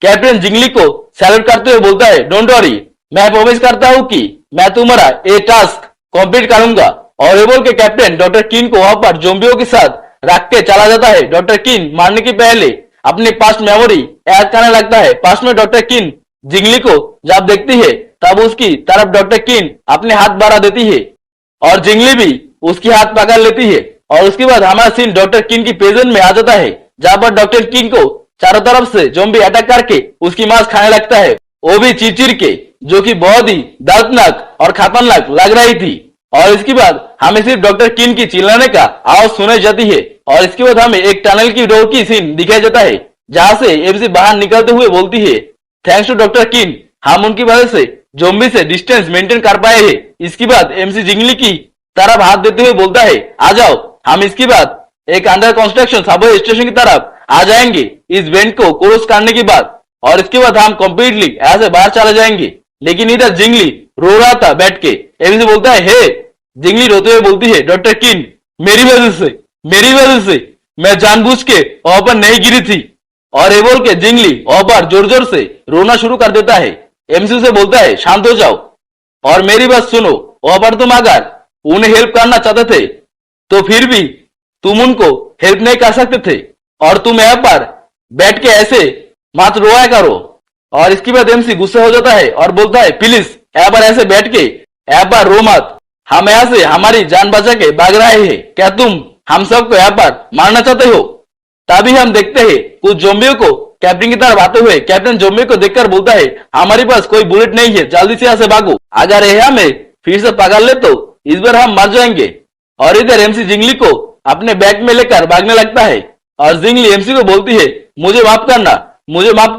कैप्टन जिंगली को सैल्यूट करते हुए बोलता है, डोंट वरी, मैं प्रॉमिस करता हूँ कि मैं तुम्हारा ये टास्क कंप्लीट करूंगा। और ये बोल के कैप्टन डॉक्टर किन को वहां पर ज़ॉम्बियों के साथ रख के चला जाता है। डॉक्टर किन मारने के पहले अपनी पास्ट मेमोरी याद करने लगता है। पास्ट में डॉक्टर किन जिंगली को जब देखती है तब उसकी तरफ डॉक्टर किन अपने हाथ बढ़ा देती है और जिंगली भी उसकी हाथ पकड़ लेती है। और उसके बाद हमारा सीन डॉक्टर किन की प्रेजेंट में आ जाता है, जहां पर डॉक्टर किन को चारों तरफ से ज़ॉम्बी अटैक करके उसकी मांस खाने लगता है, वो भी चिर के, जो कि बहुत ही दर्दनाक और खतरनाक लग रही थी। और इसके बाद हमें सिर्फ डॉक्टर किन की चिल्लाने का आवाज सुनाई जाती है, और इसके बाद हमें एक टनल की डोर की सीन दिखाई जाता है, जहां से एमसी बाहर निकलते हुए बोलती है, थैंक्स टू डॉक्टर किन, हम उनकी वजह से ज़ॉम्बी से डिस्टेंस मेंटेन कर पाए हैं। इसके बाद एमसी जिंगली की तरफ हाथ देते हुए बोलता है, आ जाओ, हम इसके बाद एक अंडर कंस्ट्रक्शन सबवे स्टेशन की तरफ आ जाएंगे इस वेंट को क्रॉस करने के बाद, और इसके बाद हम कंप्लीटली ऐसे बाहर चले जाएंगे। लेकिन इधर जिंगली रो रहा था बैठ के। एमसी बोलता है, हे। जिंगली रोते हुए बोलती है, डॉक्टर किन, मेरी वजह से मैं जानबूझ के वहां पर नहीं गिरी थी। और ये बोल के जिंगली वहां पर जोर जोर से रोना शुरू कर देता है। एमसी से बोलता है, शांत हो जाओ और मेरी बात सुनो, वहां पर तुम अगर उन्हें हेल्प करना चाहते थे तो फिर भी तुम उनको हेल्प नहीं कर सकते थे, और तुम यहाँ पर बैठ के ऐसे मत रोया करो। और इसके बाद एमसी गुस्सा हो जाता है और बोलता है, प्लीज यहाँ पर ऐसे बैठ के यहाँ पर रो मत, हम यहाँ से हमारी जान बचा के भाग रहे हैं, क्या तुम हम सबको यहाँ पर मारना चाहते हो? तभी हम देखते हैं कुछ ज़ॉम्बियों को कैप्टन की तरफ आते हुए। कैप्टन ज़ॉम्बी को देखकर बोलता है, हमारे पास कोई बुलेट नहीं है, जल्दी से यहाँ से भागो, अगर ये हमें फिर से पकड़ ले तो इस बार हम मर जाएंगे। और इधर एमसी जिंगली को अपने बैग में लेकर भागने लगता है, और जिंगली एमसी को बोलती है, मुझे माफ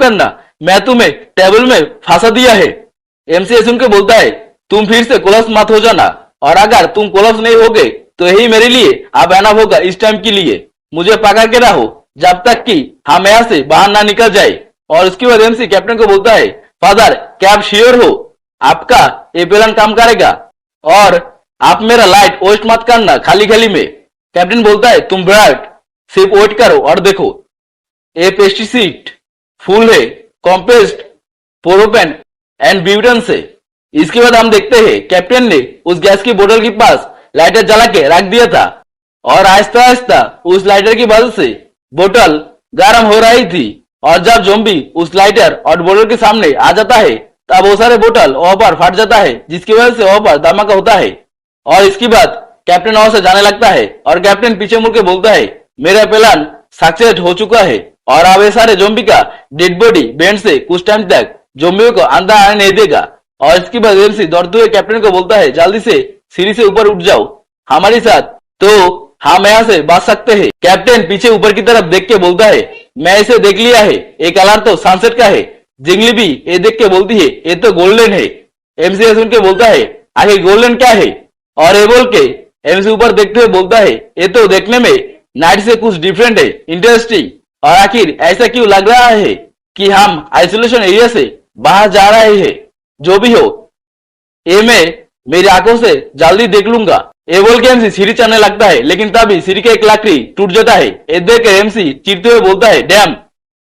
करना, मैं तुम्हें टेबल में फंसा दिया है। एमसी सुन के बोलता है, तुम फिर से कोलैप्स मत हो जाना, और अगर तुम कोलैप्स नहीं हो गए तो यही मेरे लिए अब एनफ होगा इस टाइम के लिए, मुझे पकड़ के रहो जब तक कि हम यहाँ से बाहर ना निकल जाए। और उसके बाद एमसी कैप्टन को बोलता है, फादर क्या आप श्योर हो आपका ये प्लान काम करेगा, और आप मेरा लाइट वेस्ट मत करना खाली में। कैप्टन बोलता है, तुम ब्राइट सिर्फ वेट करो और देखो, ये पेस्टिसाइड फुल है कॉम्पेस्ट प्रोपेन एंड ब्यूटेन से। इसके बाद हम देखते हैं कैप्टन ने उस गैस की बोतल के पास लाइटर जला के रख दिया था, और आहिस्ता आहिस्ता उस लाइटर की वजह से बोतल गर्म हो रही थी, और जब ज़ॉम्बी उस लाइटर और बोतल के सामने आ जाता है तब वो सारे बोतल वहां पर फट जाता है, जिसकी वजह से वहां पर धमाका होता है। और इसके बाद कैप्टन वहां से जाने लगता है और कैप्टन पीछे मुड़ के बोलता है मेरा प्लान सक्सेस हो चुका है और अब ये सारे जोम्बी का डेड बॉडी बैंड से कुछ टाइम तक जोम्बियों को अंदर आने नहीं देगा। और इसके बाद एमसी दौड़ते हुए कैप्टन को बोलता है जल्दी से सीढ़ी से ऊपर उठ जाओ हमारे साथ, तो हम यहाँ से बच सकते हैं। कैप्टन पीछे ऊपर की तरफ देख के बोलता है मैं इसे देख लिया है, एक कलर तो सनसेट का है। जिंगली भी ये देख के बोलती है ये तो गोल्डन है। एमसी सुन के बोलता है आखिर गोल्डन क्या है, और ये बोल के एमसी ऊपर देखते हुए बोलता है ये तो देखने में नाइट से कुछ डिफरेंट है, इंटरेस्टिंग। और आखिर ऐसा क्यों लग रहा है कि हम आइसोलेशन एरिया से बाहर जा रहे हैं। जो भी हो ये मैं मेरी आंखों से जल्दी देख लूंगा। ये बोल के एमसी सीढ़ी चढ़ने लगता है, लेकिन तभी सीढ़ी का एक लकड़ी टूट जाता है। ये देख कर एमसी चिढ़ते हुए बोलता है डैम,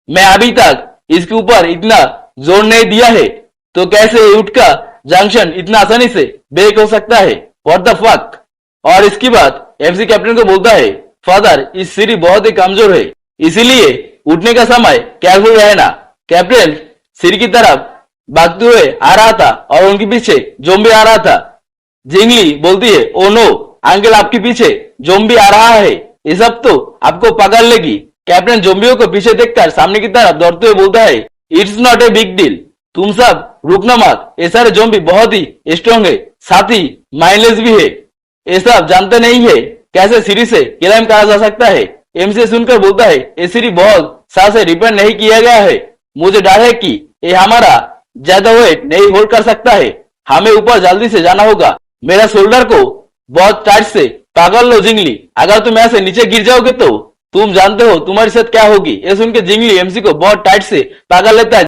मैं अभी तक इसके ऊपर इतना जोर नहीं दिया है तो कैसे उठ का जंक्शन इतना आसानी से ब्रेक हो सकता है, व्हाट द फक। और इसके बाद एमसी कैप्टन को बोलता है फादर इस सीढ़ी बहुत ही कमजोर है, इसीलिए उठने का समय केयरफुल रहना। कैप्टन सीढ़ी की तरफ भागते हुए आ रहा था और उनके पीछे जोम्बी आ रहा था। जिंगली बोलती है ओ नो अंकल आपके पीछे जोम्बी आ रहा है, ये सब तो आपको पकड़ लेगी। कैप्टन जोम्बियों को पीछे देखकर सामने की तरफ दौड़ते हुए बोलता है it's not a big deal, तुम सब रुकना मत, ये सारे जोम्बी बहुत ही स्ट्रॉन्ग है, साथ ही माइंडलेस भी है, ये सब जानते नहीं है कैसे सीढ़ी से क्लाइम करा जा सकता है। एमसी सुनकर बोलता है ये सीढ़ी बहुत साल से रिपेयर नहीं किया गया है, मुझे डर है कि ये हमारा ज्यादा वेट नहीं होल्ड कर सकता है, हमें ऊपर जल्दी से जाना होगा। मेरा शोल्डर को बहुत टाइट से पकड़ लो जिंगली, अगर तुम ऐसे नीचे गिर जाओगे तो तुम जानते हो तुम्हारी साथ क्या होगी। ये सुन के जिंगली एमसी को बहुत टाइट से पकड़ लेता है,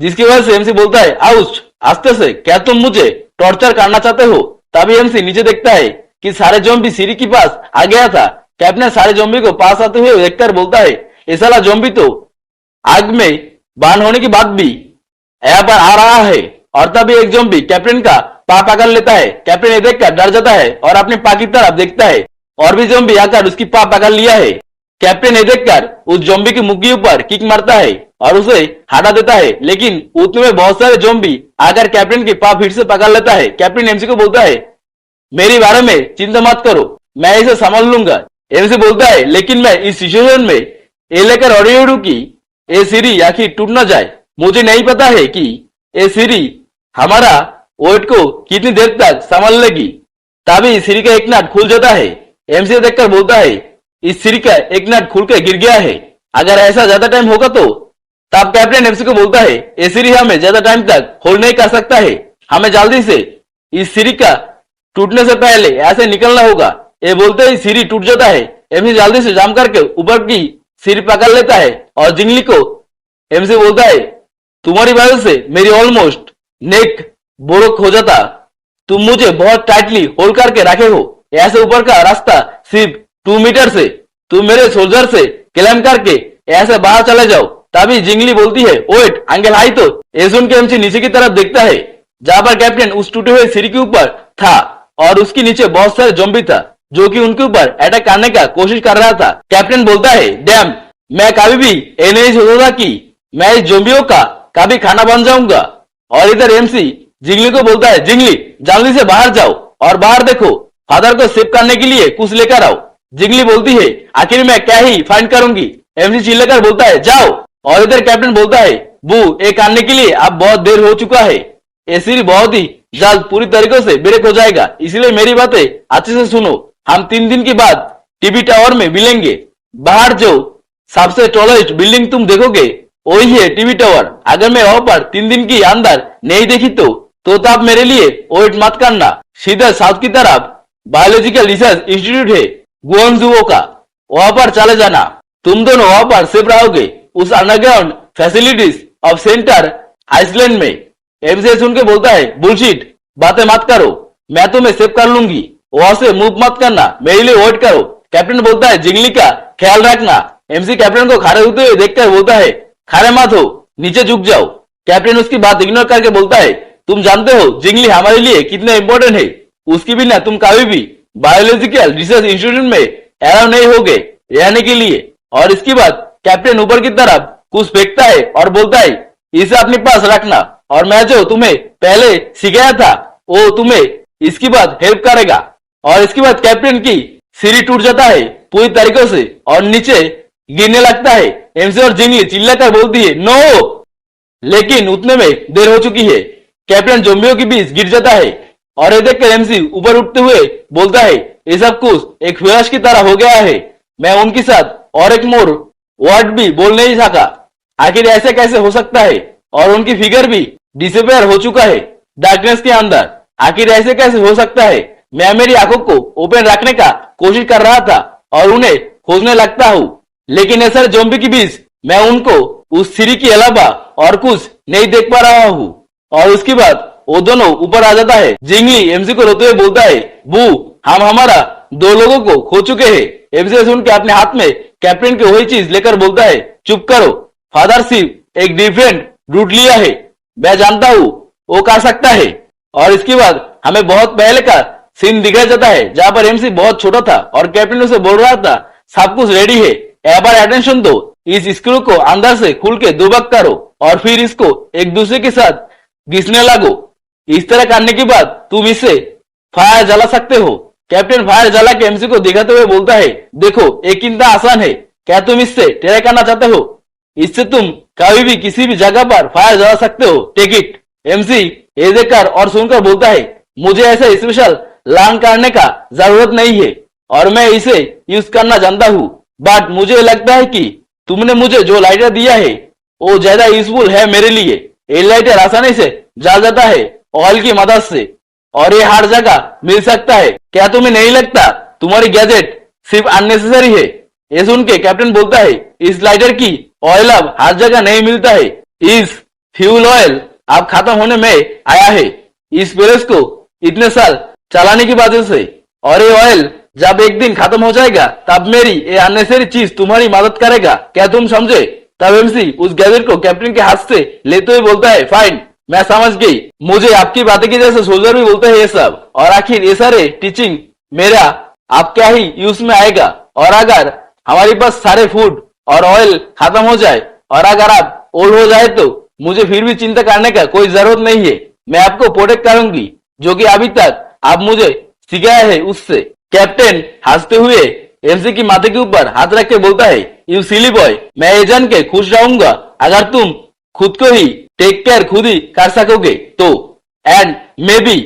जिसकी वजह से एमसी बोलता है आउच, आस्ते से, क्या तुम मुझे टॉर्चर करना चाहते हो। तभी एमसी नीचे देखता है कि सारे जोम्बी सीढ़ी के पास आ गया था। कैप्टन सारे जोम्बी को पास आते हुए देखकर बोलता है ये साला जोम्बी तो आग में बान होने के बाद भी यहाँ पर आ रहा है। और तभी एक जोम्बी कैप्टन का पा पकड़ लेता है। कैप्टन ये देखकर डर जाता है और अपने पा की तरफ देखता है और भी जोम्बी आकर उसकी पा पकड़ लिया है। कैप्टन ये देखकर उस जोम्बी की मुख के ऊपर किक मारता है और उसे हटा देता है, लेकिन उतने में बहुत सारे जोम्बी आकर कैप्टन की पा फिर से पकड़ लेता है। कैप्टन एमसी को बोलता है मेरे बारे में चिंता मत करो, मैं इसे संभाल लूंगा। एमसी बोलता है लेकिन मैं इस सिचुएशन में ये लेकर ऑडियो की ये सीढ़ी आखिर टूट ना जाए, मुझे नहीं पता है कि ये सीढ़ी हमारा वेट को कितनी देर तक संभाल लेगी। तभी सीढ़ी का एक नट खुल जाता है। एमसी देखकर बोलता है इस सीढ़ी का एक नट खुल के गिर गया है, अगर ऐसा ज्यादा टाइम होगा तो। तब कैप्टन एमसी को बोलता है ये सीढ़ी हमें ज्यादा टाइम तक होल्ड नहीं कर सकता है, हमें जल्दी से इस सीढ़ी का टूटने से पहले ऐसे निकलना होगा। ये बोलते ही सीढ़ी टूट जाता है। एमसी जल्दी से जाम करके ऊपर की सीढ़ी पकड़ लेता है और जिंगली को एमसी बोलता है तुम्हारी वजह से मेरी ऑलमोस्ट नेक ब्रोक हो जाता, तुम मुझे बहुत टाइटली होल्ड करके रखे हो, ऐसे ऊपर का रास्ता सिर्फ 2 मीटर से, तुम मेरे सोल्जर से क्लाइम करके ऐसे बाहर चले जाओ। तभी जिंगली बोलती है वेट अंकल हाई, तो ये सुन के एमसी नीचे की तरफ देखता है जहां पर कैप्टन उस टूटे हुए सीढ़ी के ऊपर था और उसके नीचे बहुत सारे जोम्बी था जो कि उनके ऊपर अटैक करने का कोशिश कर रहा था। कैप्टन बोलता है डैम, मैं कभी भी ये नहीं सोचा कि मैं इस जोम्बियों का कभी खाना बन जाऊंगा। और इधर एमसी जिंगली को बोलता है जिंगली जल्दी से बाहर जाओ और बाहर देखो, फादर को सेव करने के लिए कुछ लेकर आओ। जिंगली बोलती है आखिर मैं क्या ही फाइंड करूंगी। एमसी चिल्लाकर बोलता है जाओ। और इधर कैप्टन बोलता है बू ये करने के लिए अब बहुत देर हो चुका है, ये सीढ़ी बहुत ही जल्द पूरी तरीके से ब्रेक हो जाएगा, इसलिए मेरी बातें अच्छे से सुनो। हम 3 दिन के बाद टीवी टावर में मिलेंगे, बाहर जो सबसे टॉलेस्ट बिल्डिंग तुम देखोगे वही है टीवी टावर। अगर मैं वहां पर 3 दिन के अंदर नहीं देखी तो तब मेरे लिए वेट मत करना, सीधा साउथ की तरफ बायोलॉजिकल रिसर्च इंस्टीट्यूट है गुआंगझू का, वहां पर चले जाना। तुम दोनों वहां पर सेफ रहोगे उस underground facilities of centre Iceland में। एमसी सुन के बोलता है बुलशिट, बातें मत करो, मैं तुम्हें सेव कर लूंगी, वहां से मूव मत करना, मेरे लिए वेट करो। कैप्टन बोलता है जिंगली का ख्याल रखना। एमसी कैप्टन को खड़े होते हुए देखकर बोलता है खड़े मत हो, नीचे झुक जाओ। कैप्टन उसकी बात इग्नोर करके बोलता है तुम जानते हो जिंगली हमारे लिए कितना इंपॉर्टेंट है, उसके बिना तुम कभी भी बायोलॉजिकल रिसर्च इंस्टीट्यूट में अलाउ नहीं होगे रहने के लिए। और इसके बाद कैप्टन ऊपर की तरफ कुछ फेंकता है और बोलता है इसे अपने पास रखना, और मैं जो तुम्हें पहले सिखाया था वो तुम्हें इसके बाद हेल्प करेगा। और इसके बाद कैप्टन की सीढ़ी टूट जाता है पूरी तरीकों से और नीचे गिरने लगता है। एमसी और जिंगली चिल्लाकर बोलती है नो, लेकिन उतने में देर हो चुकी है। कैप्टन जोम्बियों के बीच गिर जाता है और ये देखकर एमसी ऊपर उठते हुए बोलता है ये सब कुछ एक फ्लैश की तरह हो गया है। मैं उनके साथ और एक मोर वर्ड भी बोल नहीं सका। आखिर ऐसे कैसे हो सकता है? और उनकी फिगर भी डिसअपियर हो चुका है डार्कनेस के अंदर। आखिर ऐसे कैसे हो सकता है? मैं मेरी आंखों को ओपन रखने का कोशिश कर रहा था और उन्हें खोजने लगता हूँ, लेकिन ऐसे जोम्बी के बीच मैं उनको उस सीढ़ी के अलावा और कुछ नहीं देख पा रहा हूँ। और उसके बाद वो दोनों ऊपर आ जाता है। जिंगली एमसी को रोते हुए बोलता है बू, हम हमारा 2 लोगों को खो चुके हैं। एमसी सुन के अपने हाथ में कैप्टन की वही चीज लेकर बोलता है चुप करो, फादर सिर्फ एक डिफरेंट रूट लिया है। मैं जानता हूँ वो कर सकता है। और इसके बाद हमें बहुत पहले का सीन दिखाया जाता है जहां पर एमसी बहुत छोटा था और कैप्टन उसे बोल रहा था सब कुछ रेडी है, एक बार अटेंशन दो, इस स्क्रू को अंदर से खुल के दुबक करो और फिर इसको एक दूसरे के साथ घिसने लगो। इस तरह करने के बाद तुम इससे फायर जला सकते हो। कैप्टन फायर जला के एमसी को दिखाते हुए बोलता है देखो एक कितना आसान है, क्या तुम इससे ट्राई करना चाहते हो? इससे तुम कभी भी किसी भी जगह पर फायर जला सकते हो, टेक इट। एमसी ये देखकर और सुनकर बोलता है मुझे ऐसे स्पेशल लर्न करने का जरूरत नहीं है और मैं इसे यूज करना जानता हूँ, बट मुझे लगता है कि तुमने मुझे जो लाइटर दिया है वो ज्यादा यूजफुल है मेरे लिए। ये लाइटर आसानी से जल जाता है ऑयल की मदद से और ये हर जगह मिल सकता है। क्या तुम्हें नहीं लगता तुम्हारी गैजेट सिर्फ अननेसेसरी है? ये सुन के कैप्टन बोलता है इस लाइटर की ऑयल अब हर जगह नहीं मिलता है, इस फ्यूल ऑयल अब खत्म होने में आया है इस प्रेस को इतने साल चलाने की वजह से, और ये ऑयल जब एक दिन खत्म हो जाएगा तब मेरी ये अननेसेसरी चीज तुम्हारी मदद करेगा, क्या तुम समझे? तब एमसी उस गैजेट को कैप्टन के हाथ से लेते हुए बोलता है फाइन, मैं समझ गई, मुझे आपकी बातें की जैसे सोल्जर भी बोलते हैं ये सब, और आखिर ये सारे टीचिंग मेरा आप क्या ही यूज में आएगा। और अगर हमारे पास सारे फूड और ऑयल खत्म हो जाए और अगर आप ओल्ड हो जाए तो मुझे फिर भी चिंता करने का कोई जरूरत नहीं है। मैं आपको प्रोटेक्ट करूंगी जो कि अभी तक आप मुझे सिखाया है उससे। कैप्टन हंसते हुए एमसी की माथे के ऊपर हाथ रख के बोलता है यू सिली बॉय, मैं ये जान के खुश रहूंगा अगर तुम खुद को ही टेक केयर खुद ही कर सकोगे तो, एंड मे बी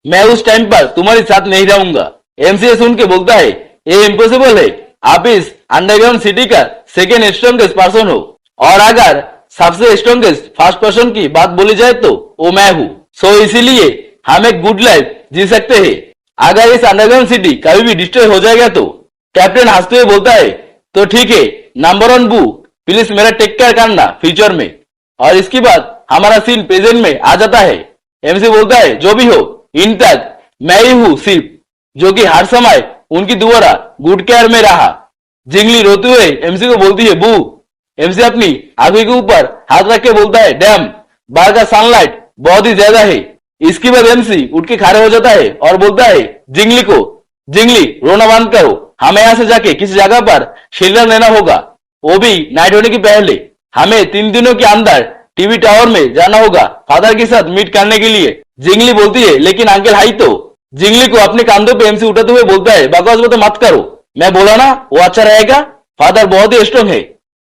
मैं उस टाइम पर तुम्हारे साथ नहीं रहूंगा। एमसी सुन के बोलता है ये इम्पॉसिबल है, आप इस अंडरग्राउंड सिटी का सेकेंड स्ट्रॉन्गेस्ट पर्सन हो और अगर सबसे स्ट्रॉन्गेस्ट फर्स्ट पर्सन की बात बोली जाए तो वो मैं हूँ। सो इसीलिए हम एक गुड लाइफ जी सकते हैं अगर इस अंडरग्राउंड सिटी कभी भी डिस्ट्रॉय हो जाएगा तो। कैप्टन हंसते हुए बोलता है तो ठीक है नंबर 1 बू, प्लीज मेरा टेक केयर करना फ्यूचर में। और इसके बाद हमारा सीन प्रेजेंट में आ जाता है। एमसी बोलता है जो भी हो इन तक मैं ही हूँ सिर्फ जो कि हर समय उनकी द्वारा गुड केयर में रहा। जिंगली रोते हुए एमसी को बोलती है बू। एमसी अपनी आंखों के ऊपर हाथ रख के बोलता है डैम, बाहर का सनलाइट बहुत ही ज्यादा है। इसके बाद एमसी उठ के खड़े हो जाता है और बोलता है जिंगली को, जिंगली रोना बंद करो, हमें यहाँ से जाके किसी जगह पर शेल्टर लेना होगा, वो भी नाइट होने के पहले। हमें 3 दिनों के अंदर टीवी टावर में जाना होगा फादर के साथ मीट करने के लिए। जिंगली बोलती है लेकिन अंकल हाई तो। जिंगली को अपने कंधों पे एमसी उठाते हुए बोलता है बकवास तो मत करो, मैं बोला ना वो अच्छा रहेगा, फादर बहुत ही स्ट्रॉन्ग है।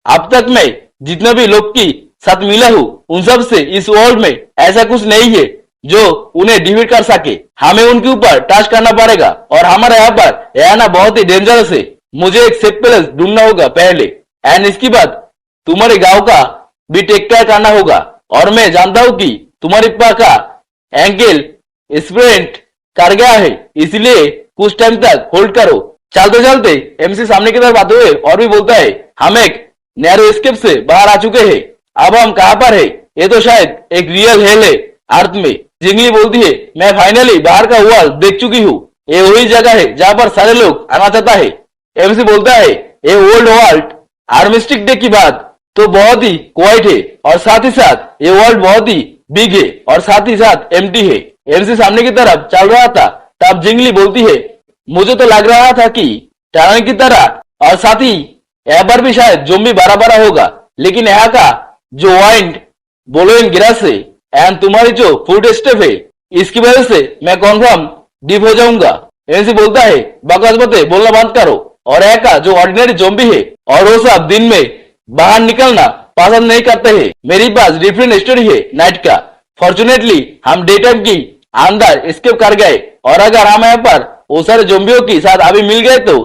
अब तक मैं जितने भी लोग की साथ मिला हूँ उन सब से इस वर्ल्ड में ऐसा कुछ नहीं है जो उन्हें डिफीट कर सके। हमें उनके ऊपर टच करना पड़ेगा और हमारे यहाँ पर यह आना बहुत ही डेंजरस है। मुझे एक सेफ प्लेस ढूंढना होगा पहले, एंड इसके बाद तुम्हारे गांव का भी टेक केयर करना होगा। और मैं जानता हूँ कि तुम्हारे पापा का एंकल स्प्रेंट कर गया है, इसलिए कुछ टाइम तक होल्ड करो। चलते चलते एमसी सामने की तरफ आते हुए और भी बोलता है हम एक नैरो स्केप से बाहर आ चुके हैं, अब हम कहाँ पर है? ये तो शायद एक रियल हेल है अर्थ में। जिंगली बोलती है मैं फाइनली बाहर का वर्ल्ड देख चुकी हूँ, ये वही जगह है जहाँ पर सारे लोग आना चाहता है। एमसी बोलता है ये ओल्ड वर्ल्ड आर्मिस्टिक डे की बात तो बहुत ही क्वाइट है और साथ ही साथ ये वर्ल्ड बहुत ही बिग है और साथ ही साथ एम्प्टी है। एमसी सामने की तरफ चल रहा था तब जिंगली बोलती है मुझे तो लग रहा था कि टनल की तरह और साथ ही यहाँ पर भी शायद ज़ोंबी बड़ा बड़ा होगा, लेकिन यहाँ का जो वाइंड ब्लोइंग गिरा से एंड तुम्हारी जो फुट स्टेप है इसकी वजह से मैं कन्फर्म डिप हो जाऊंगा। एमसी बोलता है बकवास बातें बोलना बंद करो और एका जो ऑर्डिनरी ज़ॉम्बी है और वो सब दिन में बाहर निकलना पसंद नहीं करते हैं। मेरे पास डिफरेंट स्टोरी है नाइट का। फॉर्चुनेटली हम डे टाइम की अंदर एस्केप कर गए और अगर हम यहाँ पर वो सारे ज़ॉम्बियों के साथ अभी मिल गए तो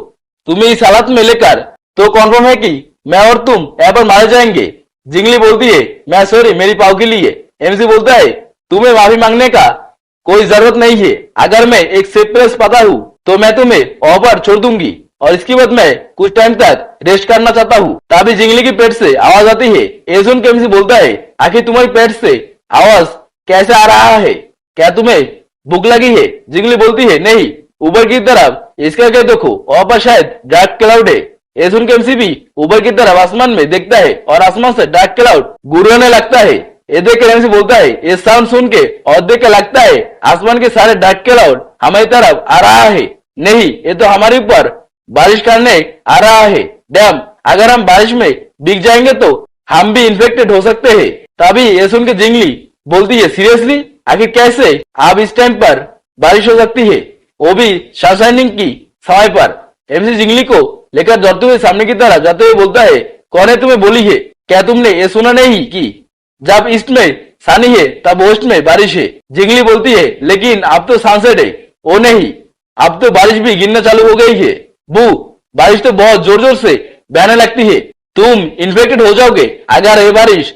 तुम्हें इस हालत में लेकर तो कन्फर्म है कि मैं और तुम यहाँ पर मारे जाएंगे। जिंगली बोलती है मैं सॉरी मेरी पाव के लिए। एमसी बोलता है तुम्हें माफी मांगने का कोई जरूरत नहीं है। अगर मैं एक सेफ प्लेस पाता हूँ तो मैं तुम्हें वहां पर छोड़ दूंगी और इसके बाद मैं कुछ टाइम तक रेस्ट करना चाहता हूँ। तभी जिंगली की पेट से आवाज आती है। ये सुन के एमसी बोलता है आखिर तुम्हारी पेट से आवाज कैसे आ रहा है? क्या तुम्हें भूख लगी है? जिंगली बोलती है नहीं, ऊपर की तरफ इसका क्या देखो वहां पर शायद डार्क क्लाउड है। ये सुन के एमसी भी ऊपर की तरफ आसमान में देखता है और आसमान से डार्क क्लाउड गुरने लगता है। ये देख कर एमसी बोलता है ये साउंड सुन के और देख के लगता है आसमान के सारे डार्क क्लाउड हमारी तरफ आ रहा है। नहीं, ये तो हमारे ऊपर बारिश करने आ रहा है। डैम, अगर हम बारिश में भीग जाएंगे तो हम भी इन्फेक्टेड हो सकते हैं। तभी ये सुन के जिंगली बोलती है सीरियसली? आखिर कैसे अब इस टाइम पर बारिश हो सकती है, वो भी सनशाइनिंग की समय पर? एमसी जिंगली को लेकर दौड़ते हुए सामने की तरफ जाते हुए बोलता है कौन है तुम्हें बोली है? क्या तुमने ये सुना नहीं कि जब ईस्ट में सनी है तब वेस्ट में बारिश है? जिंगली बोलती है लेकिन अब तो सनसेट है। ओ नहीं, अब तो बारिश भी गिरना चालू हो गई है। बू, बारिश तो बहुत जोर जोर से बहने लगती है। तुम इन्फेक्टेड हो जाओगे अगर ये बारिश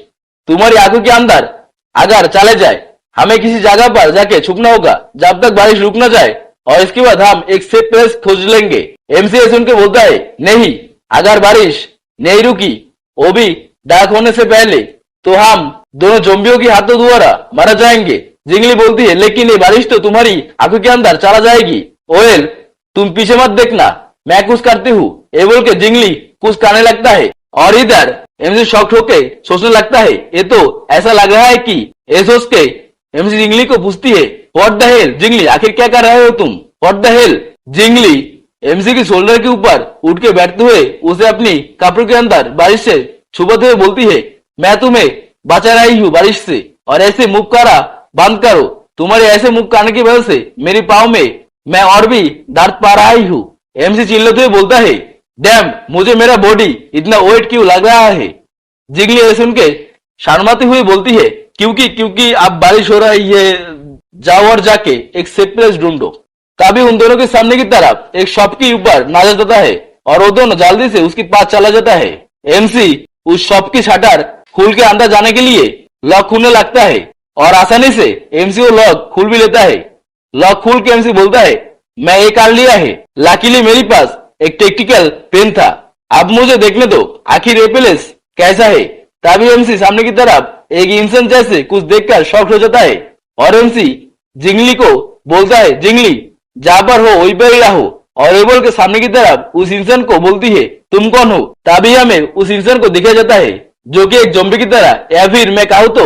तुम्हारी आंखों के अंदर अगर चले जाए। हमें किसी जगह पर जाके छुपना होगा जब तक बारिश रुक ना जाए और इसके बाद हम एक सेफ प्लेस खोज लेंगे। एमसीए सुन के बोलता है नहीं, अगर बारिश नहीं रुकी वो भी डार्क होने से पहले तो हम दोनों ज़ॉम्बियों के हाथों द्वारा मारा जाएंगे। जिंगली बोलती है लेकिन ये बारिश तो तुम्हारी आंखों के अंदर चला जाएगी। ओएल, तुम पीछे मत देखना, मैं कुछ करती हूँ। ये बोल के जिंगली कुछ करने लगता है और इधर एमसी शॉक्ड होके सोचने लगता है। ये तो ऐसा लग रहा है कि ये सोच के एमसी जिंगली को पूछती है व्हाट द हेल जिंगली, आखिर क्या कर रहे हो तुम? What the hell? Zhengli MC की शोल्डर के ऊपर उठ के बैठते हुए उसे अपनी कपड़ों के अंदर बारिश से छुपाते हुए बोलती है मैं तुम्हें बचा रही हूँ बारिश से और ऐसे मुंह करा बंद करो। तुम्हारे ऐसे मुंह करने की वजह से मेरी पाँव में मैं और भी दर्द पा रही हूँ। एमसी चिल्लाते हुए बोलता है डैम, मुझे मेरा बॉडी इतना वेट क्यों लग रहा है? जिंगली ये सुन के शर्माती हुई बोलती है क्योंकि अब बारिश हो रही है, जाओ और जाके एक सेफ प्लेस ढूंढो। तभी उन दोनों के सामने की तरफ एक शॉप के ऊपर नजर जाता है और वो दोनों जल्दी से उसके पास चला जाता है। एमसी उस शॉप की शटर खोल के अंदर जाने के लिए लॉक खोलने लगता है और आसानी से एमसी वो लॉक खोल भी लेता है। लॉक खोल के एमसी बोलता है मैं ये कर लिया है, लकीली मेरे पास एक टेक्टिकल पेन था। अब मुझे देखने दो आखिर ये प्लेस कैसा है। तभी एमसी सामने की तरफ एक इंसान जैसे कुछ देखकर शॉक हो जाता है और एमसी जिंगली को बोलता है जिंगली जहां पर हो वहीं पर ही रहो। और ये बोल के सामने की तरफ उस इंसान को बोलती है तुम कौन हो? तभी हमें उस इंसान को दिखाया जाता है जो कि एक ज़ॉम्बी की तरह या फिर मैं कहूँ तो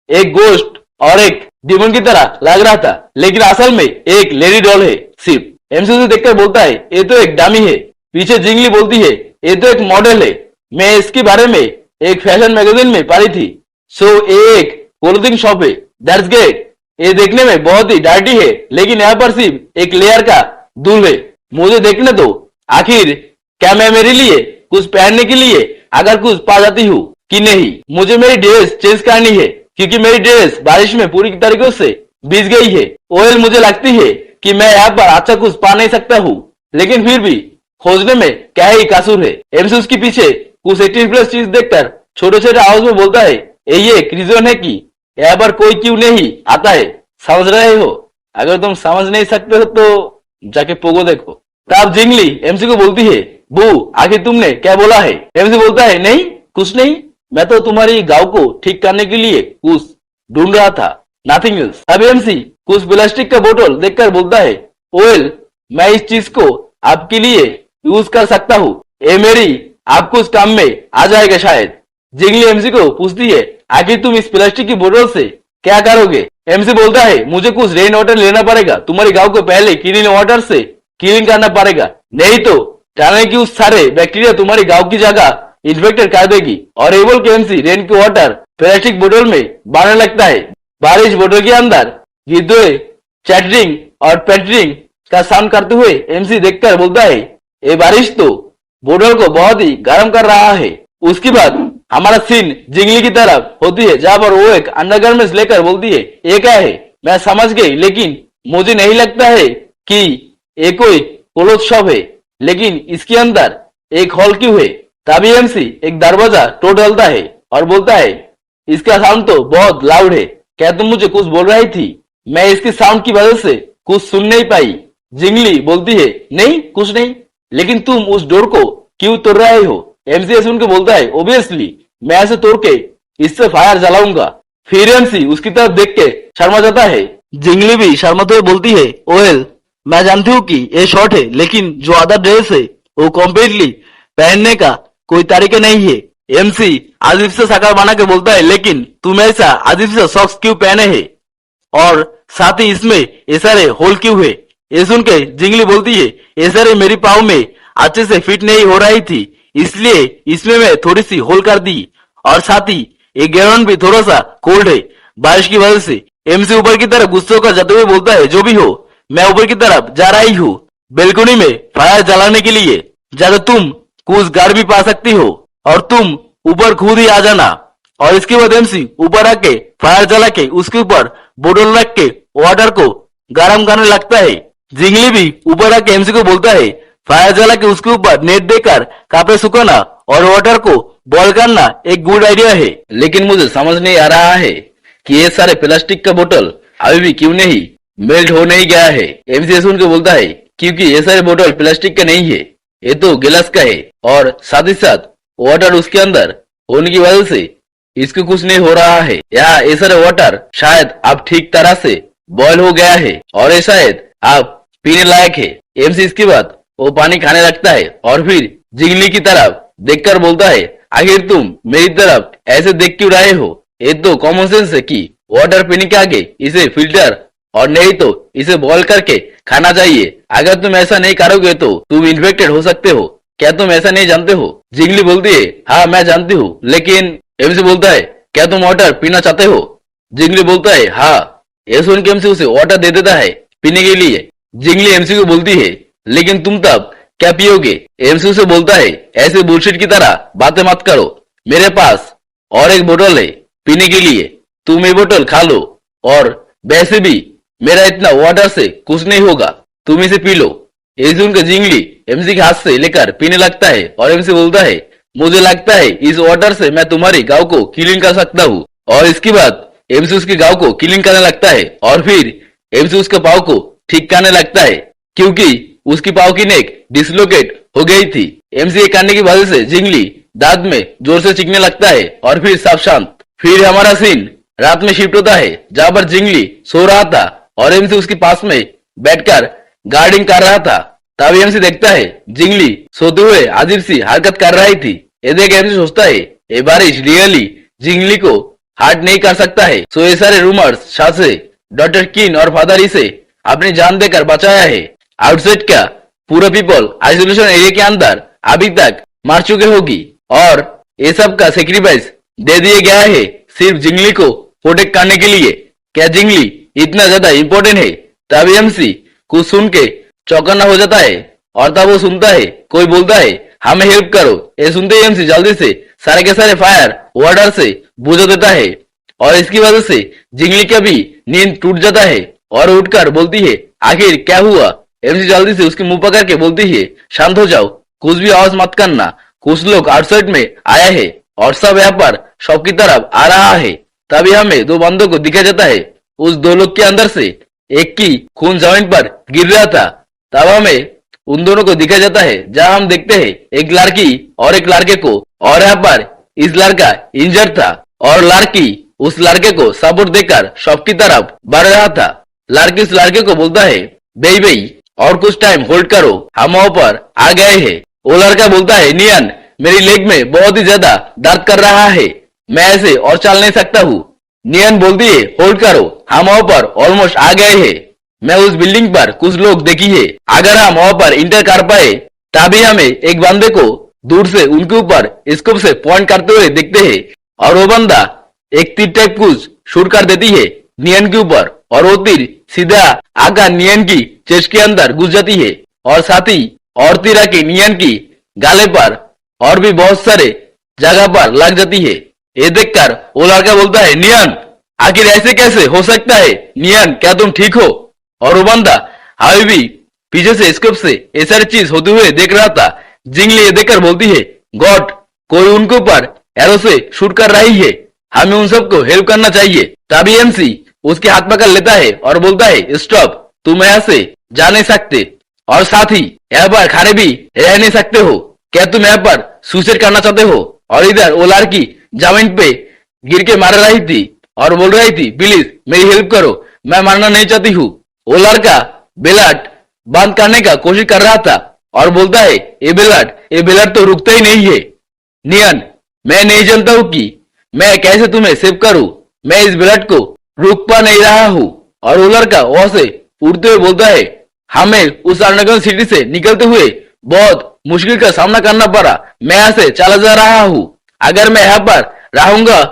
एक गोस्ट और एक डिमन की तरह लग रहा था, लेकिन असल में एक लेडी डॉल है। सिर्फ एमसी उसे देखकर बोलता है ये तो एक डमी है। पीछे जिंगली बोलती है ये तो एक मॉडल है, मैं इसके बारे में एक फैशन मैगजीन में पढ़ी थी। सो ये एक क्लोथिंग शॉप है। That's great. ये देखने में बहुत ही डार्टी है लेकिन यहाँ पर सिर्फ एक लेयर का धूल है। मुझे देखने दो आखिर क्या मैं मेरे लिए कुछ पहनने के लिए अगर कुछ पा जाती हूँ कि नहीं। मुझे मेरी ड्रेस चेंज करनी है क्योंकि मेरी ड्रेस बारिश में पूरी तरीके से भीग गई है। ओएल, मुझे लगती है कि मैं यहाँ पर अच्छा कुछ पा नहीं सकता हूँ, लेकिन फिर भी खोजने में क्या ही कसूर है। एमसी उसके पीछे कुछ 18+ चीज देखकर छोटे छोटे आवाज में बोलता है ये एक रीजन है कि यहाँ पर कोई क्यों नहीं आता है। समझ रहे हो? अगर तुम समझ नहीं सकते हो तो जाके पोगो देखो। तब जिंगली एमसी को बोलती है बू, आखिर तुमने क्या बोला है? एमसी बोलता है नहीं, कुछ नहीं, मैं तो तुम्हारी गांव को ठीक करने के लिए कुछ ढूंढ रहा था, नथिंग एल्स। अब एमसी कुछ प्लास्टिक का बोतल देखकर बोलता है ओएल, मैं इस चीज को आपके लिए यूज कर सकता हूँ, ये मेरी आप कुछ काम में आ जाएगा शायद। जिंगली एमसी को पूछती है आखिर तुम इस प्लास्टिक की बोतल से क्या करोगे? एमसी बोलता है मुझे कुछ रेन वाटर लेना पड़ेगा, तुम्हारे गांव को पहले क्लीन वाटर से क्लीन करना पड़ेगा, नहीं तो जाने की उस सारे बैक्टीरिया तुम्हारे गांव की जगह इन्फेक्टेड कर देगी। और एबल के एमसी रेन की वाटर प्लास्टिक बोतल में बांधने लगता है। बारिश बोतल के अंदर गिद्धे चैटरिंग और पैटरिंग का साउंड करते हुए एमसी देखकर बोलता है, ये बारिश तो बोतल को बहुत ही गर्म कर रहा है। उसके बाद हमारा सीन जिंगली की तरफ होती है, जहां पर वो एक अंडरगारमेंट्स लेकर बोलती है, ये क्या है? मैं समझ गई, लेकिन मुझे नहीं लगता है कि ये कोई क्लोथ शॉप है, लेकिन इसके अंदर एक हॉल क्यों है? तभी एमसी एक दरवाजा तोड़ डालता है और बोलता है, इसका साउंड तो बहुत लाउड है, क्या तुम मुझे कुछ बोल रही थी? मैं इसकी साउंड की वजह से कुछ सुन नहीं पाई। जिंगली बोलती है, नहीं कुछ नहीं, लेकिन तुम उस डोर को क्यों तोड़ रहे हो? एमसी सुन के बोलता है, ओबियसली मैं ऐसे तोड़ के इससे फायर जलाऊंगा। फिर एमसी उसकी तरफ देख के शर्मा जाता है। जिंगली भी शर्माते हुए बोलती है, ओएल मैं जानती हूँ कि ये शॉर्ट है, लेकिन जो अदर ड्रेस है वो कम्प्लीटली पहनने का कोई तरीका नहीं है। एमसी अजीब से शक्ल बना के बोलता है, लेकिन तुम ऐसा अजीब से सॉक्स क्यों पहने हैं? और साथ ही इसमें ये सारे होल क्यों है? ये सुन के जिंगली बोलती है, ये सारे मेरी पाँव में अच्छे से फिट नहीं हो रही थी, इसलिए इसमें मैं थोड़ी सी होल कर दी, और साथ ही ये ग्राउंड भी थोड़ा सा कोल्ड है बारिश की वजह से। एमसी ऊपर की तरफ गुस्से होकर जाते हुए बोलता है, जो भी हो मैं ऊपर की तरफ जा रही हूँ बेलकुनी में फायर जलाने के लिए, ज्यादा तुम कुछ गाड़ भी पा सकती हो और तुम ऊपर खुद ही आ जाना। और इसके बाद एमसी ऊपर आके फायर जला के उसके ऊपर बोतल रख के वाटर को गर्म करने लगता है। जिंगली भी ऊपर आके एमसी को बोलता है, फायर जला के उसके ऊपर नेट देकर कपड़े सुखाना और वाटर को बॉयल करना एक गुड आइडिया है, लेकिन मुझे समझ नहीं आ रहा है कि ये सारे प्लास्टिक का बोतल अभी भी क्यों नहीं मेल्ट हो नहीं गया है। एमसी सुन के बोलता है, क्योंकि ये सारे बोतल प्लास्टिक का नहीं है, ये तो गिलास का है, और साथ ही साथ वाटर उसके अंदर होने की वजह से इसको कुछ नहीं हो रहा है। या ये सारे वाटर शायद अब ठीक तरह से बॉयल हो गया है और ये शायद आप पीने लायक है। एमसी इसके बाद वो पानी खाने लगता है और फिर जिंगली की तरफ देखकर बोलता है, आखिर तुम मेरी तरफ ऐसे देख क्यों रहे हो? ये तो कॉमन सेंस है कि वाटर पीने के आगे इसे फिल्टर और नहीं तो इसे बॉयल करके खाना चाहिए। अगर तुम ऐसा नहीं करोगे तो तुम इन्फेक्टेड हो सकते हो। क्या तुम ऐसा नहीं जानते हो? जिंगली बोलती है, हाँ मैं जानती हूँ, लेकिन एमसी बोलता है, क्या तुम वाटर पीना चाहते हो? जिंगली बोलता है, हाँ। ये सुन के एमसी उसे वाटर दे देता है पीने के लिए। जिंगली एमसी को बोलती है, लेकिन तुम तब क्या पियोगे? एमसी उसे बोलता है, ऐसे बुलशिट की तरह बातें मत करो, मेरे पास और एक बोतल है पीने के लिए, तुम ये बोतल खा लो, और वैसे भी मेरा इतना वाटर से कुछ नहीं होगा, तुम इसे पी लो। ये सुनकर जिंगली एमसी के हाथ से लेकर पीने लगता है और एमसी बोलता है, मुझे लगता है इस वाटर से मैं तुम्हारी गांव को क्लीन कर सकता हूँ। और इसके बाद एमसी उसके गांव को क्लीन करने लगता है और फिर एमसी उसके पाव को ठीक करने लगता है, क्योंकि उसकी पाव की नेक डिसलोकेट हो गई थी। एमसी करने की वजह से जिंगली दांत में जोर से चीखने लगता है और फिर सब शांत। फिर हमारा सीन रात में शिफ्ट होता है, जहां पर जिंगली सो रहा था और एमसी उसके पास में बैठकर गार्डिंग कर रहा था। तभी एमसी देखता है जिंगली सोते हुए अजीब सी हरकत कर रही थी। ये देख एमसी सोचता है, ये बारिश रियली जिंगली को हार्ट नहीं कर सकता है। सो ये सारे रूमर्स साथ से डॉक्टर किन और फादर इसे अपनी जान देकर बचाया है। आउटसाइड का पूरा पीपल आइसोलेशन एरिया के अंदर अभी तक मार चुके होगी और ये सब का सेक्रीफाइस दे दिया गया है सिर्फ जिंगली को प्रोटेक्ट करने के लिए। क्या जिंगली इतना ज्यादा इम्पोर्टेंट है? तभी एमसी कुछ सुन के चौकन्ना हो जाता है और तब वो सुनता है कोई बोलता है, हमें हेल्प करो। ये सुनते ही एमसी जल्दी से सारे के सारे फायर वाटर से बुझा देता है और इसकी वजह से जिंगली का भी नींद टूट जाता है और उठकर बोलती है, आखिर क्या हुआ? एमसी जल्दी से उसके मुंह पकड़ के बोलती है, शांत हो जाओ, कुछ भी आवाज मत करना, कुछ लोग आउटसाइड में आया है और सब यहाँ पर शॉप की तरफ आ रहा है। तभी हमें दो बंदों को दिखा जाता है। उस दो लोग के अंदर से एक की खून जमीन पर गिर रहा था। तब हमें उन दोनों को दिखा जाता है, जहां हम देखते हैं एक लड़की और एक लड़के को, और यहाँ पर इस लड़का इंजर्ड था और लड़की उस लड़के को सपोर्ट देकर शॉप की तरफ बढ़ रहा था। लड़की उस लड़के को बोलता है, बेई और कुछ टाइम होल्ड करो, हम वहां पर आ गए हैं। वो लड़का बोलता है, नियन मेरी लेग में बहुत ही ज्यादा दर्द कर रहा है, मैं ऐसे और चल नहीं सकता हूँ। नियन बोलती है, होल्ड करो, हम वहां पर ऑलमोस्ट आ गए हैं। मैं उस बिल्डिंग पर कुछ लोग देखी है, अगर हम वहां पर इंटर कर पाए तभी हमें एक बंदे को दूर से उनके ऊपर स्कोप से पॉइंट करते हुए देखते हैं और वो बंदा एक तीर टाइप कुछ शूट कर देती है नियन के ऊपर और वो तीर सीधा आकर नियन की चेस्ट के अंदर घुस जाती है और साथ ही और तीर आके नियन की गाले पर और भी बहुत सारे जगह पर लग जाती है। ये देखकर वो लड़का बोलता है, नियन आखिर ऐसे कैसे हो सकता है? नियन क्या तुम ठीक हो? और वो बंदा अभी भी पीछे से स्कोप से ये सारी चीज होते हुए देख रहा था। जिंगली ये देखकर बोलती है, गॉड कोई उनके ऊपर एरो से शूट कर रही है, हमें उन सबको हेल्प करना चाहिए। तभी एमसी उसके हाथ पकड़ लेता है और बोलता है, स्टॉप, तुम यहाँ से जा नहीं सकते और साथ ही यहाँ पर खड़े भी रह नहीं सकते हो। क्या तुम यहाँ पर सुसाइड करना चाहते हो? और इधर वो लड़की जमीन पे गिर के मार रही थी और बोल रही थी, प्लीज मेरी हेल्प करो, मैं मारना नहीं चाहती हूँ। वो लड़का बेलट बंद करने का कोशिश कर रहा था और बोलता है, ये बेलट तो रुकता ही नहीं है। नियन मैं नहीं जानता हूँ कि मैं कैसे तुम्हें सेव करूँ, मैं इस बेलट को रुक पा नहीं रहा हूँ। और वो लड़का वहां से उड़ते हुए बोलता है, हमें उस अर्नगन सिटी से निकलते हुए बहुत मुश्किल का सामना करना पड़ा, मैं यहाँ से चला जा रहा हूँ, अगर मैं यहाँ पर रहूंगा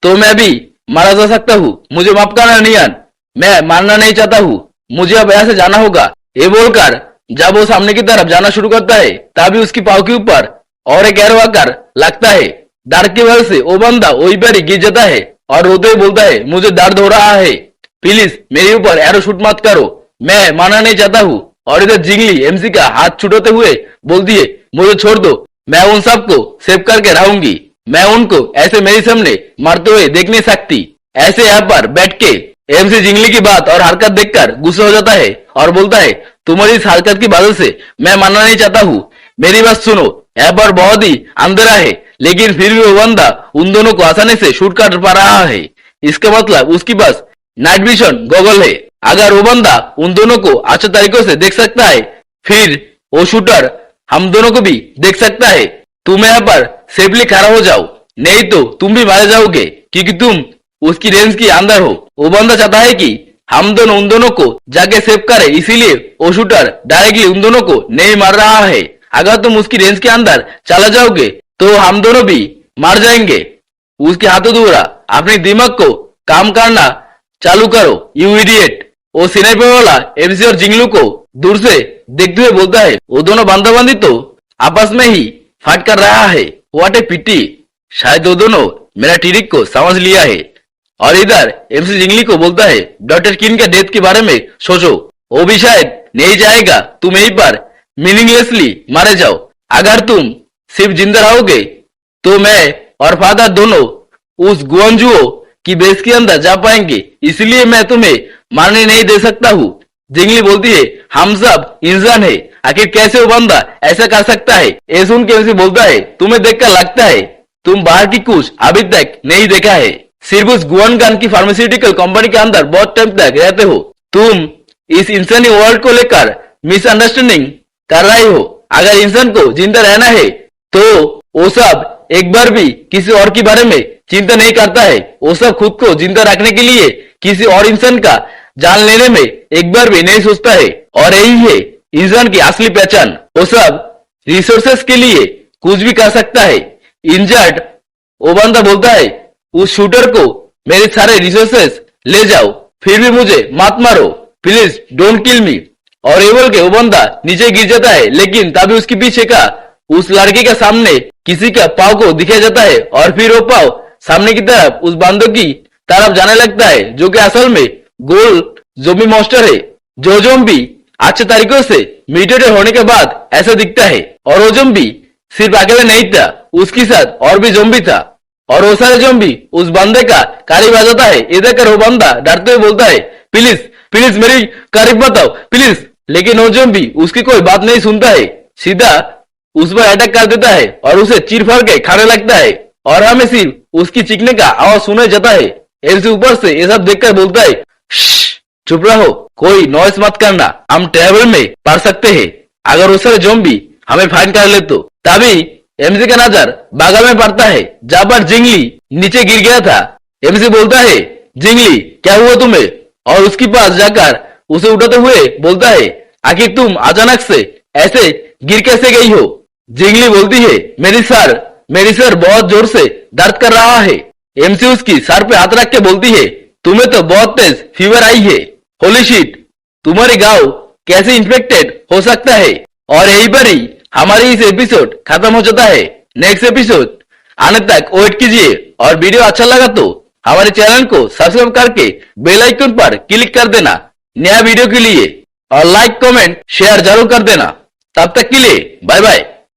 तो मैं भी मारा जा सकता हूँ, मुझे माफ करना नियन, मैं मारना नहीं चाहता हूँ, मुझे अब यहाँ से जाना होगा। ये बोलकर जब वो सामने की तरफ जाना शुरू करता है तभी उसकी पाव के ऊपर और एक एरो आकर लगता है। दर्द की वजह से वो बंदा वही पर ही गिर जाता है और रोते हुए बोलता है, मुझे दर्द हो रहा है, प्लीज मेरे ऊपर एरो शूट मत करो, मैं मारना नहीं चाहता हूँ। और इधर जिंगली एमसी का हाथ छुड़ाते हुए बोलती है, मुझे छोड़ दो, मैं उन सबको सेव करके रहूंगी, मैं उनको ऐसे मेरे सामने मरते हुए देख नहीं सकती। ऐसे यहाँ पर बैठ के एमसी जिंगली की बात और हरकत देखकर गुस्सा हो जाता है और बोलता है, तुम्हारी इस हरकत की वजह से मैं मानना नहीं चाहता हूँ, मेरी बात सुनो, यहाँ पर बहुत ही अंधेरा है लेकिन फिर भी वो बंदा उन दोनों को आसानी से शूट कर पा रहा है, इसका मतलब उसके पास नाइट विजन गॉगल है। अगर वो बंदा उन दोनों को अच्छे तरीकों से देख सकता है फिर वो शूटर हम दोनों को भी देख सकता है। तुम यहाँ पर सेफली खड़ा हो जाओ, नहीं तो तुम भी मारे जाओगे क्योंकि तुम उसकी रेंज के अंदर हो। वो बंदा चाहता है कि हम दोनों उन दोनों को जाके सेव करे, इसीलिए वो शूटर डायरेक्टली उन दोनों को नहीं मार रहा है। अगर तुम उसकी रेंज के अंदर चला जाओगे तो हम दोनों भी मार जाएंगे। उसके हाथों द्वारा अपने दिमाग को काम करना चालू करो, यू इडियट। वो स्नाइपर वाला एमसी और जिंगलू को दूर से देखते हुए बोलता है, वो दोनों बांधाबांधी तो आपस में ही फाइट कर रहा है, व्हाट ए पिटी, शायद वो दोनों मेरा ट्रिक को समझ लिया है। और इधर एमसी जिंगली को बोलता है, डॉक्टर किन के डेथ के बारे में सोचो, वो भी शायद नहीं जाएगा, तुम यहीं पर मीनिंगलेसली मारे जाओ। अगर तुम सिर्फ जिंदा रहोगे तो मैं और फादर दोनों उस गुआंजुओ की बेस के अंदर जा पाएंगे, इसलिए मैं तुम्हें मारने नहीं दे सकता हूँ। जिंगली बोलती है, हम सब इंसान है, आखिर कैसे वो बंदा ऐसा कर सकता है? ये सुन के बोलता है, तुम्हें देखकर लगता है तुम बाहर की कुछ अभी तक नहीं देखा है, सिर्फ उस गुआनगान की फार्मास्यूटिकल कंपनी के अंदर बहुत टाइम तक रहते हो, तुम इस इंसानी वर्ल्ड को लेकर मिसअंडरस्टैंडिंग कर रहे हो। अगर इंसान को जिंदा रहना है तो वो सब एक बार भी किसी और के बारे में चिंता नहीं करता है, वो सब खुद को जिंदा रखने के लिए किसी और इंसान का जान लेने में एक बार भी नहीं सोचता है। और यही है इंसान की असली पहचान, वो सब रिसोर्सेस के लिए कुछ भी कर सकता है। इंजर्ड वो बंदा बोलता है, उस शूटर को मेरे सारे रिसोर्सेस ले जाओ, फिर भी मुझे मत मारो, प्लीज डोंट किल मी। और ये बोल के वो बंदा नीचे गिर जाता है, लेकिन तभी उसके पीछे का उस लड़के के सामने किसी का पाव को दिखाया जाता है और फिर वो पाव सामने की तरफ उस बंदों की तरफ जाने लगता है, जो कि असल में गोल ज़ोंबी मॉन्स्टर है। जो ज़ोंबी अच्छे तरीकों से म्यूटेटेड होने के बाद ऐसा दिखता है। और वो ज़ोंबी सिर्फ अकेले नहीं था, उसके साथ और भी ज़ोंबी था और वो सारे ज़ोंबी उस बंदे का करीब आ जाता है। इधर कर वो बंदा डरते हुए बोलता है, प्लीज प्लीज मेरी करीब बताओ प्लीज, लेकिन वो ज़ोंबी उसकी कोई बात नहीं सुनता है, सीधा उस पर अटैक कर देता है और उसे चीर फाड़ के खाने लगता है और हमें सिर्फ उसकी चीखने का आवाज सुना जाता है। एलसी ऊपर से ये सब देखकर बोलता है, चुप रहो, कोई नॉइस मत करना, हम टेबल में पढ़ सकते हैं, अगर उस सारे ज़ोंबी हमें फाइंड कर ले तो। तभी एमसी का नजर बगल में पड़ता है जहां पर जिंगली नीचे गिर गया था। एमसी बोलता है, जिंगली क्या हुआ तुम्हें? और उसके पास जाकर उसे उठाते हुए बोलता है, आखिर तुम अचानक से ऐसे गिर कैसे गई हो? जिंगली बोलती है, मेरी सर बहुत जोर से दर्द कर रहा है। एमसी उसकी सर पे हाथ रख के बोलती है, तुम्हें तो बहुत तेज फीवर आई है। होली शिट, तुम्हारे गांव कैसे इन्फेक्टेड हो सकता है। और यही पर ही हमारी इस एपिसोड खत्म हो जाता है। नेक्स्ट एपिसोड आने तक वेट कीजिए और वीडियो अच्छा लगा तो हमारे चैनल को सब्सक्राइब करके बेल आइकन पर क्लिक कर देना नया वीडियो के लिए, और लाइक कमेंट शेयर जरूर कर देना। तब तक के लिए बाय बाय।